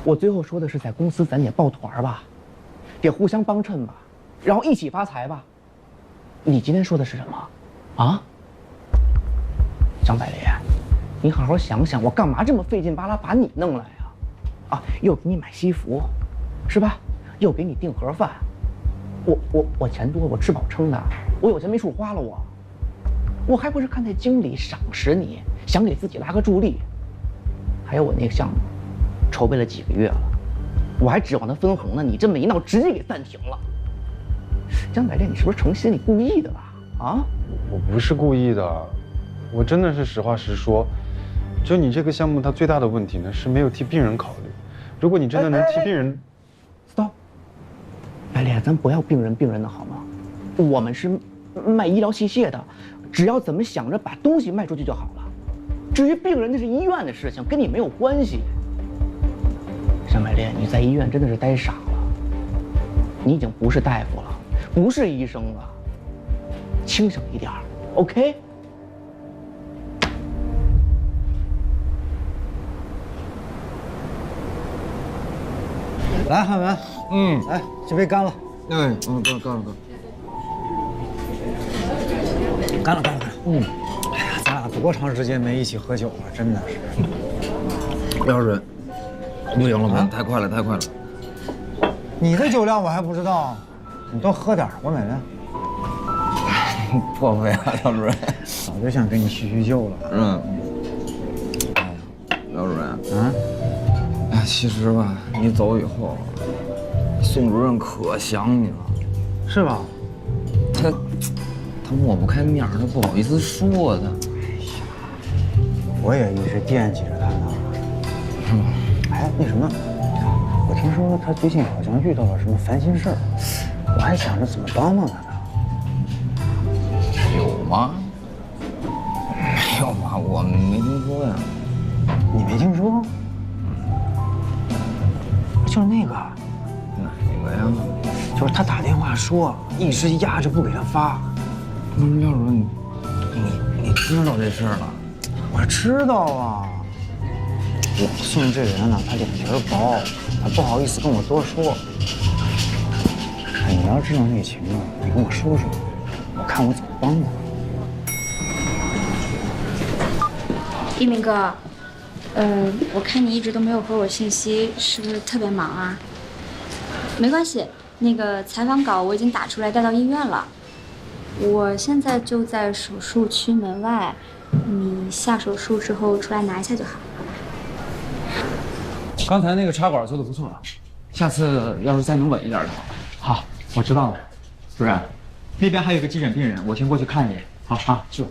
我最后说的是在公司咱得抱团吧，得互相帮衬吧，然后一起发财吧。你今天说的是什么？啊？张百烈，你好好想想，我干嘛这么费劲巴拉把你弄来呀？又给你买西服，是吧？又给你订盒饭，我钱多，我吃饱撑的，我有钱没处花了，我还不是看在经理赏识你，想给自己拉个助力。还有我那个项目，筹备了几个月了，我还指望他分红呢，你这么一闹，直接给暂停了。江百烈，你是不是成心你故意的吧？啊？我不是故意的，我真的是实话实说。就你这个项目，它最大的问题呢是没有替病人考虑。如果你真的能替病人 ，stop， 白莲，咱不要病人的好吗？我们是卖医疗器械的，只要怎么想着把东西卖出去就好了。至于病人，那是医院的事情，跟你没有关系。沈白莲，你在医院真的是待傻了，你已经不是大夫了，不是医生了，清醒一点 ，OK？ 来，汉文，来，这杯干了。干了。干了。哎呀，咱俩多长时间没一起喝酒了，真的是。药水，不行了，太快了。你的酒量我还不知道，你多喝点，我美呢。破费啊，姚主任。早就想跟你叙叙旧了。姚主任。哎，其实吧，你走以后，宋主任可想你了，是吧？他抹不开面儿，他不好意思说的。我也一直惦记着他呢。哎，那什么，我听说他最近好像遇到了什么烦心事儿，我还想着怎么帮他呢。有吗？没有吧，我没听说呀。你没听说？就是那个。哪个呀？就是他打电话说一直压着不给他发。不是，要说你知道这事儿了？我知道啊。老宋这人呢，他脸皮薄，他不好意思跟我多说。哎，你要知道内情啊，你跟我说说，我看我怎么帮他。一鸣哥，我看你一直都没有回我信息，是不是特别忙啊？没关系，那个采访稿我已经打出来带到医院了。我现在就在手术区门外，你下手术之后出来拿一下就好。刚才那个插管做的不错，下次要是再能稳一点就好。好，我知道了。主任，那边还有个急诊病人，我先过去看一眼。好啊，去。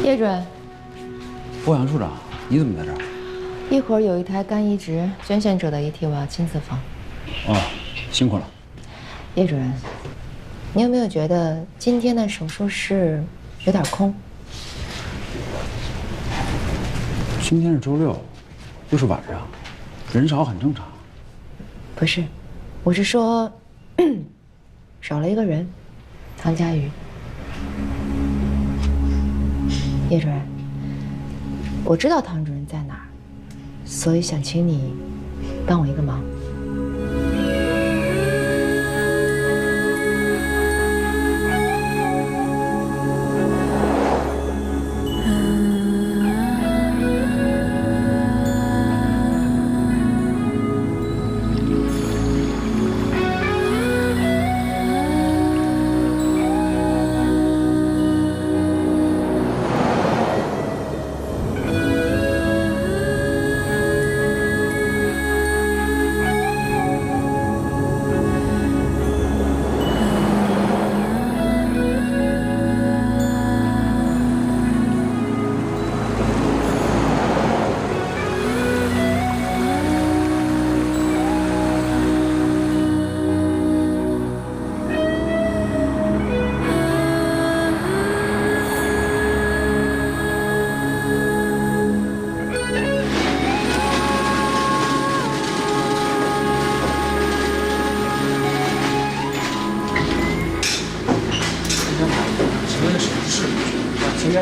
叶主任，欧阳处长，你怎么在这儿？一会儿有一台肝移植，捐献者的遗体我要亲自放。哦，辛苦了。叶主任，你有没有觉得今天的手术室有点空？今天是周六，又是晚上，人少很正常。不是，我是说少了一个人，唐佳瑜。叶主任，我知道唐主任在哪儿，所以想请你帮我一个忙。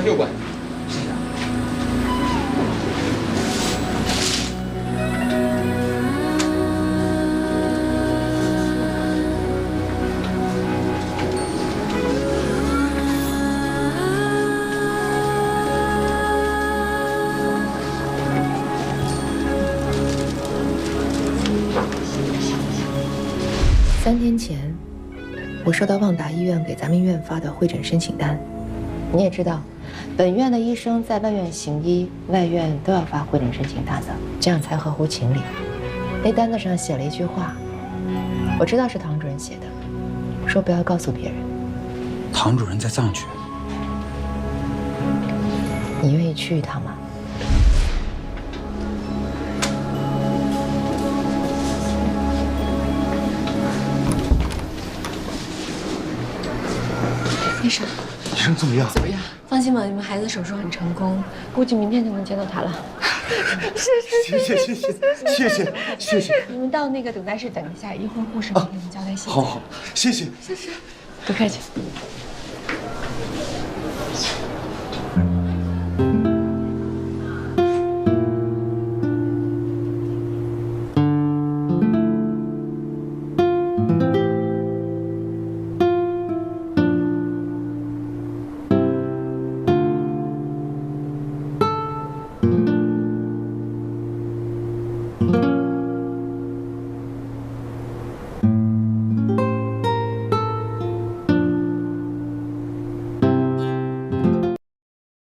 6馆，谢谢。3天前，我收到旺达医院给咱们医院发的会诊申请单。你也知道，本院的医生在外院行医，外院都要发会诊申请单的，这样才合乎情理。那单子上写了一句话，我知道是唐主任写的，说不要告诉别人。唐主任在藏区。你愿意去一趟吗？医生，医生怎么样？怎么样？放心吧，你们孩子手术很成功，估计明天就能见到他了。谢谢。你们到那个等待室等一下，一会儿护士会给你们交代细节。好，谢谢。不客气。